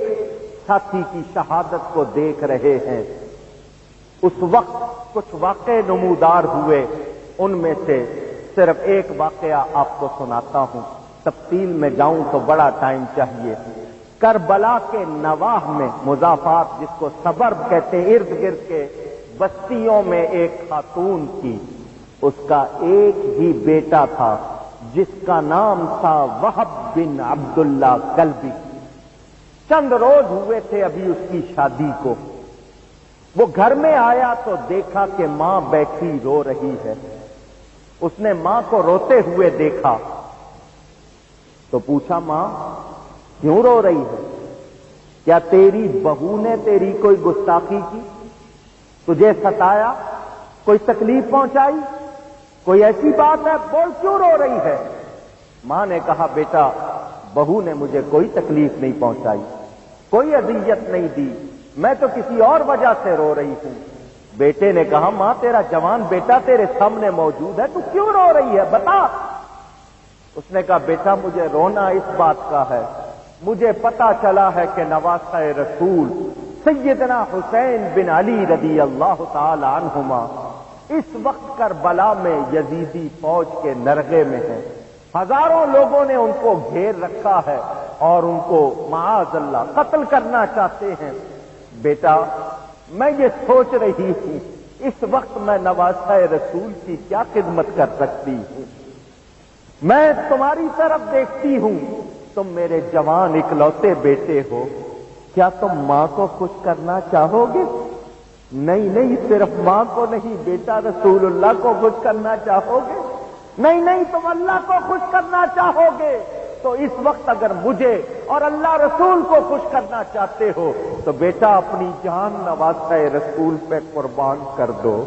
ساتھی کی شہادت کو دیکھ رہے ہیں۔ اس وقت کچھ واقعے نمودار ہوئے، ان میں سے صرف ایک واقعہ آپ کو سناتا ہوں، تفصیل میں جاؤں تو بڑا ٹائم چاہیے۔ کربلا کے نواح میں مضافات جس کو صبر کہتے ہیں، ارد گرد کے بستیوں میں ایک خاتون تھی، اس کا ایک ہی بیٹا تھا جس کا نام تھا وہب بن عبداللہ کلبی۔ چند روز ہوئے تھے ابھی اس کی شادی کو، وہ گھر میں آیا تو دیکھا کہ ماں بیٹھی رو رہی ہے۔ اس نے ماں کو روتے ہوئے دیکھا تو پوچھا ماں کیوں رو رہی ہے؟ کیا تیری بہو نے تیری کوئی گستاخی کی، تجھے ستایا، کوئی تکلیف پہنچائی، کوئی ایسی بات ہے؟ بول کیوں رو رہی ہے؟ ماں نے کہا بیٹا بہو نے مجھے کوئی تکلیف نہیں پہنچائی، کوئی اذیت نہیں دی، میں تو کسی اور وجہ سے رو رہی ہوں۔ بیٹے نے کہا ماں تیرا جوان بیٹا تیرے سامنے موجود ہے، تو کیوں رو رہی ہے بتا۔ اس نے کہا بیٹا مجھے رونا اس بات کا ہے، مجھے پتا چلا ہے کہ نواسہ رسول سیدنا حسین بن علی رضی اللہ تعالی عنہما اس وقت کربلا میں یزیدی فوج کے نرغے میں ہیں، ہزاروں لوگوں نے ان کو گھیر رکھا ہے اور ان کو معاذ اللہ قتل کرنا چاہتے ہیں۔ بیٹا میں یہ سوچ رہی ہوں اس وقت میں نواسہ رسول کی کیا خدمت کر سکتی ہوں، میں تمہاری طرف دیکھتی ہوں، تم میرے جوان اکلوتے بیٹے ہو، کیا تم ماں کو خوش کرنا چاہو گے؟ نہیں نہیں، صرف ماں کو نہیں بیٹا رسول اللہ کو خوش کرنا چاہو گے؟ نہیں نہیں، تم اللہ کو خوش کرنا چاہو گے تو اس وقت اگر مجھے اور اللہ رسول کو خوش کرنا چاہتے ہو تو بیٹا اپنی جان نواسہ رسول پہ قربان کر دو۔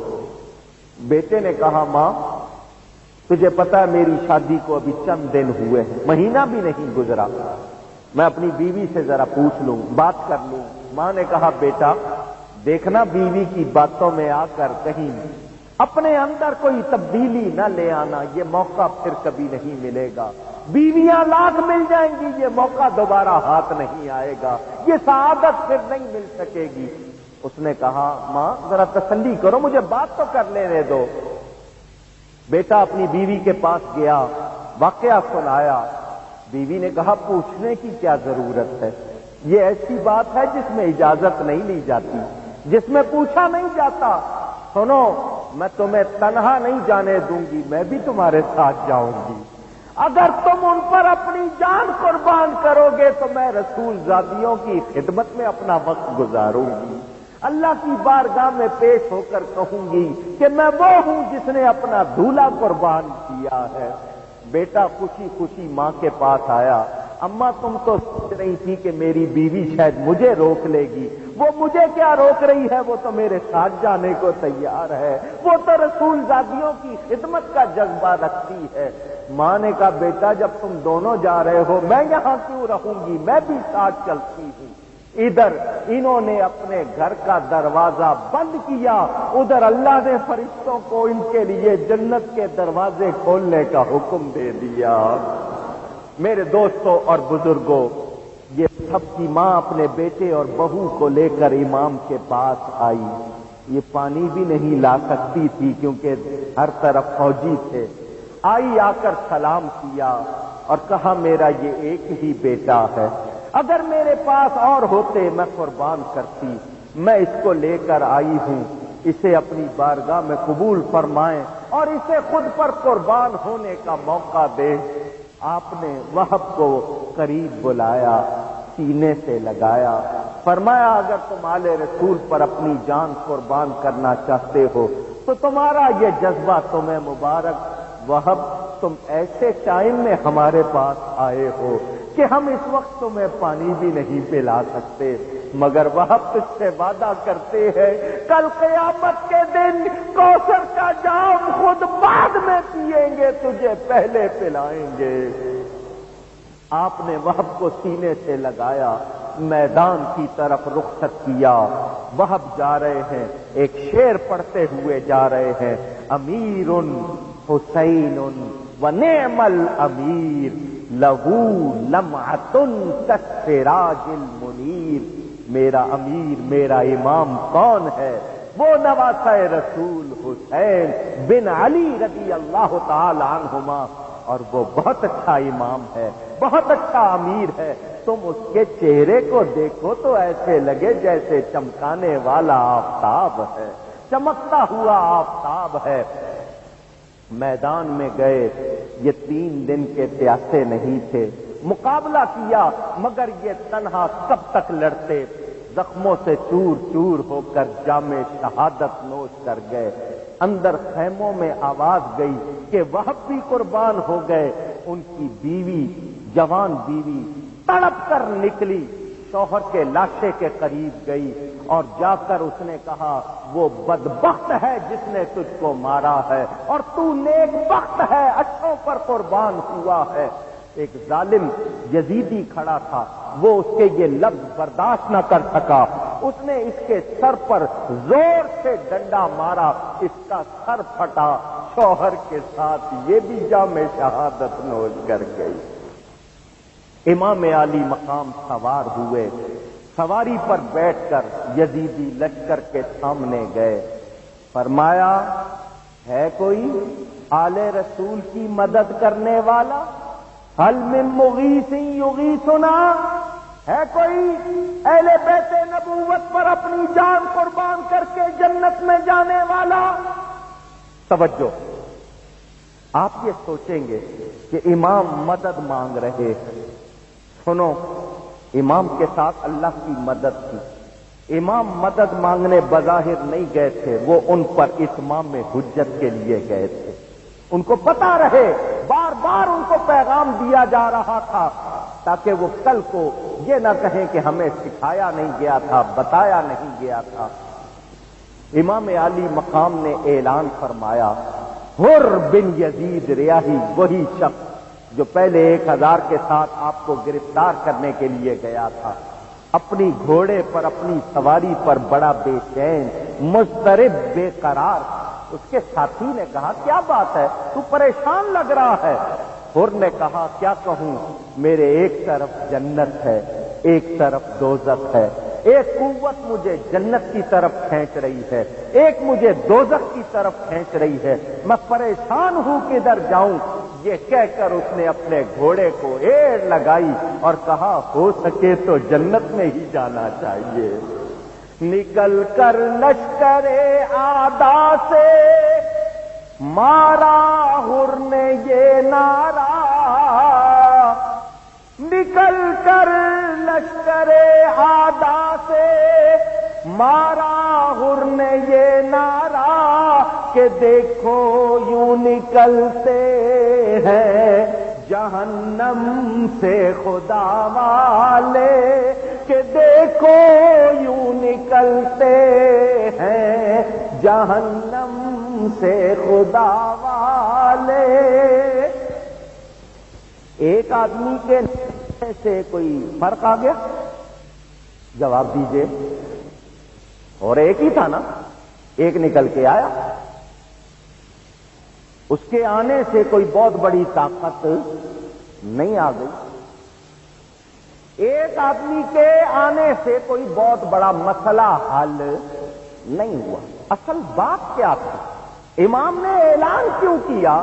بیٹے نے کہا ماں تجھے پتا ہے میری شادی کو ابھی چند دن ہوئے ہیں، مہینہ بھی نہیں گزرا، میں اپنی بیوی سے ذرا پوچھ لوں، بات کر لوں۔ ماں نے کہا بیٹا دیکھنا بیوی کی باتوں میں آ کر کہیں اپنے اندر کوئی تبدیلی نہ لے آنا، یہ موقع پھر کبھی نہیں ملے گا، بیویاں لاکھ مل جائیں گی یہ موقع دوبارہ ہاتھ نہیں آئے گا، یہ سعادت پھر نہیں مل سکے گی۔ اس نے کہا ماں ذرا تسلی کرو، مجھے بات تو کر لینے دو۔ بیٹا اپنی بیوی کے پاس گیا، واقعہ سنایا۔ بیوی نے کہا پوچھنے کی کیا ضرورت ہے، یہ ایسی بات ہے جس میں اجازت نہیں لی جاتی، جس میں پوچھا نہیں جاتا۔ سنو میں تمہیں تنہا نہیں جانے دوں گی، میں بھی تمہارے ساتھ جاؤں گی، اگر تم ان پر اپنی جان قربان کرو گے تو میں رسول زادیوں کی خدمت میں اپنا وقت گزاروں گی، اللہ کی بارگاہ میں پیش ہو کر کہوں گی کہ میں وہ ہوں جس نے اپنا دولہا قربان کیا ہے۔ بیٹا خوشی خوشی ماں کے پاس آیا. اماں تم تو سوچ رہی تھی کہ میری بیوی شاید مجھے روک لے گی. وہ مجھے کیا روک رہی ہے, وہ تو میرے ساتھ جانے کو تیار ہے. وہ تو رسول زادیوں کی خدمت کا جذبہ رکھتی ہے. ماں نے کہا بیٹا جب تم دونوں جا رہے ہو میں یہاں کیوں رہوں گی, میں بھی ساتھ چلتی ہوں. ادھر انہوں نے اپنے گھر کا دروازہ بند کیا, ادھر اللہ نے فرشتوں کو ان کے لیے جنت کے دروازے کھولنے کا حکم دے دیا. میرے دوستوں اور بزرگوں, یہ سب کی ماں اپنے بیٹے اور بہو کو لے کر امام کے پاس آئی. یہ پانی بھی نہیں لا سکتی تھی کیونکہ ہر طرف فوجی تھے. آئی, آ کر سلام کیا اور کہا میرا یہ ایک ہی بیٹا ہے, اگر میرے پاس اور ہوتے میں قربان کرتی. میں اس کو لے کر آئی ہوں, اسے اپنی بارگاہ میں قبول فرمائیں اور اسے خود پر قربان ہونے کا موقع دیں. آپ نے وہب کو قریب بلایا, سینے سے لگایا, فرمایا اگر تم آل رسول پر اپنی جان قربان کرنا چاہتے ہو تو تمہارا یہ جذبہ تمہیں مبارک. وہب تم ایسے ٹائم میں ہمارے پاس آئے ہو کہ ہم اس وقت تمہیں پانی بھی نہیں پلا سکتے, مگر وہب تجھ سے وعدہ کرتے ہیں کل قیامت کے دن کوثر کا جام خود بعد میں پیئیں گے, تجھے پہلے پلائیں گے. آپ نے وہب کو سینے سے لگایا, میدان کی طرف رخصت کیا. وہب جا رہے ہیں, ایک شعر پڑھتے ہوئے جا رہے ہیں, امیر حسین ونعم الامیر لہو لمعۃ کالسراج المنیر. میرا امیر, میرا امام کون ہے؟ وہ نواسہ رسول حسین بن علی رضی اللہ تعالی عنہما, اور وہ بہت اچھا امام ہے, بہت اچھا امیر ہے. تم اس کے چہرے کو دیکھو تو ایسے لگے جیسے چمکانے والا آفتاب ہے, چمکتا ہوا آفتاب ہے. میدان میں گئے, یہ 3 دن کے پیاسے نہیں تھے. مقابلہ کیا مگر یہ تنہا کب تک لڑتے. زخموں سے چور چور ہو کر جام شہادت نوش کر گئے. اندر خیموں میں آواز گئی کہ وہب بھی قربان ہو گئے. ان کی بیوی, جوان بیوی تڑپ کر نکلی, شوہر کے لاشے کے قریب گئی اور جا کر اس نے کہا وہ بدبخت ہے جس نے تجھ کو مارا ہے اور تو نیک بخت ہے, اچھوں پر قربان ہوا ہے. ایک ظالم یزیدی کھڑا تھا, وہ اس کے یہ لفظ برداشت نہ کر سکا. اس نے اس کے سر پر زور سے ڈنڈا مارا, اس کا سر پھٹا. شوہر کے ساتھ یہ بھی جام شہادت نوش کر گئی. امام علی مقام سوار ہوئے, سواری پر بیٹھ کر یزیدی لشکر کے سامنے گئے. فرمایا ہے کوئی آل رسول کی مدد کرنے والا؟ حل من مغیث یغیثنا, ہے کوئی اہل بیت نبوت پر اپنی جان قربان کر کے جنت میں جانے والا؟ توجہ, آپ یہ سوچیں گے کہ امام مدد مانگ رہے ہیں. سنو, امام کے ساتھ اللہ کی مدد تھی. امام مدد مانگنے بظاہر نہیں گئے تھے, وہ ان پر اتمام حجت کے لیے گئے تھے. ان کو پتا رہے, بار بار ان کو پیغام دیا جا رہا تھا تاکہ وہ کل کو یہ نہ کہیں کہ ہمیں سکھایا نہیں گیا تھا, بتایا نہیں گیا تھا. امام علی مقام نے اعلان فرمایا, حر بن یزید ریاحی, وہی شخص جو پہلے 1000 کے ساتھ آپ کو گرفتار کرنے کے لیے گیا تھا, اپنی گھوڑے پر, اپنی سواری پر بڑا بے چین, مضطرب, بے قرار. اس کے ساتھی نے کہا کیا بات ہے, تو پریشان لگ رہا ہے. حر نے کہا کیا کہوں, میرے ایک طرف جنت ہے, ایک طرف دوزخ ہے. ایک قوت مجھے جنت کی طرف کھینچ رہی ہے, ایک مجھے دوزخ کی طرف کھینچ رہی ہے. میں پریشان ہوں کدھر جاؤں. یہ کہہ کر اس نے اپنے گھوڑے کو ایڑ لگائی اور کہا ہو سکے تو جنت میں ہی جانا چاہیے. نکل کر لشکر آدا سے مارا حر نے یہ نعرہ, نکل کر لشکر آدا سے مارا حر نے یہ نعرہ, کہ دیکھو یوں نکلتے ہیں جہنم سے خدا والے، کہ دیکھو یوں نکلتے ہیں جہنم سے خدا والے۔ ایک آدمی کے سے کوئی فرق آ گیا؟ جواب دیجئے۔ اور ایک ہی تھا نا، ایک نکل کے آیا، اس کے آنے سے کوئی بہت بڑی طاقت نہیں آ گئی، ایک آدمی کے آنے سے کوئی بہت بڑا مسئلہ حل نہیں ہوا۔ اصل بات کیا تھی؟ امام نے اعلان کیوں کیا؟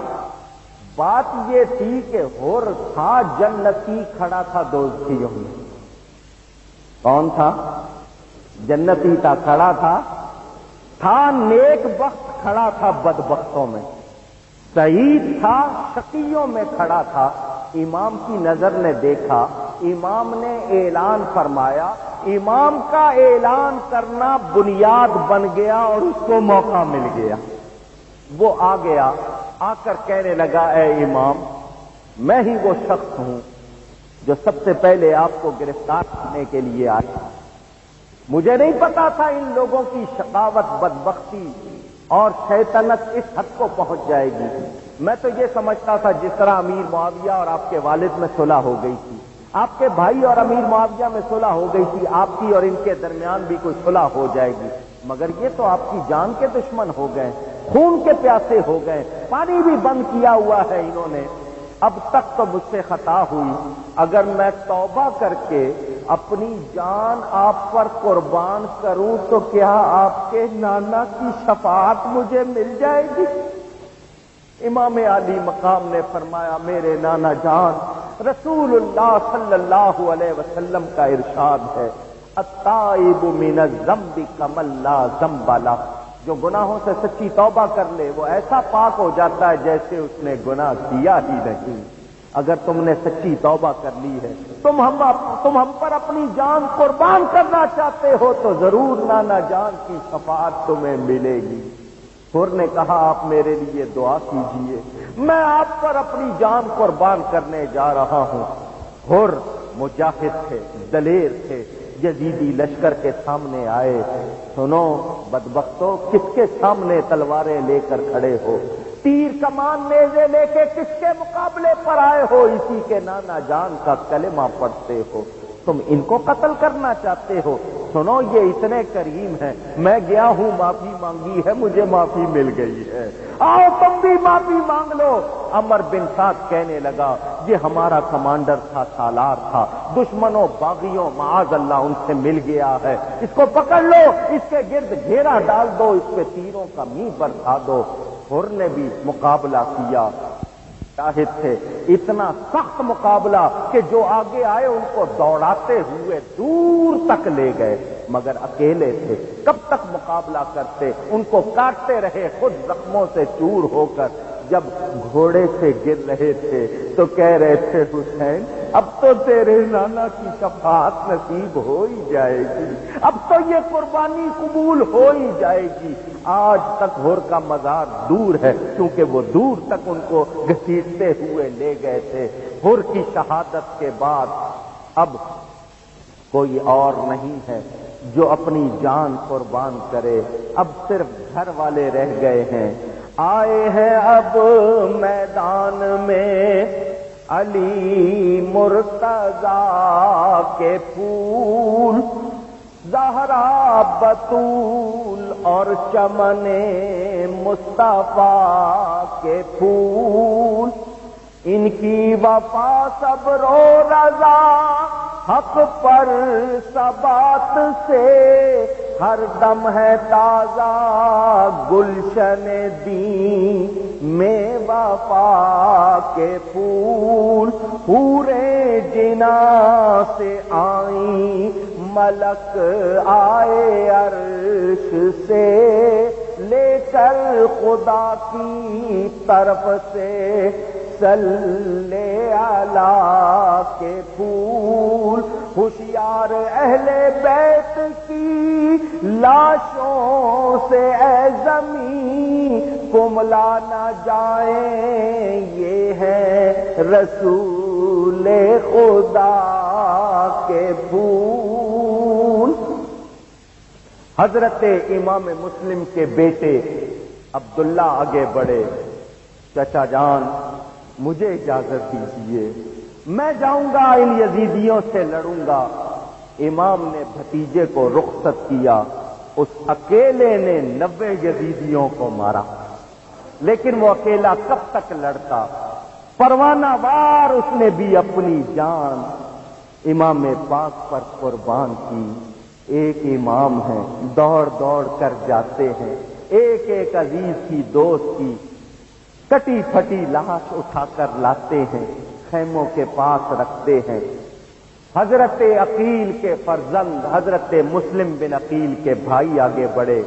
بات یہ تھی کہ حور تھا جنتی کھڑا تھا دوزخیوں میں۔ کون تھا؟ جنتی تھا کھڑا تھا نیک بخت کھڑا تھا بدبختوں میں، سعید تھا شقیوں میں کھڑا تھا۔ امام کی نظر نے دیکھا، امام نے اعلان فرمایا، امام کا اعلان کرنا بنیاد بن گیا اور اس کو موقع مل گیا۔ وہ آ گیا، آ کر کہنے لگا اے امام، میں ہی وہ شخص ہوں جو سب سے پہلے آپ کو گرفتار کرنے کے لیے آیا۔ مجھے نہیں پتا تھا ان لوگوں کی شقاوت، بدبختی اور شیطنت اس حد کو پہنچ جائے گی۔ میں تو یہ سمجھتا تھا جس طرح امیر معاویہ اور آپ کے والد میں صلح ہو گئی تھی، آپ کے بھائی اور امیر معاویہ میں صلح ہو گئی تھی، آپ کی اور ان کے درمیان بھی کوئی صلح ہو جائے گی، مگر یہ تو آپ کی جان کے دشمن ہو گئے، خون کے پیاسے ہو گئے، پانی بھی بند کیا ہوا ہے انہوں نے۔ اب تک تو مجھ سے خطا ہوئی، اگر میں توبہ کر کے اپنی جان آپ پر قربان کروں تو کیا آپ کے نانا کی شفاعت مجھے مل جائے گی؟ امام عالی مقام نے فرمایا میرے نانا جان، رسول اللہ صلی اللہ علیہ وسلم کا ارشاد ہے التائب من الذنب کمن لا ذنب لہ، جو گناہوں سے سچی توبہ کر لے وہ ایسا پاک ہو جاتا ہے جیسے اس نے گناہ کیا ہی نہیں۔ اگر تم نے سچی توبہ کر لی ہے، تم ہم پر اپنی جان قربان کرنا چاہتے ہو تو ضرور نانا جان کی شفاعت تمہیں ملے گی۔ حور نے کہا آپ میرے لیے دعا کیجئے، میں آپ پر اپنی جان قربان کرنے جا رہا ہوں۔ حور مجاہد تھے، دلیر تھے، یزیدی لشکر کے سامنے آئے۔ سنو بدبختو، کس کے سامنے تلواریں لے کر کھڑے ہو؟ تیر کمان نیزے لے کے کس کے مقابلے پر آئے ہو؟ اسی کے نانا جان کا کلمہ پڑھتے ہو، تم ان کو قتل کرنا چاہتے ہو؟ سنو یہ اتنے کریم ہیں، میں گیا ہوں معافی مانگی ہے، مجھے معافی مل گئی ہے، آؤ تم بھی معافی مانگ لو۔ عمر بن سعد کہنے لگا یہ ہمارا کمانڈر تھا، سالار تھا، دشمنوں باغیوں معاذ اللہ ان سے مل گیا ہے، اس کو پکڑ لو، اس کے گرد گھیرا ڈال دو، اس پہ تیروں کا میہ برسا دو۔ حور نے بھی مقابلہ کیا، شاہد تھے، اتنا سخت مقابلہ کہ جو آگے آئے ان کو دوڑاتے ہوئے دور تک لے گئے، مگر اکیلے تھے، کب تک مقابلہ کرتے؟ ان کو کاٹتے رہے خود زخموں سے چور ہو کر۔ جب گھوڑے سے گر رہے تھے تو کہہ رہے تھے حسین اب تو تیرے نانا کی شفاعت نصیب ہو ہی جائے گی، اب تو یہ قربانی قبول ہو ہی جائے گی۔ آج تک حور کا مزار دور ہے کیونکہ وہ دور تک ان کو گھسیٹتے ہوئے لے گئے تھے۔ حور کی شہادت کے بعد اب کوئی اور نہیں ہے جو اپنی جان قربان کرے، اب صرف گھر والے رہ گئے ہیں۔ آئے ہیں اب میدان میں علی مرتضیٰ کے پھول، زہرا بطول اور چمن مصطفیٰ کے پھول، ان کی وفا صبر و رضا حق پر ثبات سے ہر دم ہے تازہ گلشن دین میں وفا کے پھول، حوریں جنا سے آئیں ملک آئے عرش سے لے کر خدا کی طرف سے صلی علی کے پھول، ہوشیار اہل بیت کی لاشوں سے اے زمین کملا نہ جائیں، یہ ہے رسول خدا کے پھول۔ حضرت امام مسلم کے بیٹے عبداللہ آگے بڑھے، چچا جان مجھے اجازت دیجیے، میں جاؤں گا ان یزیدیوں سے لڑوں گا۔ امام نے بھتیجے کو رخصت کیا، اس اکیلے نے 90 یزیدیوں کو مارا، لیکن وہ اکیلا کب تک لڑتا؟ پروانہ وار اس نے بھی اپنی جان امام پاک پر قربان کی۔ ایک امام ہیں، دوڑ دوڑ کر جاتے ہیں، ایک ایک عزیز کی دوست کی کٹی پھٹی لاش اٹھا کر لاتے ہیں، خیموں کے پاس رکھتے ہیں۔ حضرت عقیل کے فرزند حضرت مسلم بن عقیل کے بھائی آگے بڑھے،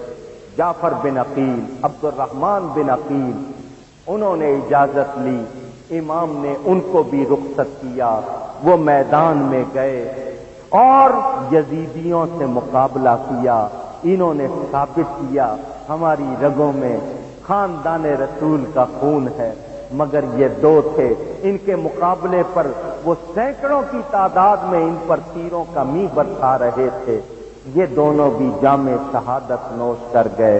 جعفر بن عقیل، عبد الرحمن بن عقیل، انہوں نے اجازت لی، امام نے ان کو بھی رخصت کیا، وہ میدان میں گئے اور یزیدیوں سے مقابلہ کیا۔ انہوں نے ثابت کیا ہماری رگوں میں خاندان رسول کا خون ہے، مگر یہ دو تھے، ان کے مقابلے پر وہ سینکڑوں کی تعداد میں ان پر تیروں کا میہ برسا رہے تھے۔ یہ دونوں بھی جام شہادت نوش کر گئے۔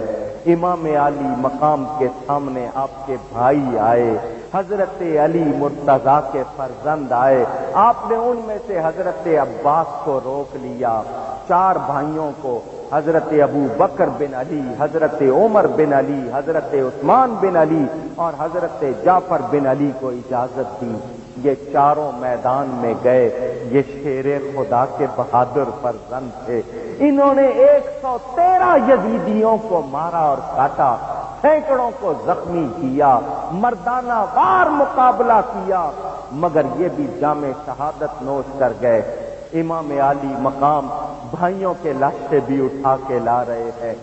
امام علی مقام کے سامنے آپ کے بھائی آئے، حضرت علی مرتضیٰ کے فرزند آئے، آپ نے ان میں سے حضرت عباس کو روک لیا۔ 4 بھائیوں کو، حضرت ابو بکر بن علی، حضرت عمر بن علی، حضرت عثمان بن علی اور حضرت جعفر بن علی کو اجازت دی۔ یہ چاروں میدان میں گئے، یہ شیر خدا کے بہادر فرزند تھے۔ انہوں نے 113 یزیدیوں کو مارا اور کاٹا، سینکڑوں کو زخمی کیا، مردانہ وار مقابلہ کیا، مگر یہ بھی جام شہادت نوش کر گئے۔ امام علی مقام بھائیوں کے لاشیں بھی اٹھا کے لا رہے ہیں،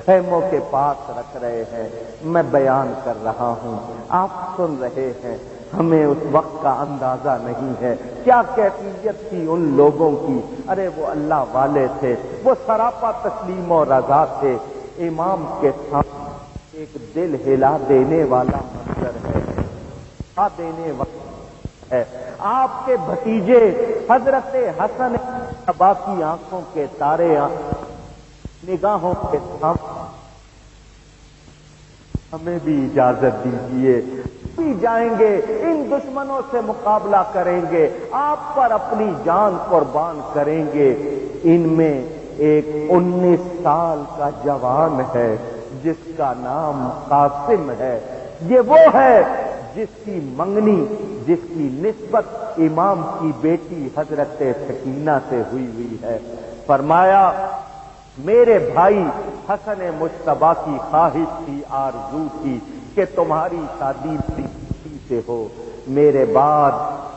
خیموں کے پاس رکھ رہے ہیں۔ میں بیان کر رہا ہوں، آپ سن رہے ہیں، ہمیں اس وقت کا اندازہ نہیں ہے کیا کیفیت تھی ان لوگوں کی۔ ارے وہ اللہ والے تھے، وہ سراپا تسلیم و رضا تھے۔ امام کے سامنے ایک دل ہلا دینے والا منظر ہے، ہلا دینے والا ہے۔ آپ کے بھتیجے حضرت حسن ابا کی آنکھوں کے تارے نگاہوں کے سامنے، ہمیں بھی اجازت دیجیے، بھی جائیں گے، ان دشمنوں سے مقابلہ کریں گے، آپ پر اپنی جان قربان کریں گے۔ ان میں ایک 19 سال کا جوان ہے جس کا نام قاسم ہے۔ یہ وہ ہے جس کی منگنی، جس کی نسبت امام کی بیٹی حضرت سکینہ سے ہوئی ہے۔ فرمایا میرے بھائی حسن مجتبیٰ کی خواہش تھی، آرزو تھی کہ تمہاری شادی بیٹی سے ہو، میرے بعد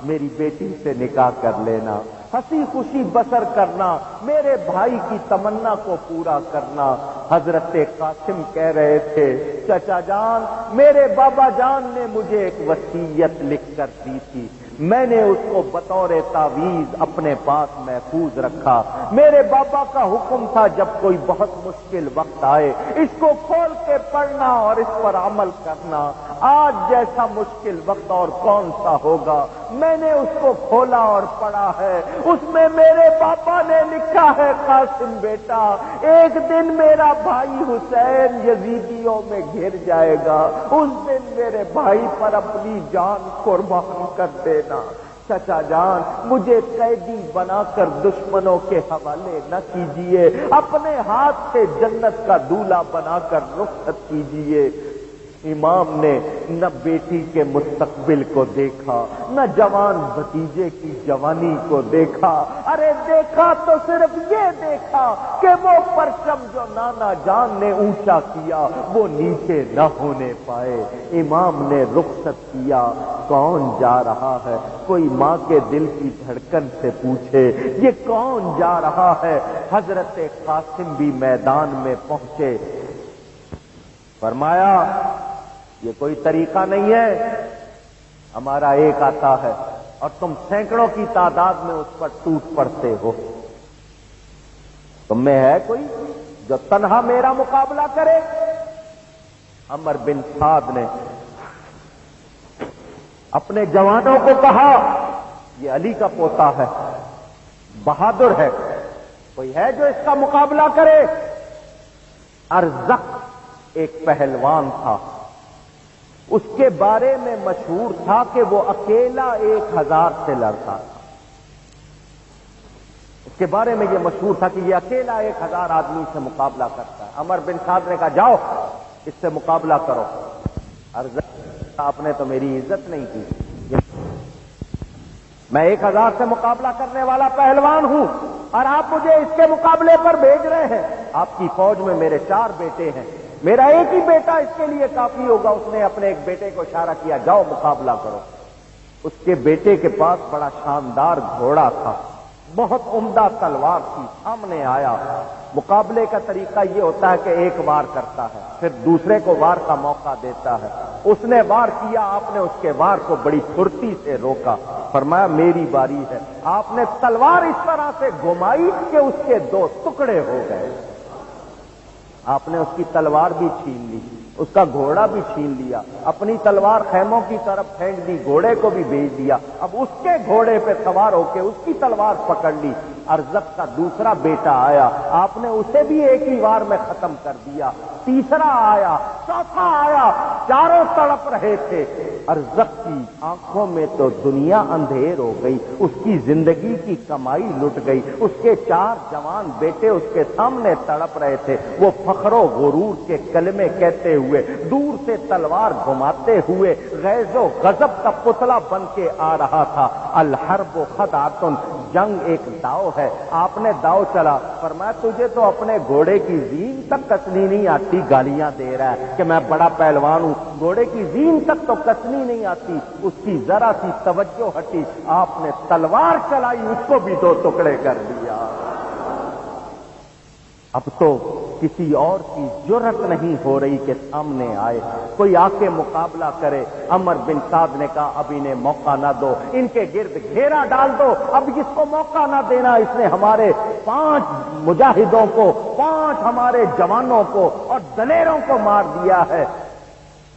میری بیٹی سے نکاح کر لینا، ہنسی خوشی بسر کرنا، میرے بھائی کی تمنا کو پورا کرنا۔ حضرت قاسم کہہ رہے تھے چچا جان، میرے بابا جان نے مجھے ایک وصیت لکھ کر دی تھی، میں نے اس کو بطور تعویذ اپنے پاس محفوظ رکھا۔ میرے بابا کا حکم تھا جب کوئی بہت مشکل وقت آئے اس کو کھول کے پڑھنا اور اس پر عمل کرنا۔ آج جیسا مشکل وقت اور کون سا ہوگا، میں نے اس کو کھولا اور پڑھا ہے، اس میں میرے بابا نے لکھا ہے قاسم بیٹا، ایک دن میرا بھائی حسین یزیدیوں میں گھر جائے گا، اس دن میرے بھائی پر اپنی جان قربان کر دینا۔ چچا جان مجھے قیدی بنا کر دشمنوں کے حوالے نہ کیجیے، اپنے ہاتھ سے جنت کا دولہا بنا کر رخصت کیجیے۔ امام نے نہ بیٹی کے مستقبل کو دیکھا، نہ جوان بھتیجے کی جوانی کو دیکھا، ارے دیکھا تو صرف یہ دیکھا کہ وہ پرچم جو نانا جان نے اونچا کیا وہ نیچے نہ ہونے پائے۔ امام نے رخصت کیا، کون جا رہا ہے؟ کوئی ماں کے دل کی دھڑکن سے پوچھے یہ کون جا رہا ہے؟ حضرت قاسم بھی میدان میں پہنچے۔ فرمایا یہ کوئی طریقہ نہیں ہے، ہمارا ایک آتا ہے اور تم سینکڑوں کی تعداد میں اس پر ٹوٹ پڑتے ہو، تم میں ہے کوئی جو تنہا میرا مقابلہ کرے؟ عمر بن سعد نے اپنے جوانوں کو کہا یہ علی کا پوتا ہے، بہادر ہے، کوئی ہے جو اس کا مقابلہ کرے؟ ارزق ایک پہلوان تھا، اس کے بارے میں مشہور تھا کہ وہ اکیلا 1000 سے لڑتا تھا۔ اس کے بارے میں یہ مشہور تھا کہ یہ اکیلا 1000 آدمی سے مقابلہ کرتا ہے۔ عمر بن سعد نے کہا جاؤ اس سے مقابلہ کرو۔ ارزق آپ نے تو میری عزت نہیں کی، میں 1000 سے مقابلہ کرنے والا پہلوان ہوں اور آپ مجھے اس کے مقابلے پر بھیج رہے ہیں۔ آپ کی فوج میں میرے 4 بیٹے ہیں، میرا ایک ہی بیٹا اس کے لیے کافی ہوگا۔ اس نے اپنے ایک بیٹے کو اشارہ کیا، جاؤ مقابلہ کرو۔ اس کے بیٹے کے پاس بڑا شاندار گھوڑا تھا، بہت عمدہ تلوار تھی، سامنے آیا۔ مقابلے کا طریقہ یہ ہوتا ہے کہ ایک وار کرتا ہے پھر دوسرے کو وار کا موقع دیتا ہے۔ اس نے وار کیا، آپ نے اس کے وار کو بڑی پھرتی سے روکا، فرمایا میری باری ہے۔ آپ نے تلوار اس طرح سے گھمائی کہ اس کے 2 ٹکڑے ہو گئے۔ آپ نے اس کی تلوار بھی چھین لی، اس کا گھوڑا بھی چھین لیا، اپنی تلوار خیموں کی طرف پھینک دی، گھوڑے کو بھی بھیج دیا۔ اب اس کے گھوڑے پہ سوار ہو کے اس کی تلوار پکڑ لی۔ ارزق کا دوسرا بیٹا آیا، آپ نے اسے بھی ایک ہی وار میں ختم کر دیا۔ تیسرا آیا، چوتھا آیا، چاروں تڑپ رہے تھے۔ ارزق کی آنکھوں میں تو دنیا اندھیر ہو گئی، اس کی زندگی کی کمائی لٹ گئی۔ اس کے 4 جوان بیٹے اس کے سامنے تڑپ رہے تھے۔ وہ فخر و غرور کے کلمے کہتے ہوئے، دور سے تلوار گھماتے ہوئے غیظ و غضب کا پتلا بن کے آ رہا تھا۔ الحرب خدعۃ، جنگ ایک داؤ ہے۔ آپ نے داؤ چلا، فرمایا تجھے تو اپنے گھوڑے کی زین تک کسنی نہیں آتی، گالیاں دے رہا ہے کہ میں بڑا پہلوان ہوں، گھوڑے کی زین تک تو کسنی نہیں آتی۔ اس کی ذرا سی توجہ ہٹی، آپ نے تلوار چلائی، اس کو بھی 2 ٹکڑے کر دیا۔ اب تو کسی اور کی جرأت نہیں ہو رہی کہ سامنے آئے، کوئی آ کے مقابلہ کرے۔ عمر بن سعد نے کہا اب انہیں موقع نہ دو، ان کے گرد گھیرا ڈال دو، اب اس کو موقع نہ دینا۔ اس نے ہمارے 5 مجاہدوں کو، 5 ہمارے جوانوں کو اور دلیروں کو مار دیا ہے۔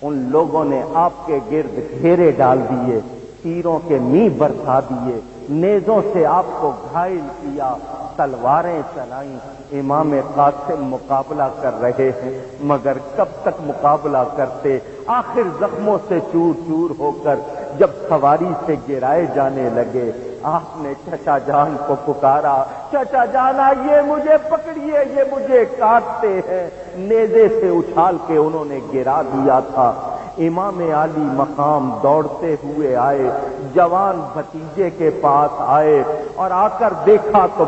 ان لوگوں نے آپ کے گرد گھیرے ڈال دیے، تیروں کے می برسا دیے، نیزوں سے آپ کو گھائل کیا، تلواریں چلائیں۔ امام قاسم مقابلہ کر رہے ہیں، مگر کب تک مقابلہ کرتے؟ آخر زخموں سے چور چور ہو کر جب سواری سے گرائے جانے لگے، آپ نے چچا جان کو پکارا، چچا جان آئیے مجھے پکڑیے، یہ مجھے کاٹتے ہیں۔ نیزے سے اچھال کے انہوں نے گرا دیا تھا۔ امام عالی مقام دوڑتے ہوئے آئے، جوان بھتیجے کے پاس آئے اور آ کر دیکھا تو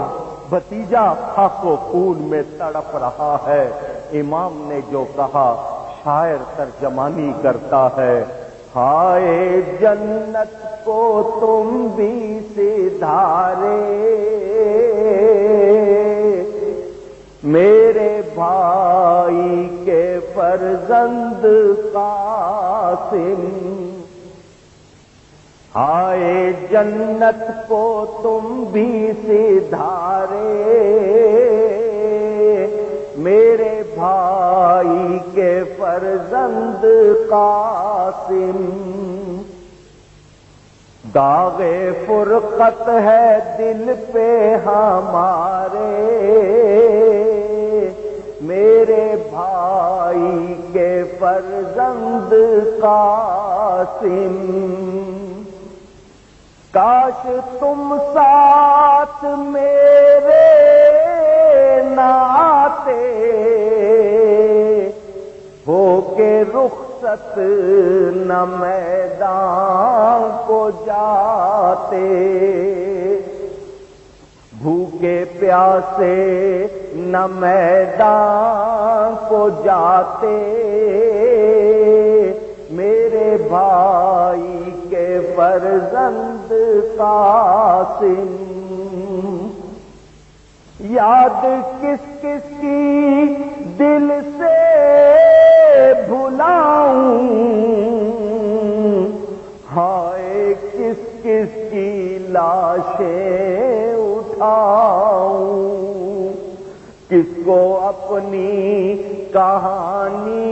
بھتیجا خاک و خون میں تڑپ رہا ہے۔ امام نے جو کہا شاعر ترجمانی کرتا ہے، ہائے جنت کو تم بھی سدھارے، میرے بھائی کے فرزند قاسم، ہائے جنت کو تم بھی سدھارے، میرے بھائی کے فرزند قاسم، داغ فرقت ہے دل پہ ہمارے، میرے بھائی کے فرزند قاسم، کاش تم ساتھ میرے نہ آتے، ہو کے رخصت نہ میدان کو جاتے، بھوکے پیاسے نہ میدان کو جاتے، میرے بھائی کے فرزند قاسم، یاد کس کس کی دل سے بھلاؤں، ہائے کس کس کی لاشیں اٹھاؤں، کس کو اپنی کہانی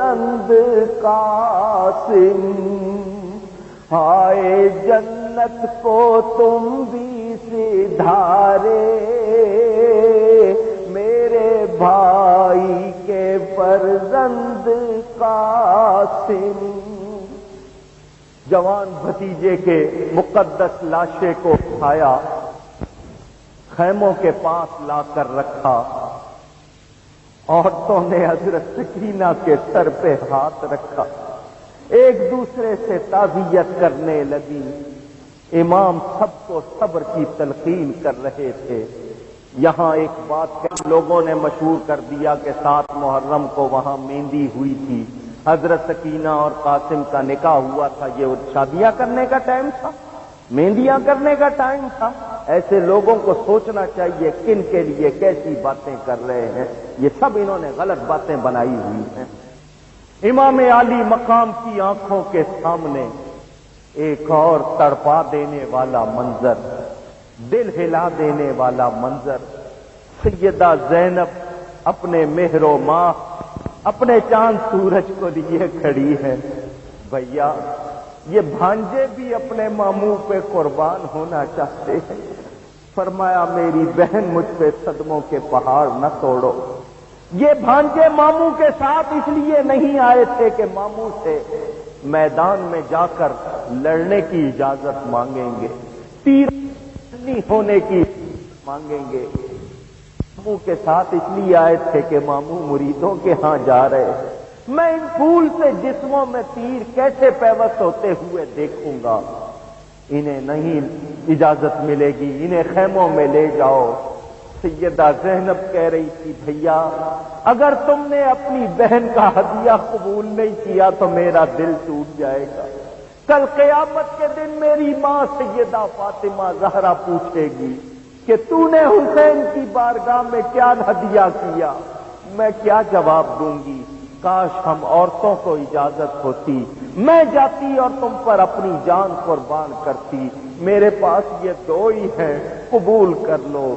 فرزند قاسم، ہائے جنت کو تم بھی سدھارے میرے بھائی کے فرزند قاسم۔ جوان بھتیجے کے مقدس لاشے کو اٹھایا، خیموں کے پاس لا کر رکھا، عورتوں نے حضرت سکینہ کے سر پہ ہاتھ رکھا، ایک دوسرے سے تعزیت کرنے لگی۔ امام سب کو صبر کی تلقین کر رہے تھے۔ یہاں ایک بات لوگوں نے مشہور کر دیا کہ 7 محرم کو وہاں مہندی ہوئی تھی، حضرت سکینہ اور قاسم کا نکاح ہوا تھا۔ یہ شادیاں کرنے کا ٹائم تھا، مہندیاں کرنے کا ٹائم تھا؟ ایسے لوگوں کو سوچنا چاہیے کن کے لیے کیسی باتیں کر رہے ہیں۔ یہ سب انہوں نے غلط باتیں بنائی ہوئی ہیں۔ امام عالی مقام کی آنکھوں کے سامنے ایک اور تڑپا دینے والا منظر، دل ہلا دینے والا منظر، سیدہ زینب اپنے مہر و ماہ، اپنے چاند سورج کو لیے کھڑی ہے۔ بھیا یہ بھانجے بھی اپنے ماموں پہ قربان ہونا چاہتے ہیں۔ فرمایا میری بہن مجھ پہ صدموں کے پہاڑ نہ توڑو۔ یہ بھانجے ماموں کے ساتھ اس لیے نہیں آئے تھے کہ ماموں سے میدان میں جا کر لڑنے کی اجازت مانگیں گے، تیر ہونے کی مانگیں گے۔ ماموں کے ساتھ اس لیے آئے تھے کہ ماموں مریدوں کے ہاں جا رہے ہیں، میں ان پھول سے جسموں میں تیر کیسے پیوست ہوتے ہوئے دیکھوں گا؟ انہیں نہیں اجازت ملے گی، انہیں خیموں میں لے جاؤ۔ سیدہ زینب کہہ رہی تھی بھیا اگر تم نے اپنی بہن کا ہدیہ قبول نہیں کیا تو میرا دل ٹوٹ جائے گا۔ کل قیامت کے دن میری ماں سیدہ فاطمہ زہرا پوچھے گی کہ تو نے حسین کی بارگاہ میں کیا ہدیہ کیا؟ میں کیا جواب دوں گی؟ کاش ہم عورتوں کو اجازت ہوتی، میں جاتی اور تم پر اپنی جان قربان کرتی۔ میرے پاس یہ 2 ہی ہیں، قبول کر لو۔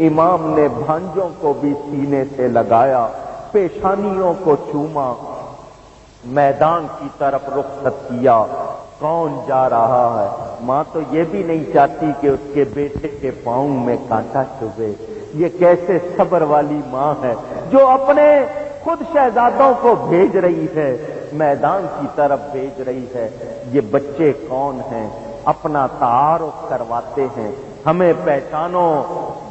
امام نے بھانجوں کو بھی سینے سے لگایا، پیشانیوں کو چوما، میدان کی طرف رخصت کیا۔ کون جا رہا ہے؟ ماں تو یہ بھی نہیں چاہتی کہ اس کے بیٹے کے پاؤں میں کانٹا چبھے۔ یہ کیسے صبر والی ماں ہے جو اپنے خود شہزادوں کو بھیج رہی ہے، میدان کی طرف بھیج رہی ہے۔ یہ بچے کون ہیں؟ اپنا تعارف کرواتے ہیں، ہمیں پہچانو،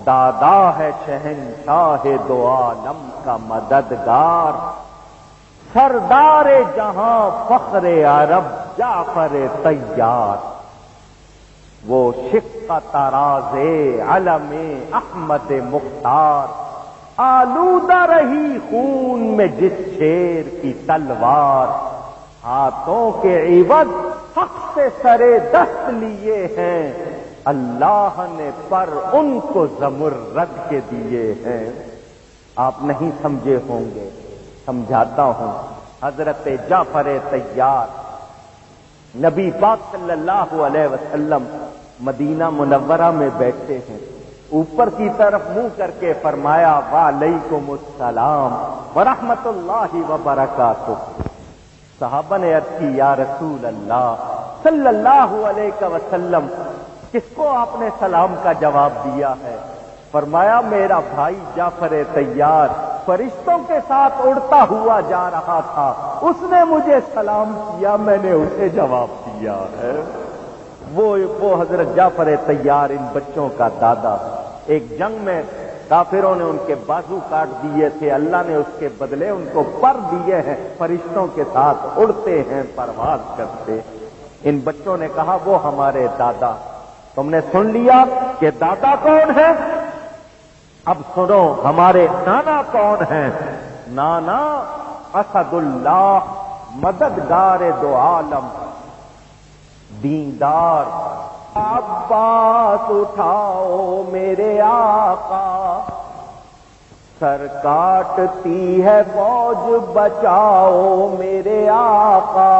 دادا ہے شہنشاہ دو عالم کا مددگار، سردار جہاں فخر عرب جعفر طیار، وہ شق تاراز علم احمد مختار، آلودہ رہی خون میں جس شیر کی تلوار، ہاتھوں کے عوض حق سے سرے دست لیے ہیں، اللہ نے پر ان کو زمرد کے دیے ہیں۔ آپ نہیں سمجھے ہوں گے، سمجھاتا ہوں۔ حضرت جعفر طیار نبی پاک صلی اللہ علیہ وسلم مدینہ منورہ میں بیٹھتے ہیں، اوپر کی طرف منہ کر کے فرمایا وعلیکم السلام ورحمت اللہ وبرکاتہ۔ صحابہ نے عرض کی یا رسول اللہ صلی اللہ علیہ وسلم کس کو آپ نے سلام کا جواب دیا ہے؟ فرمایا میرا بھائی جعفر طیار فرشتوں کے ساتھ اڑتا ہوا جا رہا تھا، اس نے مجھے سلام کیا، میں نے اسے جواب دیا ہے۔ وہ حضرت جعفر طیار ان بچوں کا دادا، ایک جنگ میں کافروں نے ان کے بازو کاٹ دیے تھے، اللہ نے اس کے بدلے ان کو پر دیے ہیں، فرشتوں کے ساتھ اڑتے ہیں، پرواز کرتے۔ ان بچوں نے کہا وہ ہمارے دادا۔ تم نے سن لیا کہ دادا کون ہے؟ اب سنو ہمارے نانا کون ہیں؟ نانا اسد اللہ مددگار دو عالم، دیندار۔ عباس اٹھاؤ میرے آقا، سر کاٹتی ہے فوج بچاؤ میرے آقا،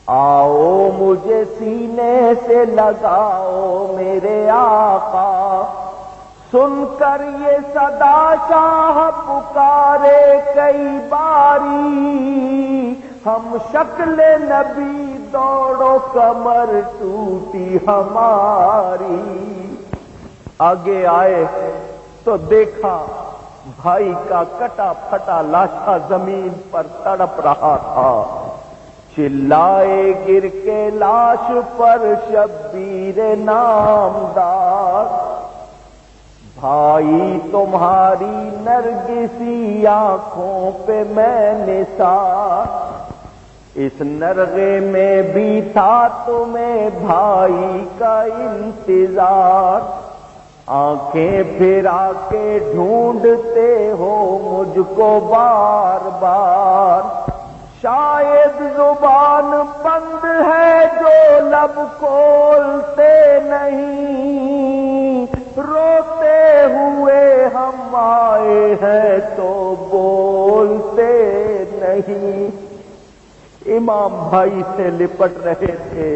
آؤ مجھے سینے سے لگاؤ میرے آقا، سن کر یہ صدا شاہ پکارے کئی باری، ہم شکل نبی دوڑو کمر ٹوٹی ہماری۔ آگے آئے تو دیکھا بھائی کا کٹا پھٹا لاشا زمین پر تڑپ رہا تھا۔ چلائے گر کے لاش پر شبیر نامدار، بھائی تمہاری نرگسی آنکھوں پہ میں نثار، اس نرغے میں بھی تھا تمہیں بھائی کا انتظار، آنکھیں پھرا کے ڈھونڈتے ہو مجھ کو بار بار، شاید زبان بند ہے جو لب کھولتے نہیں، روتے ہوئے ہم آئے ہیں تو بولتے نہیں۔ امام بھائی سے لپٹ رہے تھے،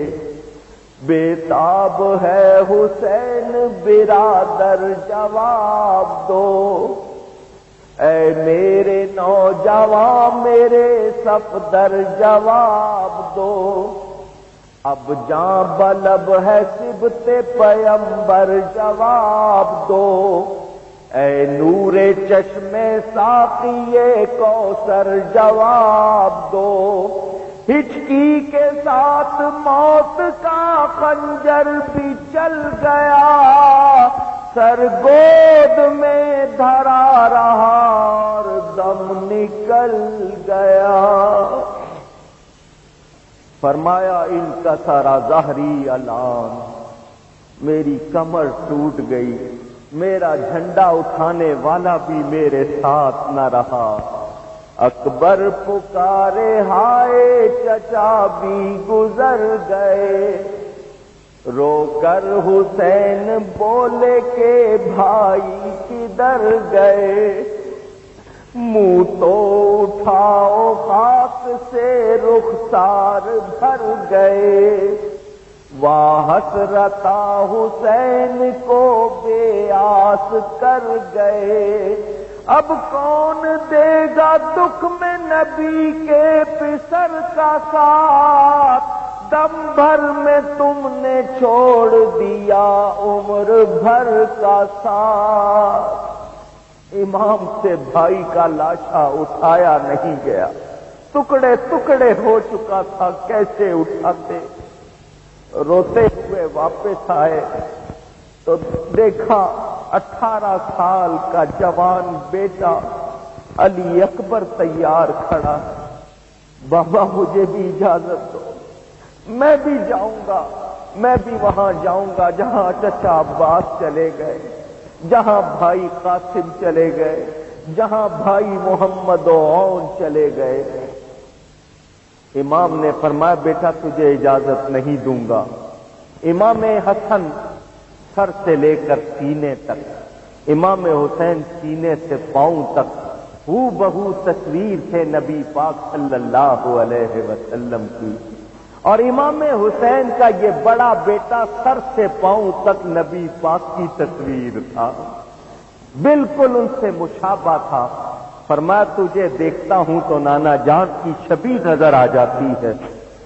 بے تاب ہے حسین برادر جواب دو، اے میرے نوجوان میرے صفدر جواب دو، اب جاں بلب ہے صبت پیمبر جواب دو، اے نور چشم ساقی کوثر جواب دو، ہچکی کے ساتھ موت کا خنجر بھی چل گیا، سر گود میں دھرا رہا اور دم نکل گیا۔ فرمایا ان کا سارا ظاہری اعلان، میری کمر ٹوٹ گئی، میرا جھنڈا اٹھانے والا بھی میرے ساتھ نہ رہا، اکبر پکارے ہائے چچا بھی گزر گئے، رو کر حسین بولے کہ بھائی کدھر گئے، منہ تو اٹھاؤ خاک سے رخسار بھر گئے، واہ حسرتا حسین کو بے آس کر گئے، اب کون دے گا دکھ میں نبی کے پسر کا ساتھ، دم بھر میں تم نے چھوڑ دیا عمر بھر کا ساتھ۔ امام سے بھائی کا لاشا اٹھایا نہیں گیا، ٹکڑے ٹکڑے ہو چکا تھا، کیسے اٹھاتے؟ روتے ہوئے واپس آئے تو دیکھا 18 سال کا جوان بیٹا علی اکبر تیار کھڑا، بابا مجھے بھی اجازت دو، میں بھی جاؤں گا، میں بھی وہاں جاؤں گا جہاں چچا عباس چلے گئے، جہاں بھائی قاسم چلے گئے، جہاں بھائی محمد و عون چلے گئے۔ امام نے فرمایا بیٹا تجھے اجازت نہیں دوں گا۔ امام حسن سر سے لے کر سینے تک، امام حسین سینے سے پاؤں تک ہو بہو تصویر تھے نبی پاک صلی اللہ علیہ وسلم کی، اور امام حسین کا یہ بڑا بیٹا سر سے پاؤں تک نبی پاک کی تصویر تھا، بالکل ان سے مشابہ تھا۔ فرمایا تجھے دیکھتا ہوں تو نانا جان کی شبیہ نظر آ جاتی ہے،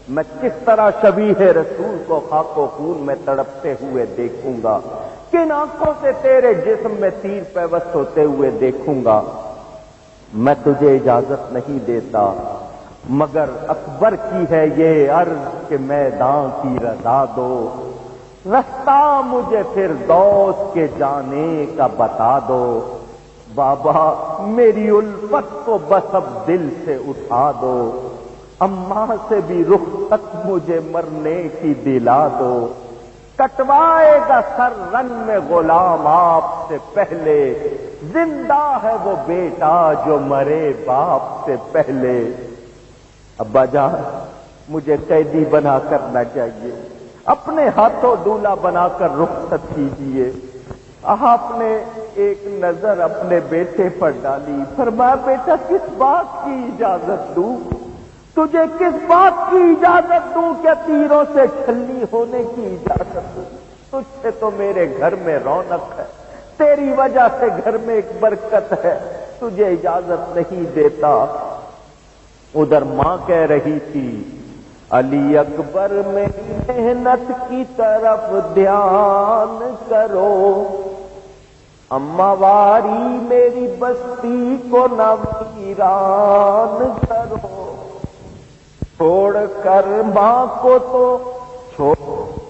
میں کس طرح شبیہ رسول کو خاک و خون میں تڑپتے ہوئے دیکھوں گا، کن آنکھوں سے تیرے جسم میں تیر پیوست ہوتے ہوئے دیکھوں گا، میں تجھے اجازت نہیں دیتا، مگر اکبر کی ہے یہ عرض کہ میدان کی رضا دو، رستہ مجھے پھر دوست کے جانے کا بتا دو، بابا میری الفت کو بس اب دل سے اٹھا دو، اماں سے بھی رخصت مجھے مرنے کی دلا دو، کٹوائے گا سر رن میں غلام آپ سے پہلے، زندہ ہے وہ بیٹا جو مرے باپ سے پہلے۔ ابا جان مجھے قیدی بنا کر نہ جائیے، اپنے ہاتھوں دولہا بنا کر رخصت کیجیے۔ آپ نے ایک نظر اپنے بیٹے پر ڈالی، فرمایا بیٹا کس بات کی اجازت دوں تجھے، کس بات کی اجازت دوں کہ تیروں سے چھلنی ہونے کی اجازت دوں، تجھ سے تو میرے گھر میں رونق ہے، تیری وجہ سے گھر میں ایک برکت ہے، تجھے اجازت نہیں دیتا۔ ادھر ماں کہہ رہی تھی علی اکبر میری محنت کی طرف دھیان کرو، اماں واری میری بستی کو نہ ویران کرو، چھوڑ کر ماں کو تو چھوڑ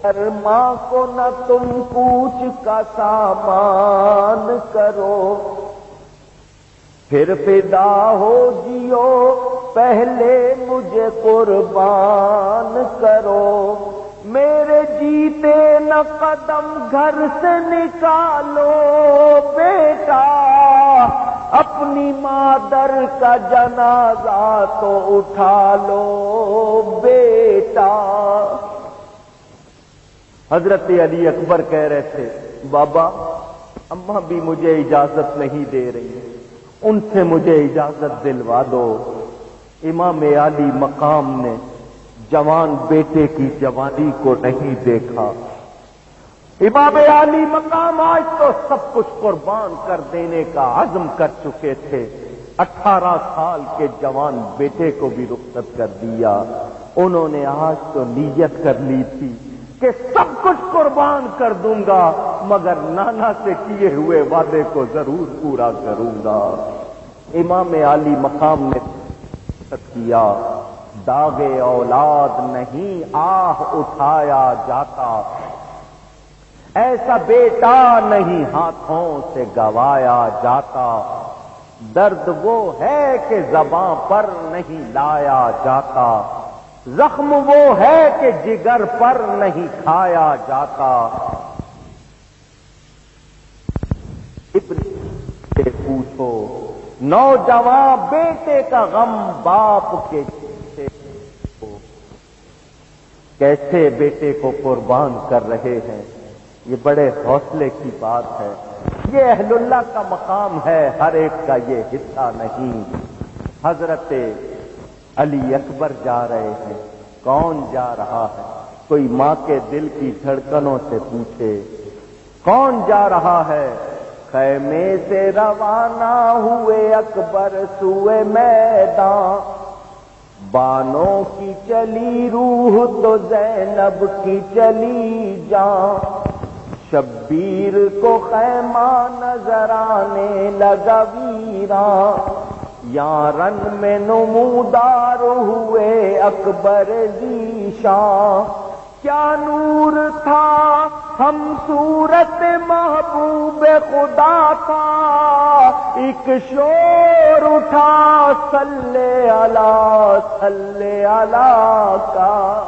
کر ماں کو نہ تم کوچ کا سامان کرو، پھر فدا ہو جیو پہلے مجھے قربان کرو، میرے جیتے نہ قدم گھر سے نکالو بیٹا، اپنی مادر کا جنازہ تو اٹھا لو بیٹا۔ حضرت علی اکبر کہہ رہے تھے بابا اماں بھی مجھے اجازت نہیں دے رہی، ان سے مجھے اجازت دلوا دو۔ امام عالی مقام نے جوان بیٹے کی جوانی کو نہیں دیکھا۔ امام عالی مقام آج تو سب کچھ قربان کر دینے کا عزم کر چکے تھے، 18 سال کے جوان بیٹے کو بھی رخصت کر دیا۔ انہوں نے آج تو نیت کر لی تھی کہ سب کچھ قربان کر دوں گا مگر نانا سے کیے ہوئے وعدے کو ضرور پورا کروں گا۔ امام عالی مقام نے کیا، داغ اولاد نہیں آہ اٹھایا جاتا، ایسا بیٹا نہیں ہاتھوں سے گوایا جاتا، درد وہ ہے کہ زباں پر نہیں لایا جاتا، زخم وہ ہے کہ جگر پر نہیں کھایا جاتا۔ ابن سے پوچھو نوجوان بیٹے کا غم باپ کے سے کیسے بیٹے کو قربان کر رہے ہیں، یہ بڑے حوصلے کی بات ہے۔ یہ اہل اللہ کا مقام ہے، ہر ایک کا یہ حصہ نہیں۔ حضرت علی اکبر جا رہے ہیں، کون جا رہا ہے؟ کوئی ماں کے دل کی دھڑکنوں سے پوچھے کون جا رہا ہے؟ خیمے سے روانہ ہوئے اکبر سوئے میدان، بانوں کی چلی روح تو زینب کی چلی جان، شبیر کو خیمہ نظر آنے لگا ویران، یارن میں نمودار ہوئے اکبر ذیشان، کیا نور تھا ہم صورت محبوب خدا تھا، ایک شور اٹھا صلی اللہ کا۔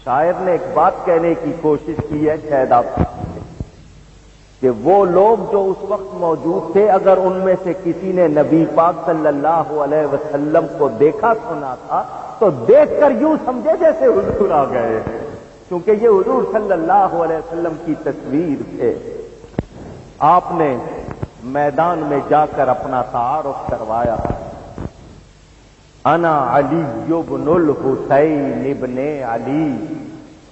شاعر نے ایک بات کہنے کی کوشش کی ہے، شاید آپ کہ وہ لوگ جو اس وقت موجود تھے اگر ان میں سے کسی نے نبی پاک صلی اللہ علیہ وسلم کو دیکھا سنا تھا تو دیکھ کر یوں سمجھے جیسے حضور آ گئے، کیونکہ یہ حضور صلی اللہ علیہ وسلم کی تصویر تھے۔ آپ نے میدان میں جا کر اپنا تعارف کروایا، انا علی بن الحسین ابن علی،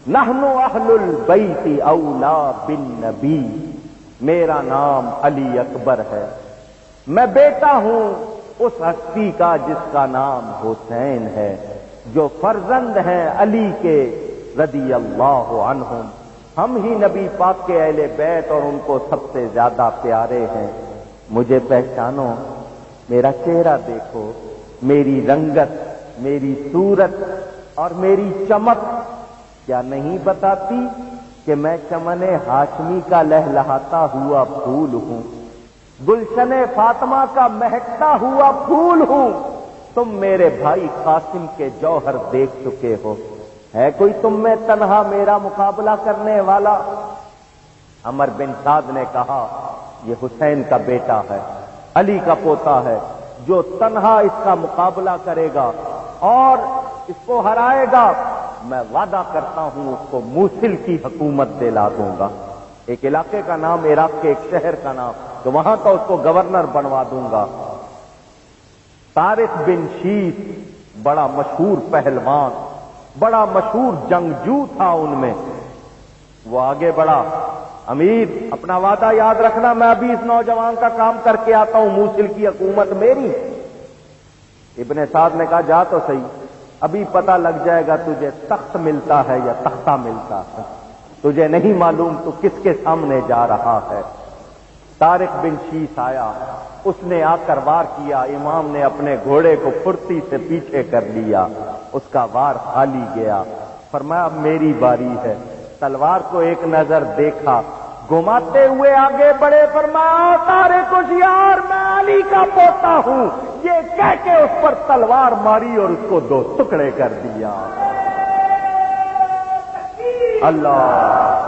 نحن اہل البیت اولا بالنبی، میرا نام علی اکبر ہے، میں بیٹا ہوں اس ہستی کا جس کا نام حسین ہے، جو فرزند ہیں علی کے رضی اللہ عنہم، ہم ہی نبی پاک کے اہل بیت اور ان کو سب سے زیادہ پیارے ہیں۔ مجھے پہچانو، میرا چہرہ دیکھو، میری رنگت، میری صورت اور میری چمک کیا نہیں بتاتی کہ میں چمن ہاشمی کا لہلہاتا ہوا پھول ہوں، گلشن فاطمہ کا مہکتا ہوا پھول ہوں۔ تم میرے بھائی قاسم کے جوہر دیکھ چکے ہو، ہے کوئی تم میں تنہا میرا مقابلہ کرنے والا؟ عمر بن سعد نے کہا یہ حسین کا بیٹا ہے، علی کا پوتا ہے، جو تنہا اس کا مقابلہ کرے گا اور اس کو ہرائے گا میں وعدہ کرتا ہوں اس کو موصل کی حکومت دلا دوں گا، ایک علاقے کا نام، عراق کے ایک شہر کا نام، تو وہاں تو اس کو گورنر بنوا دوں گا۔ طارق بن شیس بڑا مشہور پہلوان، بڑا مشہور جنگجو تھا ان میں، وہ آگے بڑھا، امیر اپنا وعدہ یاد رکھنا، میں ابھی اس نوجوان کا کام کر کے آتا ہوں، موصل کی حکومت میری۔ ابن سعد نے کہا جا تو صحیح، ابھی پتہ لگ جائے گا تجھے تخت ملتا ہے یا تختہ ملتا ہے، تجھے نہیں معلوم تو کس کے سامنے جا رہا ہے۔ طارق بن شیس آیا، اس نے آ کر وار کیا، امام نے اپنے گھوڑے کو پھرتی سے پیچھے کر لیا، اس کا وار خالی گیا۔ فرمایا اب میری باری ہے، تلوار کو ایک نظر دیکھا، گھماتے ہوئے آگے بڑھے، فرمایا طارق ہوشیار، میں علی کا پوتا ہوں، یہ کہہ کے اس پر تلوار ماری اور اس کو دو ٹکڑے کر دیا۔ اللہ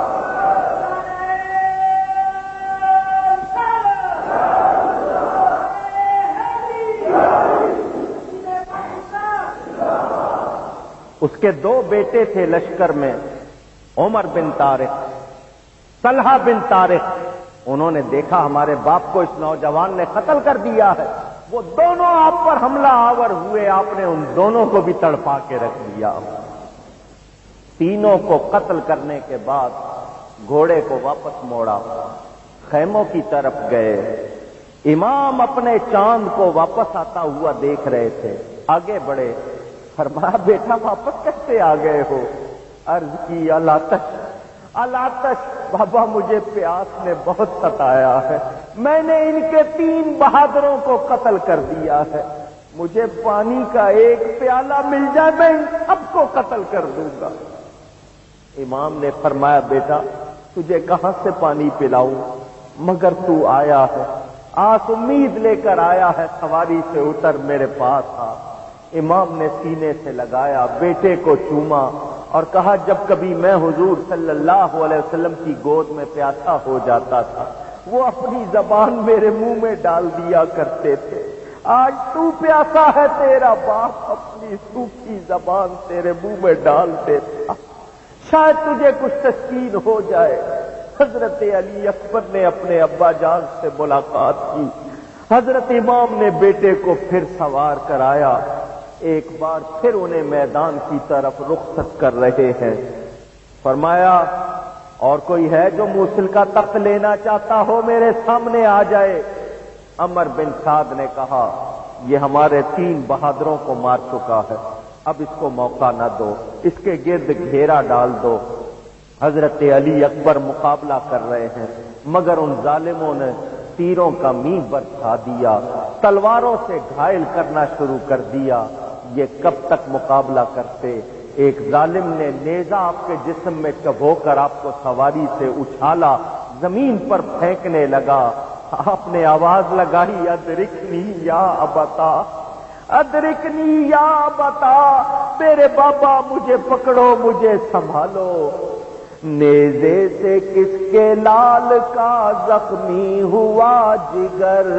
اس کے دو بیٹے تھے لشکر میں، عمر بن طارق، طلحہ بن طارق۔ انہوں نے دیکھا ہمارے باپ کو اس نوجوان نے قتل کر دیا ہے، وہ دونوں آپ پر حملہ آور ہوئے، آپ نے ان دونوں کو بھی تڑپا کے رکھ دیا۔ تینوں کو قتل کرنے کے بعد گھوڑے کو واپس موڑا، خیموں کی طرف گئے۔ امام اپنے چاند کو واپس آتا ہوا دیکھ رہے تھے، آگے بڑھے، فرمایا بیٹا واپس کیسے آ گئے ہو؟ عرض کی الاتش بابا مجھے پیاس نے بہت ستایا ہے، میں نے ان کے 3 بہادروں کو قتل کر دیا ہے، مجھے پانی کا ایک پیالہ مل جائے میں ان سب کو قتل کر دوں گا۔ امام نے فرمایا بیٹا تجھے کہاں سے پانی پلاؤں، مگر تو آیا ہے، آس امید لے کر آیا ہے، سواری سے اتر میرے پاس آ۔ امام نے سینے سے لگایا، بیٹے کو چوما اور کہا جب کبھی میں حضور صلی اللہ علیہ وسلم کی گود میں پیاسا ہو جاتا تھا، وہ اپنی زبان میرے منہ میں ڈال دیا کرتے تھے، آج تو پیاسا ہے، تیرا باپ اپنی سوکھی زبان تیرے منہ میں ڈال دیتا، شاید تجھے کچھ تسکین ہو جائے۔ حضرت علی اکبر نے اپنے ابا جان سے ملاقات کی، حضرت امام نے بیٹے کو پھر سوار کرایا، ایک بار پھر انہیں میدان کی طرف رخصت کر رہے ہیں۔ فرمایا اور کوئی ہے جو موصل کا تخت لینا چاہتا ہو میرے سامنے آ جائے۔ عمر بن سعد نے کہا یہ ہمارے 3 بہادروں کو مار چکا ہے، اب اس کو موقع نہ دو، اس کے گرد گھیرا ڈال دو۔ حضرت علی اکبر مقابلہ کر رہے ہیں، مگر ان ظالموں نے تیروں کا میغ برسا دیا، تلواروں سے گھائل کرنا شروع کر دیا۔ یہ کب تک مقابلہ کرتے؟ ایک ظالم نے نیزہ آپ کے جسم میں چبھو کر آپ کو سواری سے اچھالا، زمین پر پھینکنے لگا۔ آپ نے آواز لگائی ادرکنی یا ابتا، ادرکنی یا ابتا، میرے بابا مجھے پکڑو، مجھے سنبھالو۔ نیزے سے کس کے لال کا زخمی ہوا جگر،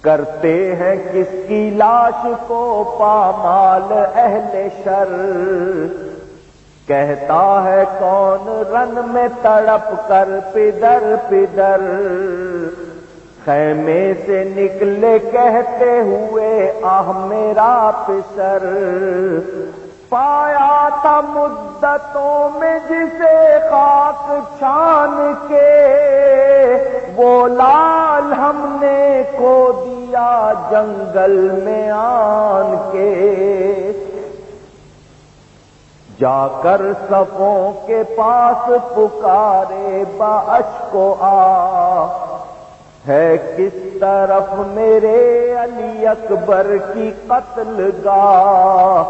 کرتے ہیں کس کی لاش کو پامال اہل شر، کہتا ہے کون رن میں تڑپ کر پدر پدر، خیمے سے نکلے کہتے ہوئے آہ میرا پسر، پایا تھا مدتوں میں جسے خاک چھان کے، وہ لال ہم نے کھو دیا جنگل میں آن کے، جا کر صفوں کے پاس پکارے باشک و آہ، ہے کس طرف میرے علی اکبر کی قتل گاہ،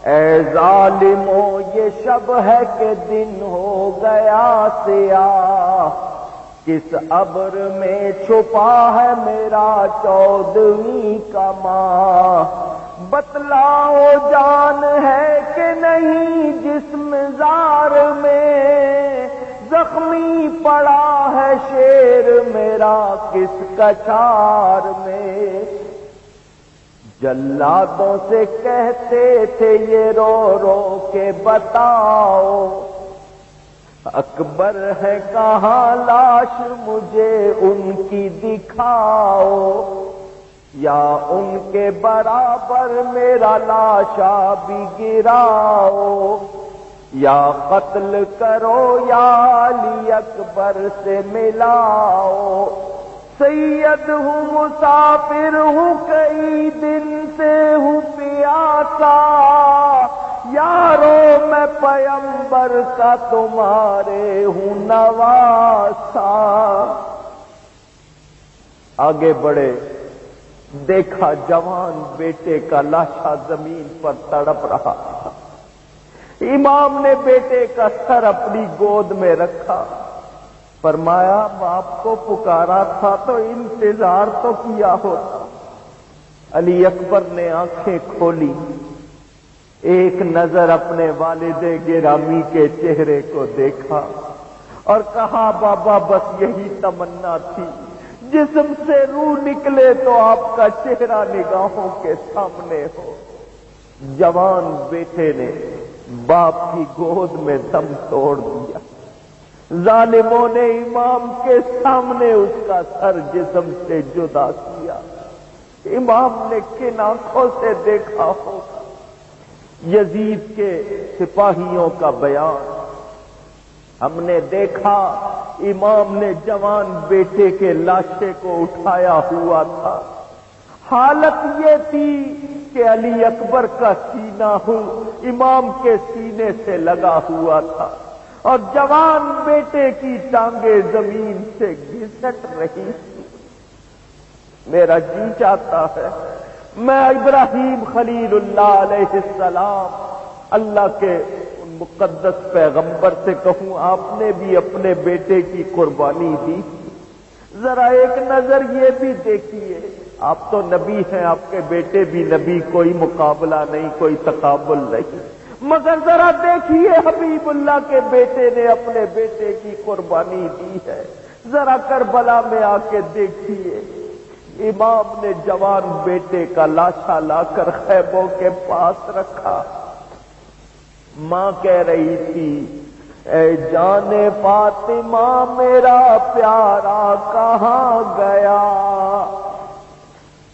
اے ظالموں یہ شب ہے کہ دن ہو گیا سیاہ، کس ابر میں چھپا ہے میرا 14ویں کا ماہ، بتلاؤ جان ہے کہ نہیں جسم زار میں، زخمی پڑا ہے شیر میرا کس کچھار میں، جلادوں سے کہتے تھے یہ رو رو کے بتاؤ، اکبر ہے کہاں لاش مجھے ان کی دکھاؤ، یا ان کے برابر میرا لاشا بھی گراؤ، یا قتل کرو یا علی اکبر سے ملاؤ، سید ہوں مسافر ہوں کئی دن سے ہوں پیاسا، یارو میں پیغمبر کا تمہارے ہوں نواسا۔ آگے بڑھے، دیکھا جوان بیٹے کا لاشا زمین پر تڑپ رہا تھا۔ امام نے بیٹے کا سر اپنی گود میں رکھا، فرمایا باپ کو پکارا تھا تو انتظار تو کیا ہوتا۔ علی اکبر نے آنکھیں کھولی، ایک نظر اپنے والد گرامی کے چہرے کو دیکھا اور کہا بابا بس یہی تمنا تھی، جسم سے روح نکلے تو آپ کا چہرہ نگاہوں کے سامنے ہو۔ جوان بیٹے نے باپ کی گود میں دم توڑ دیا۔ ظالموں نے امام کے سامنے اس کا سر جسم سے جدا کیا۔ امام نے کن آنکھوں سے دیکھا ہوگا یزید کے سپاہیوں کا بیان۔ ہم نے دیکھا امام نے جوان بیٹے کے لاشے کو اٹھایا ہوا تھا، حالت یہ تھی کہ علی اکبر کا سینہ امام کے سینے سے لگا ہوا تھا اور جوان بیٹے کی ٹانگیں زمین سے گھسٹ رہی تھی۔ میرا جی چاہتا ہے میں ابراہیم خلیل اللہ علیہ السلام اللہ کے مقدس پیغمبر سے کہوں آپ نے بھی اپنے بیٹے کی قربانی دی، ذرا ایک نظر یہ بھی دیکھیے، آپ تو نبی ہیں، آپ کے بیٹے بھی نبی، کوئی مقابلہ نہیں، کوئی تقابل نہیں، مگر ذرا دیکھیے حبیب اللہ کے بیٹے نے اپنے بیٹے کی قربانی دی ہے، ذرا کربلا میں آ کے دیکھیے۔ امام نے جوان بیٹے کا لاشا لا کر خیموں کے پاس رکھا۔ ماں کہہ رہی تھی اے جان فاطمہ میرا پیارا کہاں گیا،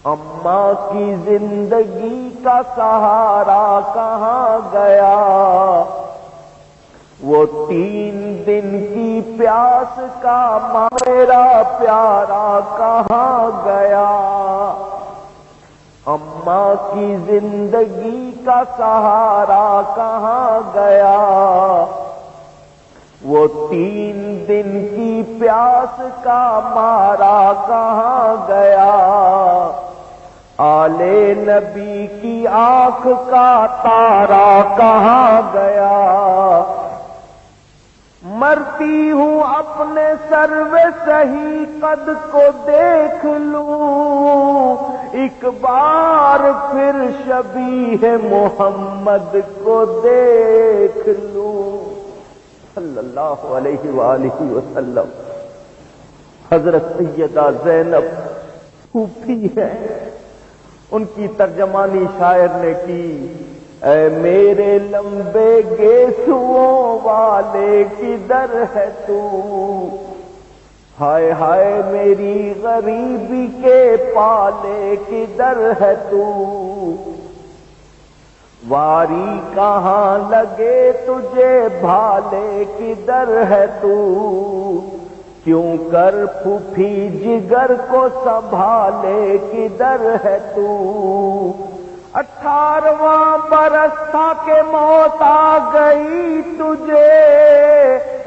اماں کی زندگی کا سہارا کہاں گیا، وہ 3 دن کی پیاس کا میرا پیارا کہاں گیا، اماں کی زندگی کا سہارا کہاں گیا، وہ 3 دن کی پیاس کا مارا کہاں گیا، آلے نبی کی آنکھ کا تارا کہاں گیا، مرتی ہوں اپنے سرو سہی قد کو دیکھ لوں، ایک بار پھر شبیہ محمد کو دیکھ لوں صلی اللہ علیہ وآلہ وسلم۔ حضرت سیدہ زینب صوفی ہے، ان کی ترجمانی شاعر نے کی، اے میرے لمبے گیسوؤں والے کدھر ہے تو، ہائے ہائے میری غریبی کے پالے کدھر ہے تو، واری کہاں لگے تجھے بھالے کدھر ہے تو، کیوں کر پھوپھی جگر کو سنبھالے کدھر ہے تو، 18واں برس تھا کہ موت آ گئی تجھے،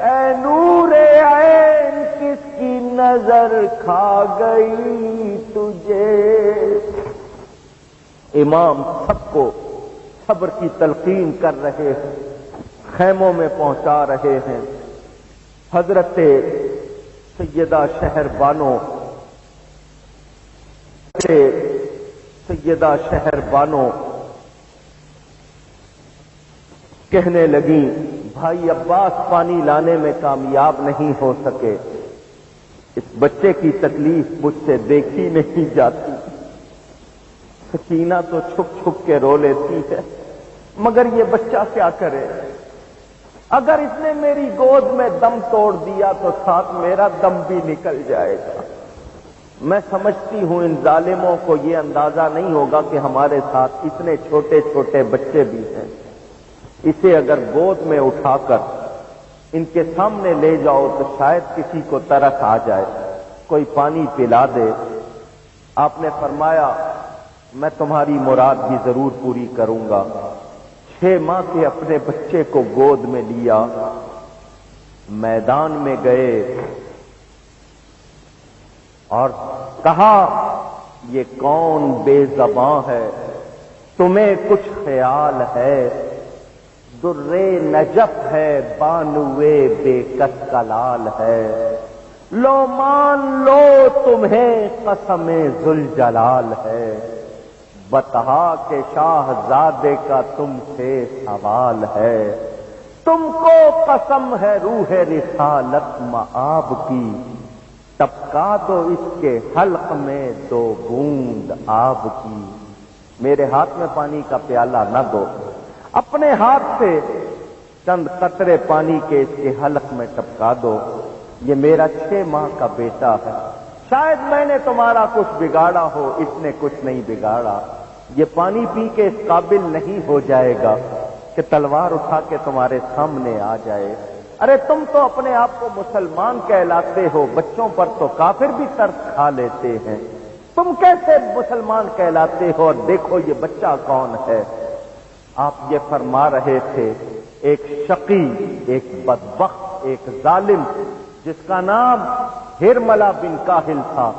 اے نور عین کس کی نظر کھا گئی تجھے۔ امام سب کو صبر کی تلقین کر رہے ہیں، خیموں میں پہنچا رہے ہیں۔ حضرت سیدہ شہر بانو کہنے لگیں بھائی عباس پانی لانے میں کامیاب نہیں ہو سکے، اس بچے کی تکلیف مجھ سے دیکھی نہیں جاتی، سکینہ تو چھپ چھپ کے رو لیتی ہے، مگر یہ بچہ کیا کرے، اگر اس نے میری گود میں دم توڑ دیا تو ساتھ میرا دم بھی نکل جائے گا۔ میں سمجھتی ہوں ان ظالموں کو یہ اندازہ نہیں ہوگا کہ ہمارے ساتھ اتنے چھوٹے چھوٹے بچے بھی ہیں۔ اسے اگر گود میں اٹھا کر ان کے سامنے لے جاؤ تو شاید کسی کو ترس آ جائے، کوئی پانی پلا دے۔ آپ نے فرمایا میں تمہاری مراد بھی ضرور پوری کروں گا۔ 6 ماہ کے اپنے بچے کو گود میں لیا، میدان میں گئے اور کہا یہ کون بے زباں ہے، تمہیں کچھ خیال ہے؟ درے نجف ہے، بانوے بے کس کا لال ہے، لو مان لو تمہیں قسم ذوالجلال ہے، بتا کہ شاہزادے کا تم سے سوال ہے، تم کو قسم ہے روح رسالت مآب کی، ٹپکا دو اس کے حلق میں 2 بوند آب کی۔ میرے ہاتھ میں پانی کا پیالہ نہ دو، اپنے ہاتھ سے چند قطرے پانی کے اس کے حلق میں ٹپکا دو، یہ میرا 6 ماہ کا بیٹا ہے، شاید میں نے تمہارا کچھ بگاڑا ہو، اس نے کچھ نہیں بگاڑا، یہ پانی پی کے اس قابل نہیں ہو جائے گا کہ تلوار اٹھا کے تمہارے سامنے آ جائے۔ ارے تم تو اپنے آپ کو مسلمان کہلاتے ہو، بچوں پر تو کافر بھی ترس کھا لیتے ہیں، تم کیسے مسلمان کہلاتے ہو؟ اور دیکھو یہ بچہ کون ہے۔ آپ یہ فرما رہے تھے ایک شقی، ایک بدبخت، ایک ظالم جس کا نام ہرملہ بن کاہل تھا،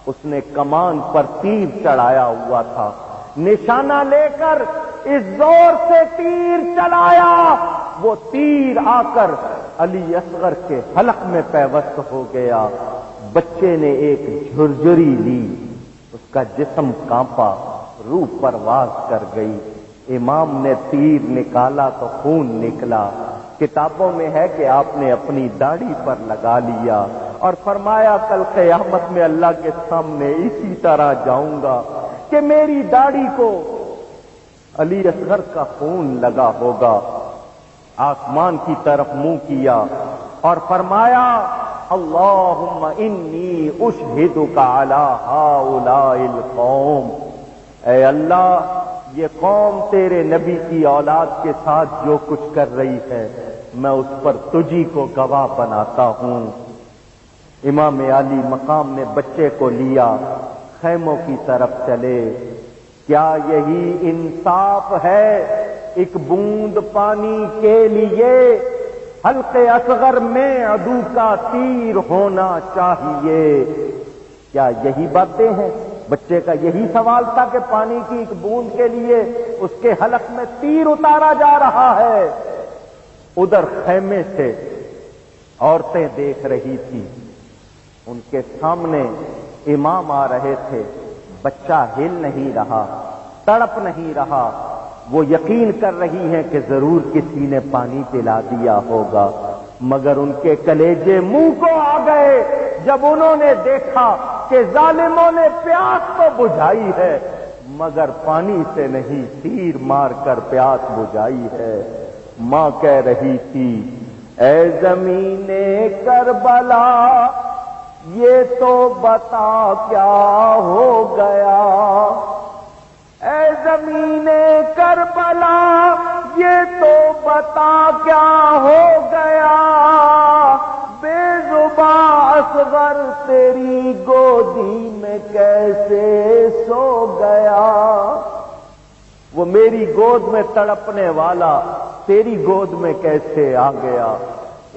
اس نے کمان پر تیر چڑھایا ہوا تھا، نشانہ لے کر اس زور سے تیر چلایا، وہ تیر آ کر علی اصغر کے حلق میں پیوست ہو گیا۔ بچے نے ایک جھرجھری لی، اس کا جسم کانپا، روح پرواز کر گئی۔ امام نے تیر نکالا تو خون نکلا۔ کتابوں میں ہے کہ آپ نے اپنی داڑھی پر لگا لیا اور فرمایا کل قیامت میں اللہ کے سامنے اسی طرح جاؤں گا کہ میری داڑھی کو علی اصغر کا خون لگا ہوگا۔ آسمان کی طرف منہ کیا اور فرمایا اللہم انی اشہدک علی ہؤلاء القوم، اے اللہ یہ قوم تیرے نبی کی اولاد کے ساتھ جو کچھ کر رہی ہے میں اس پر تجھی کو گواہ بناتا ہوں۔ امام عالی مقام نے بچے کو لیا، خیموں کی طرف چلے۔ کیا یہی انصاف ہے ایک بوند پانی کے لیے حلقے اصغر میں عدو کا تیر ہونا چاہیے؟ کیا یہی باتیں ہیں؟ بچے کا یہی سوال تھا کہ پانی کی ایک بوند کے لیے اس کے حلق میں تیر اتارا جا رہا ہے۔ ادھر خیمے سے عورتیں دیکھ رہی تھی، ان کے سامنے امام آ رہے تھے، بچہ ہل نہیں رہا، تڑپ نہیں رہا، وہ یقین کر رہی ہیں کہ ضرور کسی نے پانی پلا دیا ہوگا، مگر ان کے کلیجے منہ کو آ گئے جب انہوں نے دیکھا کہ ظالموں نے پیاس تو بجھائی ہے مگر پانی سے نہیں، تیر مار کر پیاس بجھائی ہے۔ ماں کہہ رہی تھی اے زمین کربلا یہ تو بتا کیا ہو گیا، اے زمین کربلا یہ تو بتا کیا ہو گیا، بے زباں اصغر تیری گودی میں کیسے سو گیا؟ وہ میری گود میں تڑپنے والا تیری گود میں کیسے آ گیا؟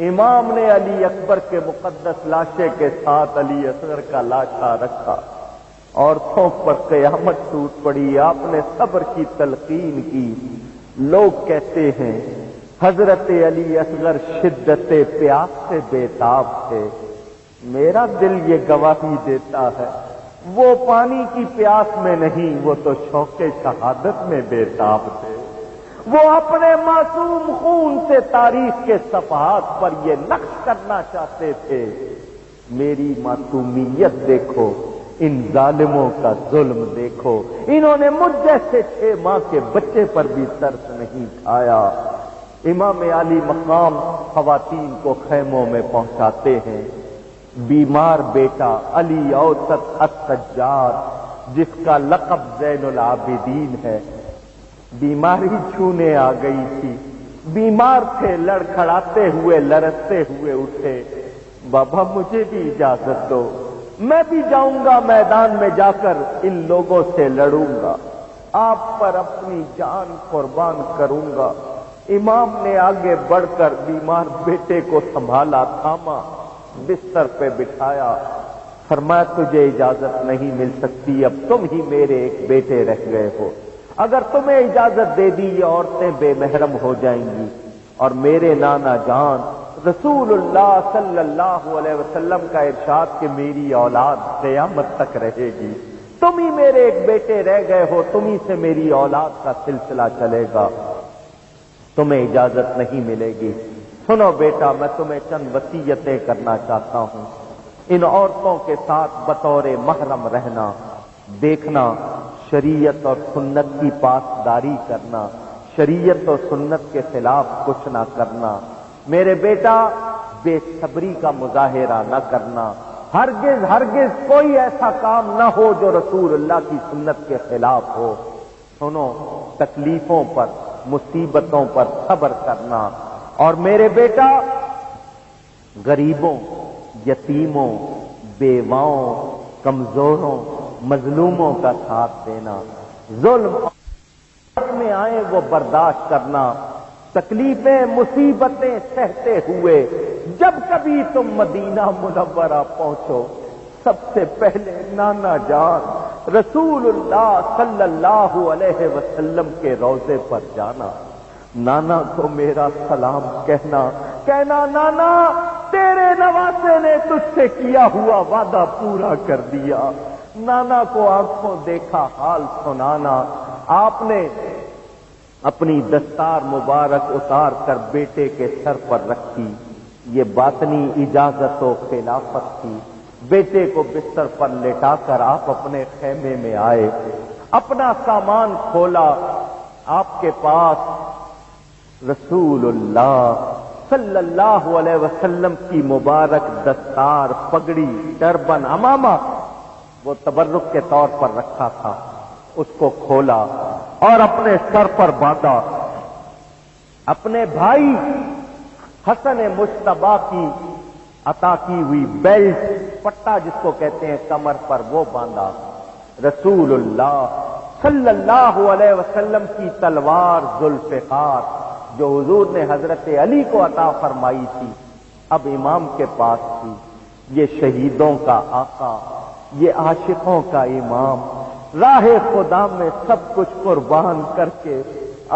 امام نے علی اکبر کے مقدس لاشے کے ساتھ علی اصغر کا لاشا رکھا، عورتوں پر قیامت ٹوٹ پڑی، آپ نے صبر کی تلقین کی۔ لوگ کہتے ہیں حضرت علی اصغر شدت پیاس سے بےتاب تھے، میرا دل یہ گواہی دیتا ہے وہ پانی کی پیاس میں نہیں، وہ تو شوق شہادت میں بےتاب تھے۔ وہ اپنے معصوم خون سے تاریخ کے صفحات پر یہ نقش کرنا چاہتے تھے میری معصومیت دیکھو، ان ظالموں کا ظلم دیکھو، انہوں نے مجھ جیسے 6 ماہ کے بچے پر بھی ترس نہیں کھایا۔ امام عالی مقام خواتین کو خیموں میں پہنچاتے ہیں، بیمار بیٹا علی اوسط السجاد جس کا لقب زین العابدین ہے، بیماری چھونے آ گئی تھی، بیمار تھے، لڑکھڑاتے ہوئے لرزتے ہوئے اٹھے، بابا مجھے بھی اجازت دو، میں بھی جاؤں گا میدان میں، جا کر ان لوگوں سے لڑوں گا، آپ پر اپنی جان قربان کروں گا۔ امام نے آگے بڑھ کر بیمار بیٹے کو سنبھالا، تھاما، بستر پہ بٹھایا، فرمایا تجھے اجازت نہیں مل سکتی، اب تم ہی میرے ایک بیٹے رہ گئے ہو، اگر تمہیں اجازت دے دی یہ عورتیں بے محرم ہو جائیں گی، اور میرے نانا جان رسول اللہ صلی اللہ علیہ وسلم کا ارشاد کہ میری اولاد قیامت تک رہے گی، تم ہی میرے ایک بیٹے رہ گئے ہو، تم ہی سے میری اولاد کا سلسلہ چلے گا، تمہیں اجازت نہیں ملے گی۔ سنو بیٹا، میں تمہیں چند وصیتیں کرنا چاہتا ہوں، ان عورتوں کے ساتھ بطور محرم رہنا، دیکھنا، شریعت اور سنت کی پاسداری کرنا، شریعت اور سنت کے خلاف کچھ نہ کرنا، میرے بیٹا بے صبری کا مظاہرہ نہ کرنا، ہرگز ہرگز کوئی ایسا کام نہ ہو جو رسول اللہ کی سنت کے خلاف ہو۔ سنو، تکلیفوں پر، مصیبتوں پر صبر کرنا، اور میرے بیٹا غریبوں، یتیموں، بیواؤں، کمزوروں، مظلوموں کا ساتھ دینا، ظلم میں آئے وہ برداشت کرنا، تکلیفیں مصیبتیں سہتے ہوئے جب کبھی تم مدینہ منورہ پہنچو، سب سے پہلے نانا جان رسول اللہ صلی اللہ علیہ وسلم کے روضے پر جانا، نانا کو میرا سلام کہنا نانا تیرے نواسے نے تجھ سے کیا ہوا وعدہ پورا کر دیا، نانا کو آنکھوں دیکھا حال سنانا۔ آپ نے اپنی دستار مبارک اتار کر بیٹے کے سر پر رکھی، یہ باطنی اجازت و خلافت تھی۔ بیٹے کو بستر پر لٹا کر آپ اپنے خیمے میں آئے، اپنا سامان کھولا، آپ کے پاس رسول اللہ صلی اللہ علیہ وسلم کی مبارک دستار، پگڑی، ٹربن، عمامہ وہ تبرک کے طور پر رکھا تھا، اس کو کھولا اور اپنے سر پر باندھا۔ اپنے بھائی حسن مجتبی کی عطا کی ہوئی بیلٹ، پٹا جس کو کہتے ہیں، کمر پر وہ باندھا۔ رسول اللہ صلی اللہ علیہ وسلم کی تلوار ذوالفقار جو حضور نے حضرت علی کو عطا فرمائی تھی، اب امام کے پاس تھی۔ یہ شہیدوں کا آقا، یہ عاشقوں کا امام، راہ خدا میں سب کچھ قربان کر کے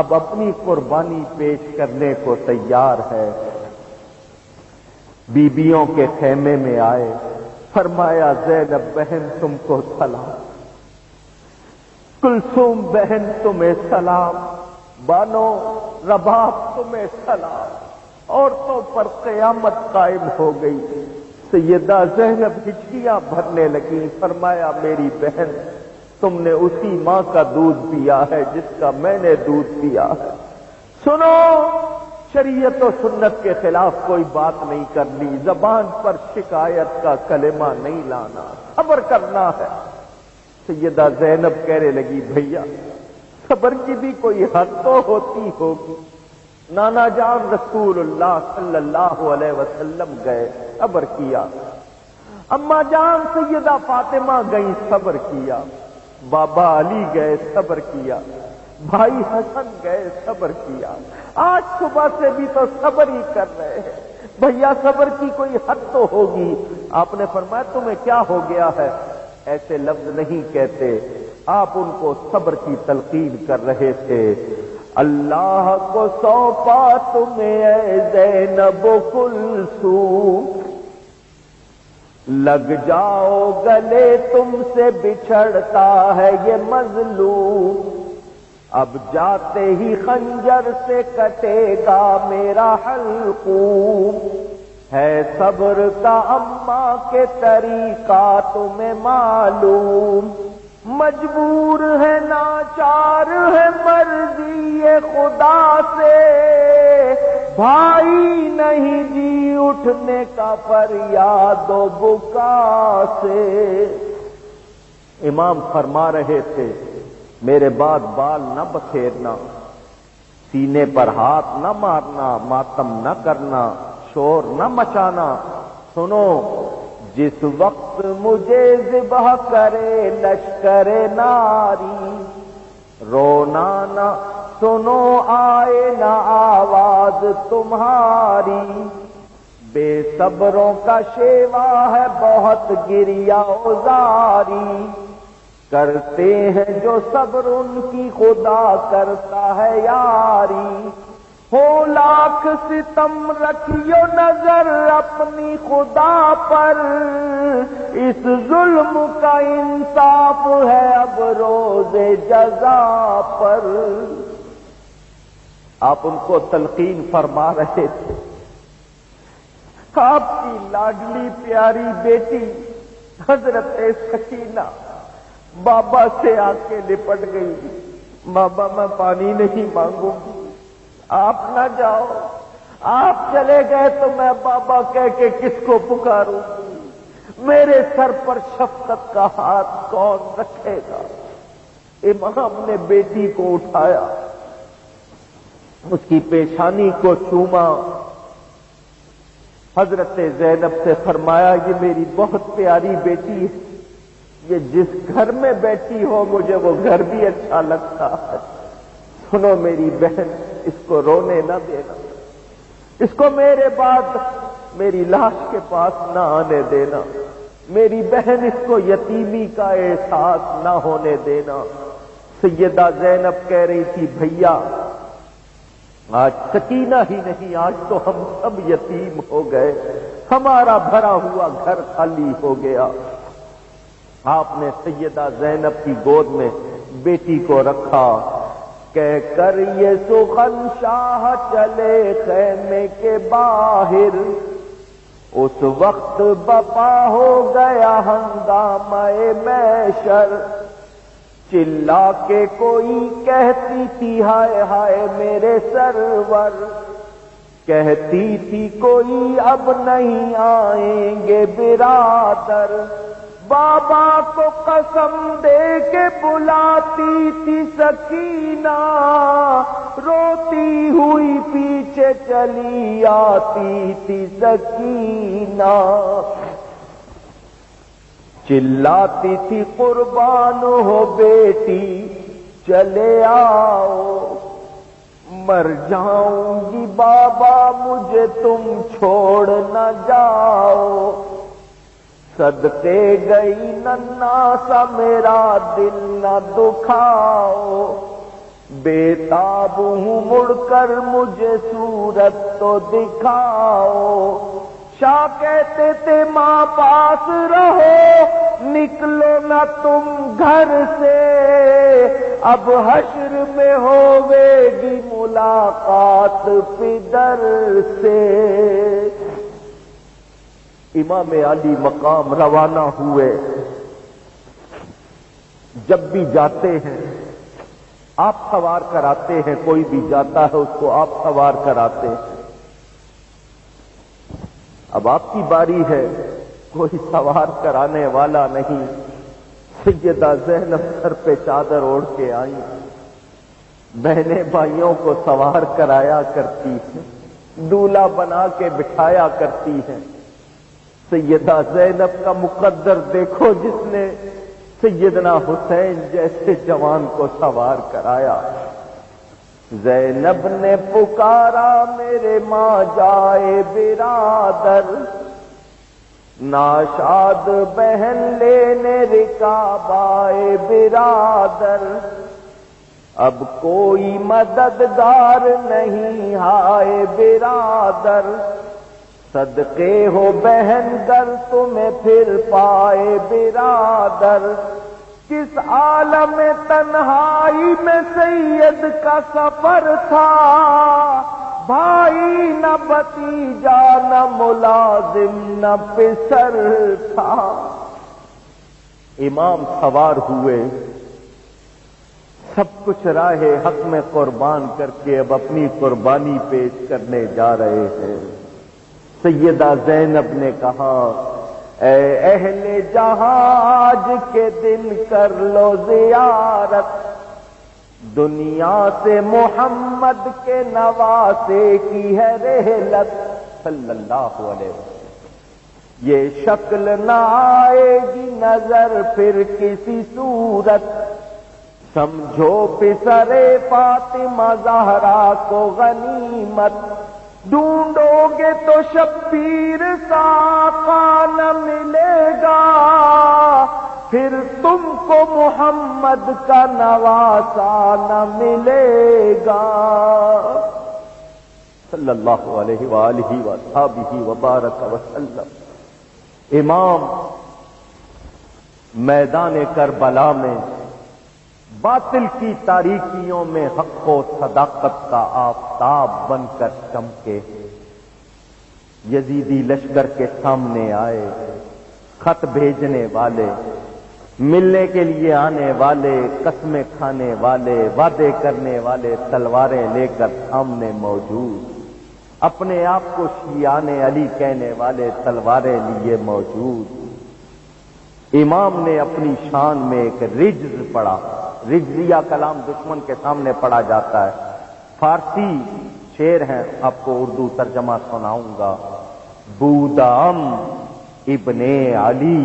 اب اپنی قربانی پیش کرنے کو تیار ہے۔ بیبیوں کے خیمے میں آئے، فرمایا زینب بہن تم کو سلام، کلثوم بہن تمہیں سلام، بانو رباب تمہیں سلام، عورتوں پر قیامت قائم ہو گئی۔ سیدہ زینب ہچکیاں بھرنے لگی، فرمایا میری بہن تم نے اسی ماں کا دودھ پیا ہے جس کا میں نے دودھ پیا ہے۔ سنو، شریعت و سنت کے خلاف کوئی بات نہیں کرنی، زبان پر شکایت کا کلمہ نہیں لانا، صبر کرنا ہے۔ سیدہ زینب کہنے لگی بھیا صبر کی بھی کوئی حد تو ہوتی ہوگی۔ نانا جان رسول اللہ صلی اللہ علیہ وسلم گئے، صبر کیا۔ اما جان سیدہ فاطمہ گئی، صبر کیا۔ بابا علی گئے، صبر کیا۔ بھائی حسن گئے، صبر کیا۔ آج صبح سے بھی تو صبر ہی کر رہے ہیں، بھیا صبر کی کوئی حد تو ہوگی۔ آپ نے فرمایا تمہیں کیا ہو گیا ہے؟ ایسے لفظ نہیں کہتے، آپ ان کو صبر کی تلقین کر رہے تھے۔ اللہ کو سونپا تمہیں اے زینب و کلثوم، لگ جاؤ گلے تم سے بچھڑتا ہے یہ مظلوم، اب جاتے ہی خنجر سے کٹے گا میرا حلقوم، ہے صبر کا اماں کے طریقہ تمہیں معلوم، مجبور ہے ناچار ہے مرضی خدا سے، بھائی نہیں جی اٹھنے کا فریاد و بکا سے۔ امام فرما رہے تھے میرے بعد بال نہ بکھیرنا، سینے پر ہاتھ نہ مارنا، ماتم نہ کرنا، شور نہ مچانا۔ سنو، جس وقت مجھے ذبح کرے لشکر ناری، رونا نہ سنو آئے نہ آواز تمہاری، بے صبروں کا شیوا ہے بہت گریا زاری، کرتے ہیں جو صبر ان کی خدا کرتا ہے یاری، ہو لاکھ ستم رکھیو نظر اپنی خدا پر، اس ظلم کا انصاف ہے اب روز جزا پر۔ آپ ان کو تلقین فرما رہے تھے، آپ کی لاڈلی پیاری بیٹی حضرت سکینہ بابا سے آ کے لپٹ گئی، بابا میں پانی نہیں مانگوں گی، آپ نہ جاؤ، آپ چلے گئے تو میں بابا کہہ کے کس کو پکاروں گی، میرے سر پر شفقت کا ہاتھ کون رکھے گا؟ امام نے بیٹی کو اٹھایا، اس کی پیشانی کو چوما، حضرت زینب سے فرمایا یہ میری بہت پیاری بیٹی ہے، یہ جس گھر میں بیٹھی ہو مجھے وہ گھر بھی اچھا لگتا ہے، سنو میری بہن اس کو رونے نہ دینا، اس کو میرے بعد میری لاش کے پاس نہ آنے دینا، میری بہن اس کو یتیمی کا احساس نہ ہونے دینا۔ سیدہ زینب کہہ رہی تھی بھیا آج سکینہ ہی نہیں، آج تو ہم سب یتیم ہو گئے، ہمارا بھرا ہوا گھر خالی ہو گیا۔ آپ نے سیدہ زینب کی گود میں بیٹی کو رکھا، کہہ کر یہ سخن شاہ چلے خیمے کے باہر، اس وقت بپا ہو گیا ہنگامہ محشر، چلا کے کوئی کہتی تھی ہائے ہائے میرے سرور، کہتی تھی کوئی اب نہیں آئیں گے برادر، بابا کو قسم دے کے بلاتی تھی سکینہ، روتی ہوئی پیچھے چلی آتی تھی سکینہ، چلاتی تھی قربان ہو بیٹی چلے آؤ، مر جاؤں گی بابا مجھے تم چھوڑ نہ جاؤ، صدقے گئی ننا سا میرا دل نہ دکھاؤ، بے تاب ہوں مڑ کر مجھے صورت تو دکھاؤ، شاہ کہتے تھے ماں پاس رہو نکلو نہ تم گھر سے، اب حشر میں ہوے گی ملاقات پدر سے۔ امام علی مقام روانہ ہوئے، جب بھی جاتے ہیں آپ سوار کراتے ہیں، کوئی بھی جاتا ہے اس کو آپ سوار کراتے ہیں، اب آپ کی باری ہے، کوئی سوار کرانے والا نہیں۔ سیدہ زینب سر پہ چادر اوڑھ کے آئی، بہنیں بھائیوں کو سوار کرایا کرتی ہیں، دولہا بنا کے بٹھایا کرتی ہیں۔ سیدہ زینب کا مقدر دیکھو جس نے سیدنا حسین جیسے جوان کو سوار کرایا۔ زینب نے پکارا میرے ماں جائے برادر، ناشاد بہن لینے رکاب آئے برادر، اب کوئی مددگار نہیں ہائے برادر، صدقے ہو بہن گر تمہیں پھر پائے برادر، کس عالم تنہائی میں سید کا سفر تھا، بھائی نہ بھتیجا نہ ملازم نہ پسر تھا۔ امام سوار ہوئے، سب کچھ راہ حق میں قربان کر کے اب اپنی قربانی پیش کرنے جا رہے ہیں۔ سیدہ زینب نے کہا اے اہل جہاں آج کے دن کر لو زیارت، دنیا سے محمد کے نواسے کی ہے رحلت صلی اللہ علیہ وسلم، یہ شکل نہ آئے گی نظر پھر کسی صورت، سمجھو پسرے فاطمہ زہرا کو غنیمت، ڈھونڈو گے تو شبیر سا آقا نہ ملے گا، پھر تم کو محمد کا نواسا نہ ملے گا صلی اللہ علیہ وآلہ وصحبہ وبارک وسلم۔ امام میدان کربلا میں باطل کی تاریکیوں میں حق و صداقت کا آفتاب بن کر چمکے، یزیدی لشکر کے سامنے آئے، خط بھیجنے والے، ملنے کے لیے آنے والے، قسمیں کھانے والے، وعدے کرنے والے، تلواریں لے کر سامنے موجود، اپنے آپ کو شیعان علی کہنے والے تلواریں لیے موجود۔ امام نے اپنی شان میں ایک رجز پڑھا، رجزیہ کلام دشمن کے سامنے پڑھا جاتا ہے، فارسی شعر ہیں، آپ کو اردو ترجمہ سناؤں گا۔ بودام ابن علی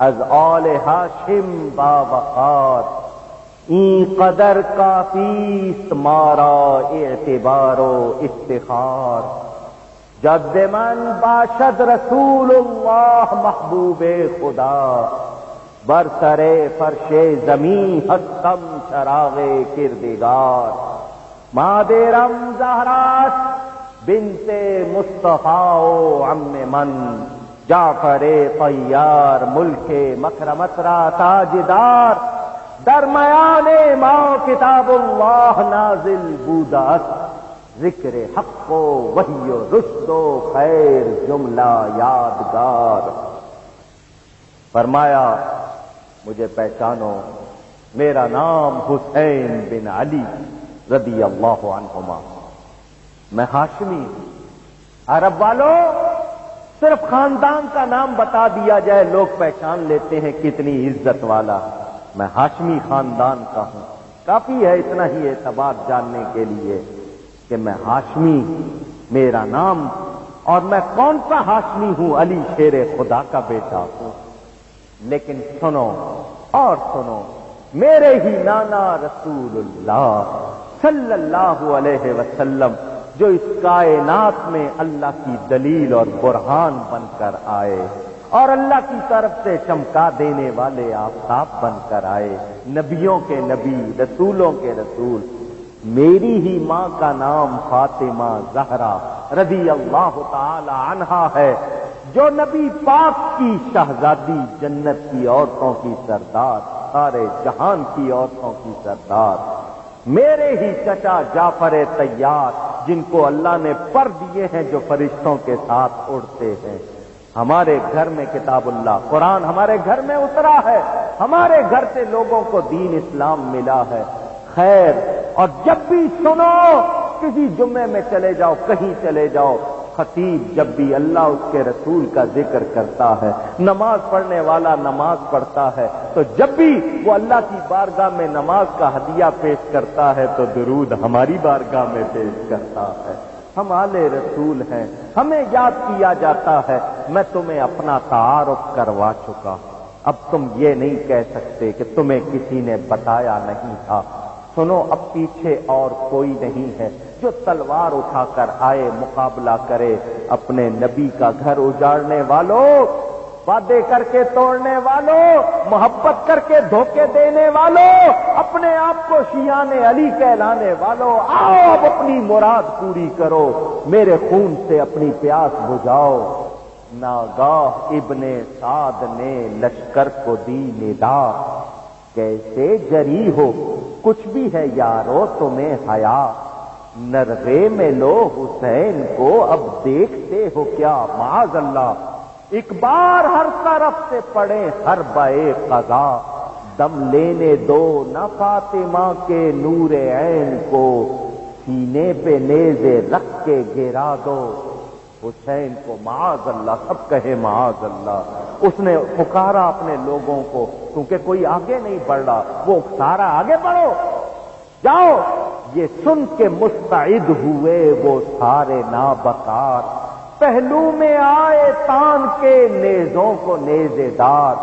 از آل ہاشم با وقار، این قدر کافیست مارا اعتبار و افتخار، جد من باشد رسول اللہ محبوب خدا، بر سر فرش زمین ہستم چراغ کردگار، مادرم زہراست بنت مصطفیٰ و عم من، جعفر طیار ملک مکرمت را تاجدار، درمیان ما کتاب اللہ نازل بوده است، ذکر حق و وحی و رشد و خیر جملہ یادگار۔ فرمایا مجھے پہچانو، میرا نام حسین بن علی رضی اللہ عنہما، میں ہاشمی ہوں۔ عرب والوں صرف خاندان کا نام بتا دیا جائے لوگ پہچان لیتے ہیں کتنی عزت والا، میں ہاشمی خاندان کا ہوں، کافی ہے اتنا ہی اعتبار جاننے کے لیے کہ میں ہاشمی، میرا نام، اور میں کون سا ہاشمی ہوں، علی شیر خدا کا بیٹا ہوں۔ لیکن سنو اور سنو، میرے ہی نانا رسول اللہ صلی اللہ علیہ وسلم جو اس کائنات میں اللہ کی دلیل اور برہان بن کر آئے اور اللہ کی طرف سے چمکا دینے والے آفتاب بن کر آئے، نبیوں کے نبی، رسولوں کے رسول، میری ہی ماں کا نام فاطمہ زہرا رضی اللہ تعالی عنہا ہے، جو نبی پاک کی شہزادی، جنت کی عورتوں کی سردار، سارے جہان کی عورتوں کی سردار، میرے ہی چچا جعفر طیار جن کو اللہ نے پر دیے ہیں جو فرشتوں کے ساتھ اڑتے ہیں۔ ہمارے گھر میں کتاب اللہ قرآن ہمارے گھر میں اترا ہے، ہمارے گھر سے لوگوں کو دین اسلام ملا ہے۔ خیر، اور جب بھی سنو، کسی جمعے میں چلے جاؤ، کہیں چلے جاؤ، خطیب جب بھی اللہ اس کے رسول کا ذکر کرتا ہے، نماز پڑھنے والا نماز پڑھتا ہے، تو جب بھی وہ اللہ کی بارگاہ میں نماز کا ہدیہ پیش کرتا ہے تو درود ہماری بارگاہ میں پیش کرتا ہے۔ ہم آل رسول ہیں، ہمیں یاد کیا جاتا ہے۔ میں تمہیں اپنا تعارف کروا چکا، اب تم یہ نہیں کہہ سکتے کہ تمہیں کسی نے بتایا نہیں تھا۔ سنو، اب پیچھے اور کوئی نہیں ہے جو تلوار اٹھا کر آئے، مقابلہ کرے اپنے نبی کا گھر اجاڑنے والوں، وعدے کر کے توڑنے والوں، محبت کر کے دھوکے دینے والوں، اپنے آپ کو شیعان علی کہلانے والوں، آؤ اب اپنی مراد پوری کرو، میرے خون سے اپنی پیاس بجھاؤ۔ ناگاہ ابن سعد نے لشکر کو دی ندا، کیسے جری ہو کچھ بھی ہے یارو تمہیں حیا، نرغے میں لو حسین کو اب دیکھتے ہو کیا، معاذ اللہ، ایک بار ہر طرف سے پڑے ہر بے قضا، دم لینے دو نہ فاطمہ کے نور عین کو، سینے پہ نیزے رکھ کے گرا دو حسین کو، معاذ اللہ، سب کہے معاذ اللہ۔ اس نے پکارا اپنے لوگوں کو، کیونکہ کوئی آگے نہیں بڑھ رہا، وہ سارا آگے بڑھو، جاؤ یہ سن کے مستعد ہوئے وہ سارے نابکار، پہلو میں آئے تان کے نیزوں کو نیزے دار،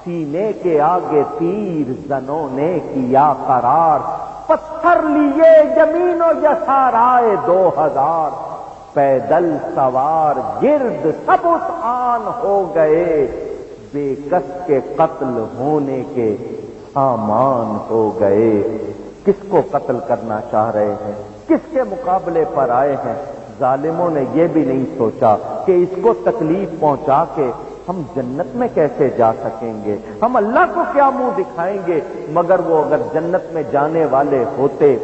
سینے کے آگے تیر زنوں نے کیا قرار، پتھر لیے زمین و جسار آئے 2000، پیدل سوار گرد سب اس آن ہو گئے، بے کس کے قتل ہونے کے سامان ہو گئے۔ کس کو قتل کرنا چاہ رہے ہیں؟ کس کے مقابلے پر آئے ہیں؟ ظالموں نے یہ بھی نہیں سوچا کہ اس کو تکلیف پہنچا کے ہم جنت میں کیسے جا سکیں گے، ہم اللہ کو کیا منہ دکھائیں گے، مگر وہ اگر جنت میں جانے والے ہوتے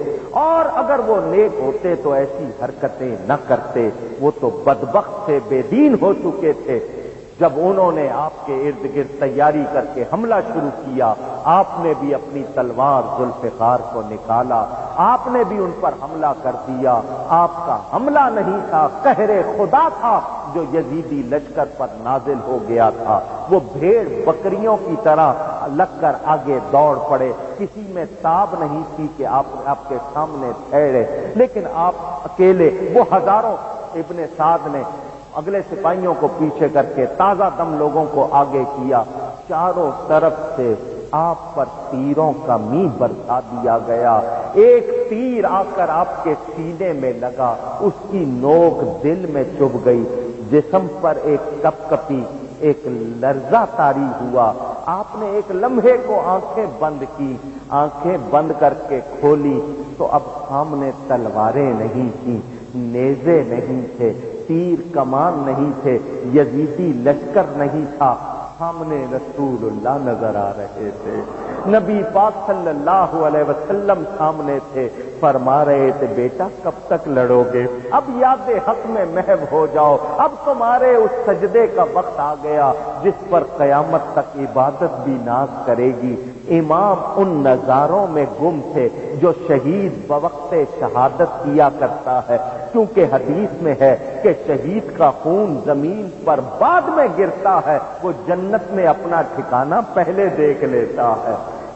اور اگر وہ نیک ہوتے تو ایسی حرکتیں نہ کرتے۔ وہ تو بدبخت تھے، بے دین ہو چکے تھے۔ جب انہوں نے آپ کے ارد گرد تیاری کر کے حملہ شروع کیا، آپ نے بھی اپنی تلوار ذوالفقار کو نکالا، آپ نے بھی ان پر حملہ کر دیا۔ آپ کا حملہ نہیں تھا، قہر خدا تھا جو یزیدی لشکر پر نازل ہو گیا تھا۔ وہ بھیڑ بکریوں کی طرح لگ کر آگے دوڑ پڑے، کسی میں تاب نہیں تھی کہ آپ کے سامنے ٹھہرے، لیکن آپ اکیلے، وہ ہزاروں، ابن سعد نے اگلے سپاہیوں کو پیچھے کر کے تازہ دم لوگوں کو آگے کیا، چاروں طرف سے آپ پر تیروں کا می برسا دیا گیا۔ ایک تیر آ کر آپ کے سینے میں لگا، اس کی نوک دل میں چبھ گئی، جسم پر ایک کپ کپی، ایک لرزہ طاری ہوا۔ آپ نے ایک لمحے کو آنکھیں بند کی، آنکھیں بند کر کے کھولی تو اب سامنے تلواریں نہیں تھیں، نیزے نہیں تھے، تیر کمان نہیں تھے، یزیدی لشکر نہیں تھا، سامنے رسول اللہ نظر آ رہے تھے، نبی پاک صلی اللہ علیہ وسلم سامنے تھے۔ فرما رہے تھے بیٹا کب تک لڑو گے، اب یاد حق میں محو ہو جاؤ، اب تمہارے اس سجدے کا وقت آ گیا جس پر قیامت تک عبادت بھی ناز کرے گی۔ امام ان نظاروں میں گم تھے جو شہید بوقت شہادت کیا کرتا ہے، کیونکہ حدیث میں ہے کہ شہید کا خون زمین پر بعد میں گرتا ہے، وہ جنت میں اپنا ٹھکانہ پہلے دیکھ لیتا ہے۔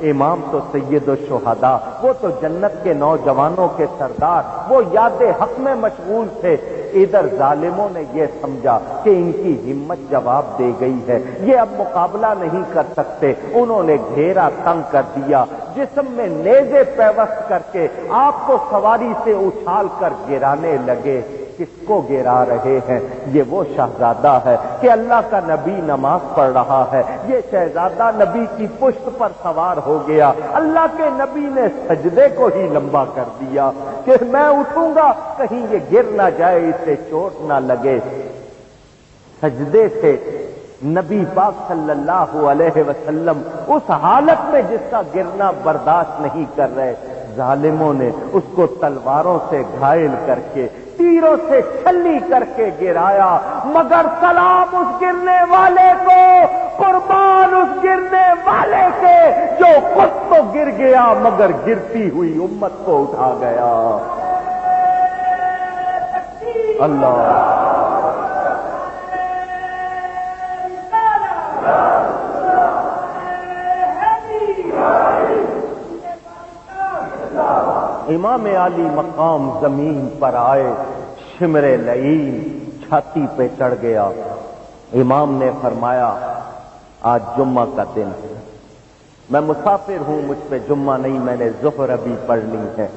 امام تو سید الشہداء، وہ تو جنت کے نوجوانوں کے سردار، وہ یاد حق میں مشغول تھے۔ ادھر ظالموں نے یہ سمجھا کہ ان کی ہمت جواب دے گئی ہے، یہ اب مقابلہ نہیں کر سکتے، انہوں نے گھیرا تنگ کر دیا، جسم میں نیزے پیوست کر کے آپ کو سواری سے اچھال کر گرانے لگے۔ کس کو گرا رہے ہیں؟ یہ وہ شہزادہ ہے کہ اللہ کا نبی نماز پڑھ رہا ہے، یہ شہزادہ نبی کی پشت پر سوار ہو گیا، اللہ کے نبی نے سجدے کو ہی لمبا کر دیا کہ میں اٹھوں گا کہیں یہ گر نہ جائے، اسے چوٹ نہ لگے۔ سجدے سے نبی پاک صلی اللہ علیہ وسلم اس حالت میں جس کا گرنا برداشت نہیں کر رہے، ظالموں نے اس کو تلواروں سے گھائل کر کے، تیروں سے چھلی کر کے گرایا، مگر سلام اس گرنے والے کو، قربان اس گرنے والے کے جو خود تو گر گیا مگر گرتی ہوئی امت کو اٹھا گیا۔ اللہ امام علی مقام زمین پر آئے، شمر لعین چھاتی پہ چڑھ گیا۔ امام نے فرمایا آج جمعہ کا دن ہے، میں مسافر ہوں، مجھ پہ جمعہ نہیں، میں نے ظہر ابھی پڑھنی ہے،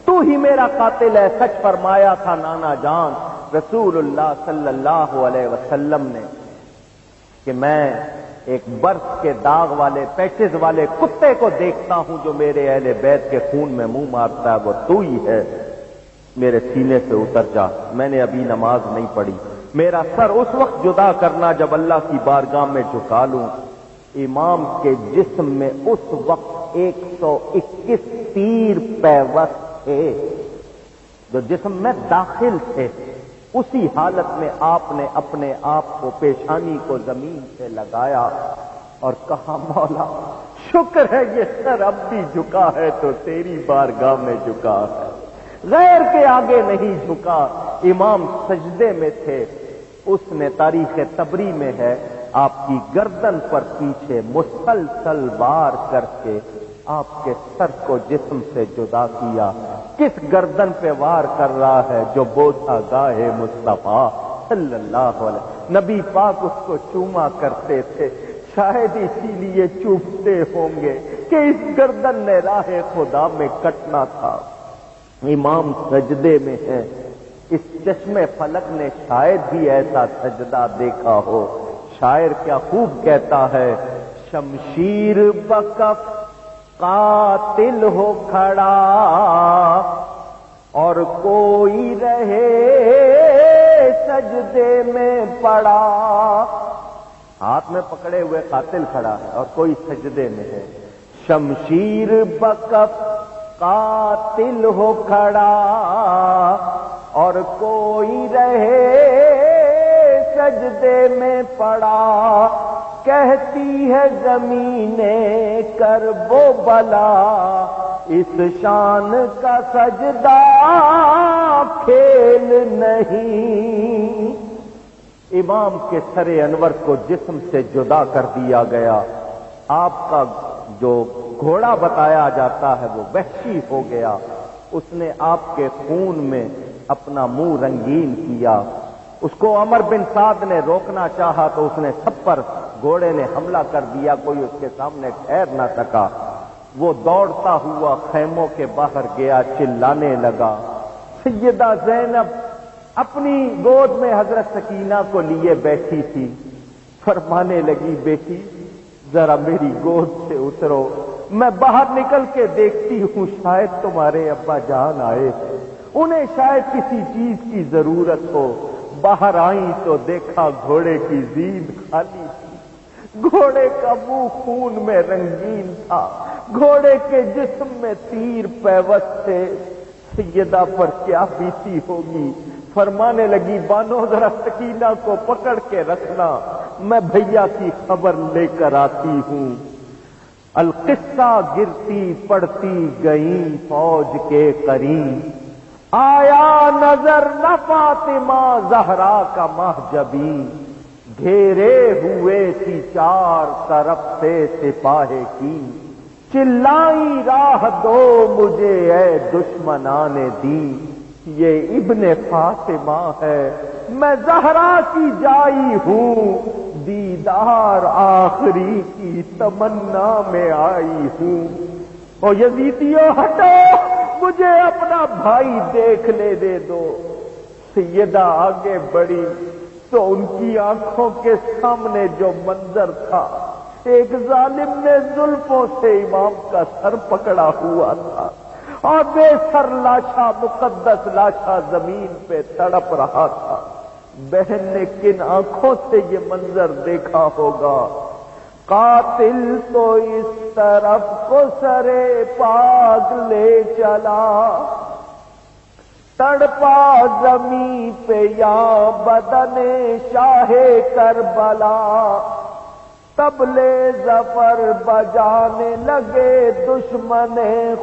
تو ہی میرا قاتل ہے۔ سچ فرمایا تھا نانا جان رسول اللہ صلی اللہ علیہ وسلم نے کہ میں ایک برف کے داغ والے پیچز والے کتے کو دیکھتا ہوں جو میرے اہل بیت کے خون میں منہ مارتا ہے، وہ تو ہی ہے، میرے سینے سے اتر جا، میں نے ابھی نماز نہیں پڑھی، میرا سر اس وقت جدا کرنا جب اللہ کی بارگاہ میں جھکا لوں۔ امام کے جسم میں اس وقت 121 تیر پیوست تھے جو جسم میں داخل تھے۔ اسی حالت میں آپ نے اپنے آپ کو، پیشانی کو زمین سے لگایا اور کہا مولا شکر ہے یہ سر اب بھی جھکا ہے تو تیری بارگاہ میں جھکا ہے، غیر کے آگے نہیں جھکا۔ امام سجدے میں تھے، اس نے تاریخ طبری میں ہے آپ کی گردن پر پیچھے مسلسل وار کر کے آپ کے سر کو جسم سے جدا کیا. کس گردن پہ وار کر رہا ہے جو بوجھا گاہے مصطفیٰ صلی اللہ علیہ وسلم. نبی پاک اس کو چوما کرتے تھے. شاید اسی لیے چومتے ہوں گے کہ اس گردن نے راہ خدا میں کٹنا تھا. امام سجدے میں ہے. اس چشمے فلک نے شاید بھی ایسا سجدہ دیکھا ہو. شاعر کیا خوب کہتا ہے، شمشیر بکف قاتل ہو کھڑا اور کوئی رہے سجدے میں پڑا. ہاتھ میں پکڑے ہوئے قاتل کھڑا ہے اور کوئی سجدے میں ہے. شمشیر بکف قاتل ہو کھڑا اور کوئی رہے سجدے میں پڑا. کہتی ہے زمین کرب و بلا اس شان کا سجدہ کھیل نہیں. امام کے سر انور کو جسم سے جدا کر دیا گیا. آپ کا جو گھوڑا بتایا جاتا ہے وہ وحشی ہو گیا. اس نے آپ کے خون میں اپنا منہ رنگین کیا. اس کو عمر بن سعد نے روکنا چاہا تو اس نے سب پر گھوڑے نے حملہ کر دیا. کوئی اس کے سامنے ٹھہر نہ سکا. وہ دوڑتا ہوا خیموں کے باہر گیا، چلانے لگا. سیدہ زینب اپنی گود میں حضرت سکینہ کو لیے بیٹھی تھی. فرمانے لگی، بیٹی ذرا میری گود سے اترو، میں باہر نکل کے دیکھتی ہوں شاید تمہارے ابا جان آئے تھے، انہیں شاید کسی چیز کی ضرورت ہو. باہر آئیں تو دیکھا گھوڑے کی زید خالی تھی. گھوڑے کا منہ خون میں رنگین تھا. گھوڑے کے جسم میں تیر پیوست تھے. سیدہ پر کیا بیتی ہوگی. فرمانے لگی، بانو ذرا سکینہ کو پکڑ کے رکھنا، میں بھیا کی خبر لے کر آتی ہوں. القصہ گرتی پڑتی گئیں فوج کے قریب. آیا نظر نہ فاطمہ زہرا کا محجبی. گھیرے ہوئے تھی چار طرف سے سپاہ کی. چلائی راہ دو مجھے اے دشمنان دین. یہ ابن فاطمہ ہے، میں زہرا کی جائی ہوں. دیدار آخری کی تمنا میں آئی ہوں. او یزیدیو ہٹو، مجھے اپنا بھائی دیکھ لے دے دو. سیدہ آگے بڑھی تو ان کی آنکھوں کے سامنے جو منظر تھا، ایک ظالم نے زلفوں سے امام کا سر پکڑا ہوا تھا اور بے سر لاشا، مقدس لاشا زمین پہ تڑپ رہا تھا. بہن نے کن آنکھوں سے یہ منظر دیکھا ہوگا. قاتل تو اس طرف کو سرے پاگ لے چلا. تڑپا زمین پہ یا بدن شاہ کربلا. طبلے ظفر بجانے لگے دشمن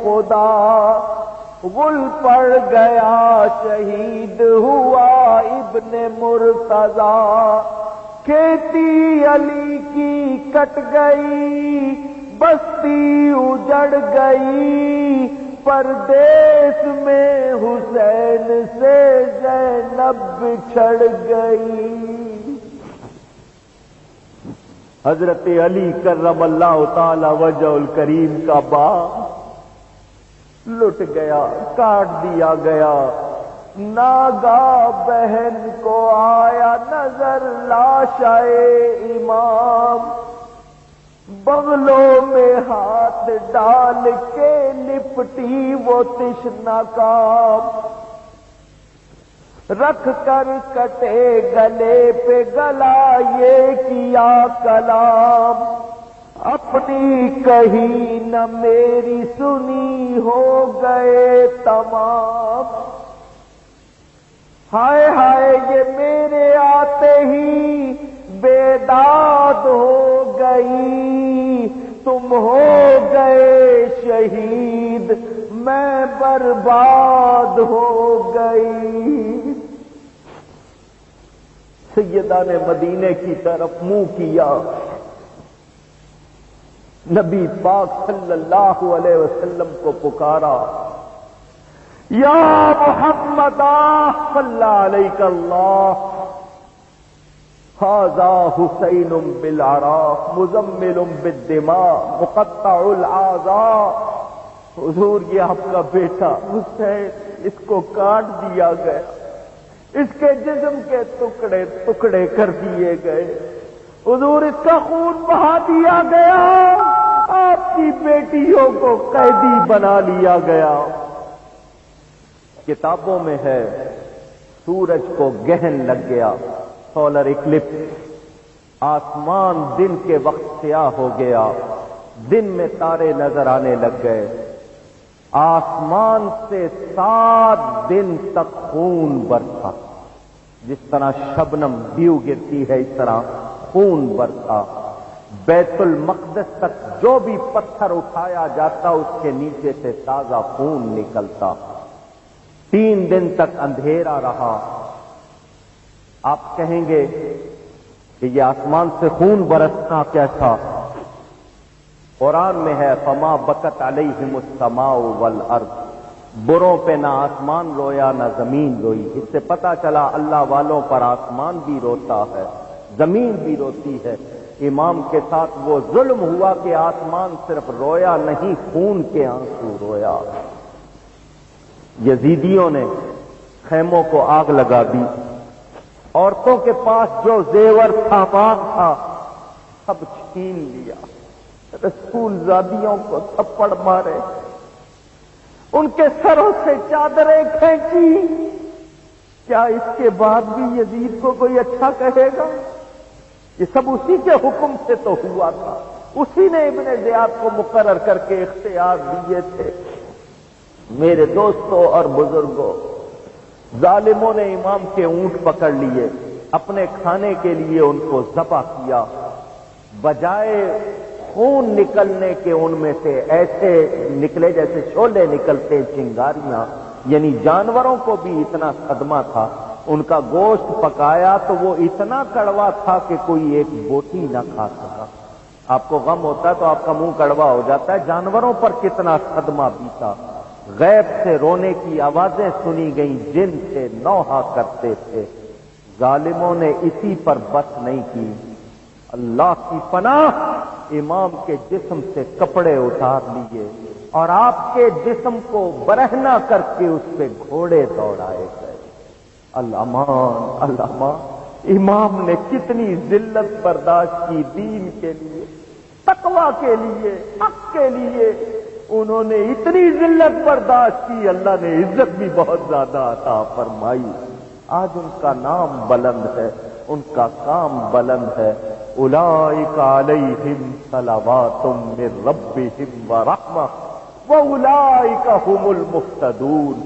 خدا. غل پڑ گیا شہید ہوا ابن مرتضی. کھیتی علی کی کٹ گئی، بستی اجڑ گئی. پردیس میں حسین سے زینب بچھڑ گئی. حضرت علی کرم اللہ تعالی وجہ الکریم کا باغ لٹ گیا، کاٹ دیا گیا. ناگا بہن کو آیا نظر لاشائے امام. بغلوں میں ہاتھ ڈال کے لپٹی وہ تشنا کام. رکھ کر کٹے گلے پہ گلا یہ کیا کلام. اپنی کہی نہ میری سنی ہو گئے تمام. ہائے ہائے یہ میرے آتے ہی بیداد ہو گئی. تم ہو گئے شہید، میں برباد ہو گئی. سیدہ نے مدینے کی طرف منہ کیا. نبی پاک صلی اللہ علیہ وسلم کو پکارا، یا محمد صلی علیک اللہ، ھذا حسین بالعراق مزمل بالدماء مقطع الاعضاء، حضور یہ آپ کا بیٹا حسین، اس کو کاٹ دیا گیا، اس کے جسم کے ٹکڑے ٹکڑے کر دیے گئے، حضور اس کا خون بہا دیا گیا، آپ کی بیٹیوں کو قیدی بنا لیا گیا۔ کتابوں میں ہے سورج کو گہن لگ گیا، سولر ایکلپس، آسمان دن کے وقت سیاہ ہو گیا، دن میں تارے نظر آنے لگ گئے، آسمان سے 7 دن تک خون برسا، جس طرح شبنم ڈیو گرتی ہے اس طرح خون برسا، بیت المقدس تک جو بھی پتھر اٹھایا جاتا اس کے نیچے سے تازہ خون نکلتا، 3 دن تک اندھیرا رہا۔ آپ کہیں گے کہ یہ آسمان سے خون برسنا کیسا؟ قرآن میں ہے فما بکت علیہم السماء والارض، بروں پہ نہ آسمان رویا نہ زمین روئی۔ اس سے پتا چلا اللہ والوں پر آسمان بھی روتا ہے، زمین بھی روتی ہے۔ امام کے ساتھ وہ ظلم ہوا کہ آسمان صرف رویا نہیں، خون کے آنسو رویا۔ یزیدیوں نے خیموں کو آگ لگا دی، عورتوں کے پاس جو زیور سامان تھا سب چھین لیا، رسول زادیوں کو تھپڑ مارے، ان کے سروں سے چادریں کھینچی۔ کیا اس کے بعد بھی یزید کو کوئی اچھا کہے گا؟ یہ سب اسی کے حکم سے تو ہوا تھا، اسی نے ابن زیاد کو مقرر کر کے اختیار دیے تھے۔ میرے دوستوں اور بزرگوں، ظالموں نے امام کے اونٹ پکڑ لیے، اپنے کھانے کے لیے ان کو ذبح کیا، بجائے خون نکلنے کے ان میں سے ایسے نکلے جیسے شعلے نکلتے، چنگاریاں، یعنی جانوروں کو بھی اتنا صدمہ تھا۔ ان کا گوشت پکایا تو وہ اتنا کڑوا تھا کہ کوئی ایک بوٹی نہ کھا سکا۔ آپ کو غم ہوتا ہے تو آپ کا منہ کڑوا ہو جاتا ہے، جانوروں پر کتنا صدمہ بیتا۔ غیب سے رونے کی آوازیں سنی گئیں، جن سے نوحہ کرتے تھے۔ ظالموں نے اسی پر بس نہیں کی، اللہ کی پناہ، امام کے جسم سے کپڑے اتار لیے اور آپ کے جسم کو برہنہ کر کے اس پہ گھوڑے دوڑائے گئے۔ الامان الامان، امام نے کتنی ذلت برداشت کی دین کے لیے، تقویٰ کے لیے، حق کے لیے۔ انہوں نے اتنی ذلت برداشت کی، اللہ نے عزت بھی بہت زیادہ عطا فرمائی۔ آج ان کا نام بلند ہے، ان کا کام بلند ہے۔ اولئک علیہم صلوات من ربہم ورحمہ واولئک هم المہتدون۔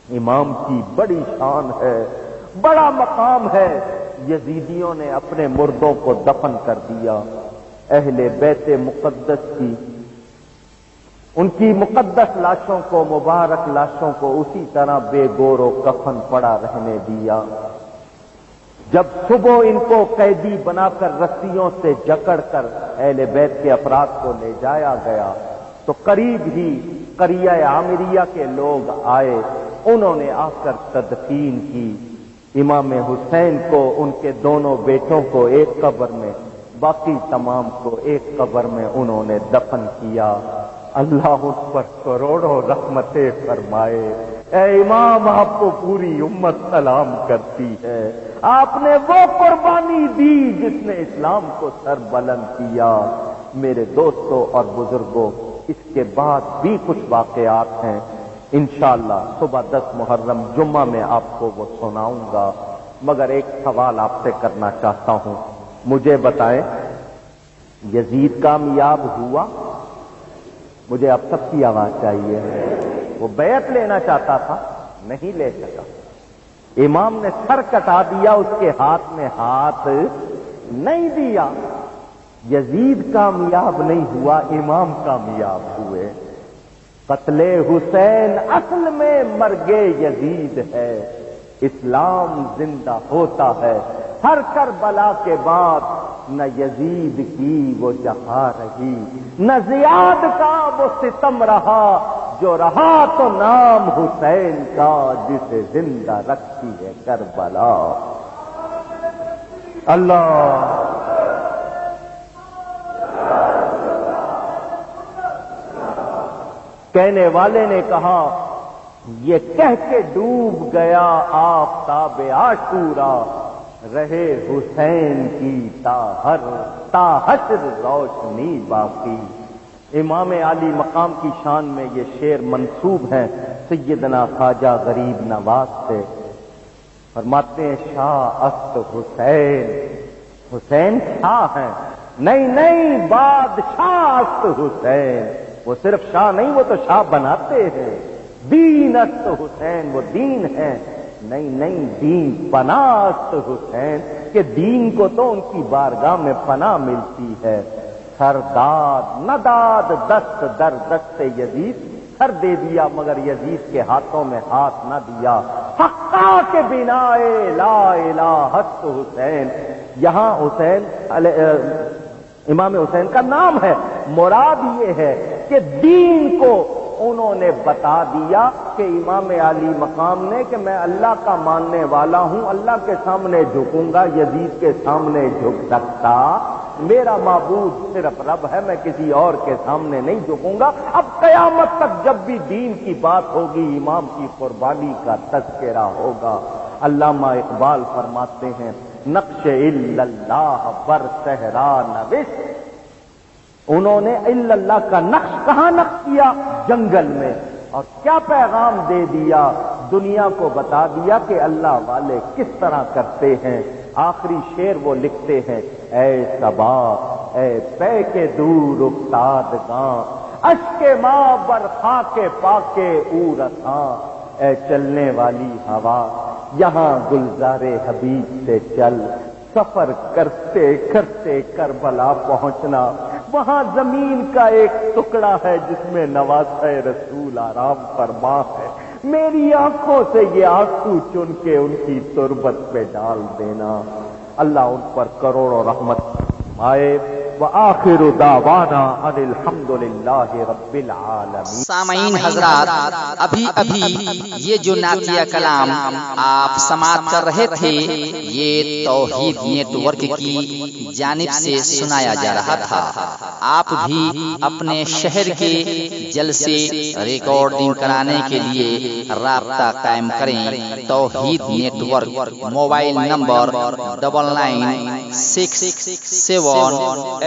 امام کی بڑی شان ہے، بڑا مقام ہے۔ یزیدیوں نے اپنے مردوں کو دفن کر دیا، اہل بیت مقدس کی ان کی مقدس لاشوں کو، مبارک لاشوں کو اسی طرح بے گور و کفن پڑا رہنے دیا۔ جب صبح ان کو قیدی بنا کر رسیوں سے جکڑ کر اہل بیت کے افراد کو لے جایا گیا تو قریب ہی قریہ عامریہ کے لوگ آئے، انہوں نے آ کر تدفین کی۔ امام حسین کو، ان کے دونوں بیٹوں کو ایک قبر میں، باقی تمام کو ایک قبر میں انہوں نے دفن کیا۔ اللہ اس پر کروڑوں رحمتیں فرمائے۔ اے امام، آپ کو پوری امت سلام کرتی ہے، آپ نے وہ قربانی دی جس نے اسلام کو سر بلند کیا۔ میرے دوستوں اور بزرگوں، اس کے بعد بھی کچھ واقعات ہیں، انشاءاللہ صبح 10 محرم جمعہ میں آپ کو وہ سناؤں گا، مگر ایک سوال آپ سے کرنا چاہتا ہوں۔ مجھے بتائیں، یزید کامیاب ہوا؟ مجھے اب سب کی آواز چاہیے۔ وہ بیعت لینا چاہتا تھا، نہیں لے سکا، امام نے سر کٹا دیا، اس کے ہاتھ میں ہاتھ نہیں دیا۔ یزید کامیاب نہیں ہوا، امام کامیاب ہوئے۔ قتل حسین اصل میں مرگ یزید ہے، اسلام زندہ ہوتا ہے ہر کربلا کے بعد نہ یزید کی وہ جفا رہی، نہ زیاد کا وہ ستم رہا، جو رہا تو نام حسین کا، جسے زندہ رکھتی ہے کربلا۔ اللہ کہنے والے نے کہا، یہ کہہ کے ڈوب گیا آفتاب عاشورا، رہے حسین کی تا حشر روشنی باقی۔ امام عالی مقام کی شان میں یہ شعر منسوب ہیں سیدنا خواجہ غریب نواز سے۔ فرماتے ہیں شاہ است حسین، حسین شاہ ہیں، نہیں بادشاہ است حسین، وہ صرف شاہ نہیں، وہ تو شاہ بناتے ہیں۔ دین است حسین، وہ دین ہے، نہیں دین پناہ است حسین، کہ دین کو تو ان کی بارگاہ میں پناہ ملتی ہے۔ سرداد نداد دست در دست یزید، سر دے دیا مگر یزید کے ہاتھوں میں ہاتھ نہ دیا۔ حقا کے بنا لا الہ است حسین، یہاں حسین امام حسین کا نام ہے، مراد یہ ہے کہ دین کو انہوں نے بتا دیا کہ امام علی مقام نے کہ میں اللہ کا ماننے والا ہوں، اللہ کے سامنے جھکوں گا، یزید کے سامنے جھک سکتا، میرا معبود صرف رب ہے، میں کسی اور کے سامنے نہیں جھکوں گا۔ اب قیامت تک جب بھی دین کی بات ہوگی، امام کی قربانی کا تذکرہ ہوگا۔ علامہ اقبال فرماتے ہیں، نقش الا اللہ بر صحرا نوشت، انہوں نے الا اللہ کا نقش کہاں نقش کیا؟ جنگل میں، اور کیا پیغام دے دیا؟ دنیا کو بتا دیا کہ اللہ والے کس طرح کرتے ہیں۔ آخری شعر وہ لکھتے ہیں، اے صبا اے پے کے دور افتادگاں، اشک ماں بر خاک پاک او رساں، اے چلنے والی ہوا یہاں گلزار حبیب سے چل، سفر کرتے کرتے کربلا پہنچنا، وہاں زمین کا ایک ٹکڑا ہے جس میں نواسہ رسول آرام فرما ہے، میری آنکھوں سے یہ آنسو چن کے ان کی تربت پہ ڈال دینا۔ اللہ ان پر کروڑوں رحمت آئے۔ وآخر دعوانا ان الحمد للہ رب العالمین۔ سامعین حضرات، ابھی یہ جو نعتیہ کلام آپ سماعت کر رہے تھے، یہ توحید نیٹ ورک کی جانب سے سنایا جا رہا تھا۔ آپ بھی اپنے شہر کے جلسے ریکارڈنگ کرانے کے لیے رابطہ قائم کریں۔ توحید نیٹ ورک، موبائل نمبر 9967844544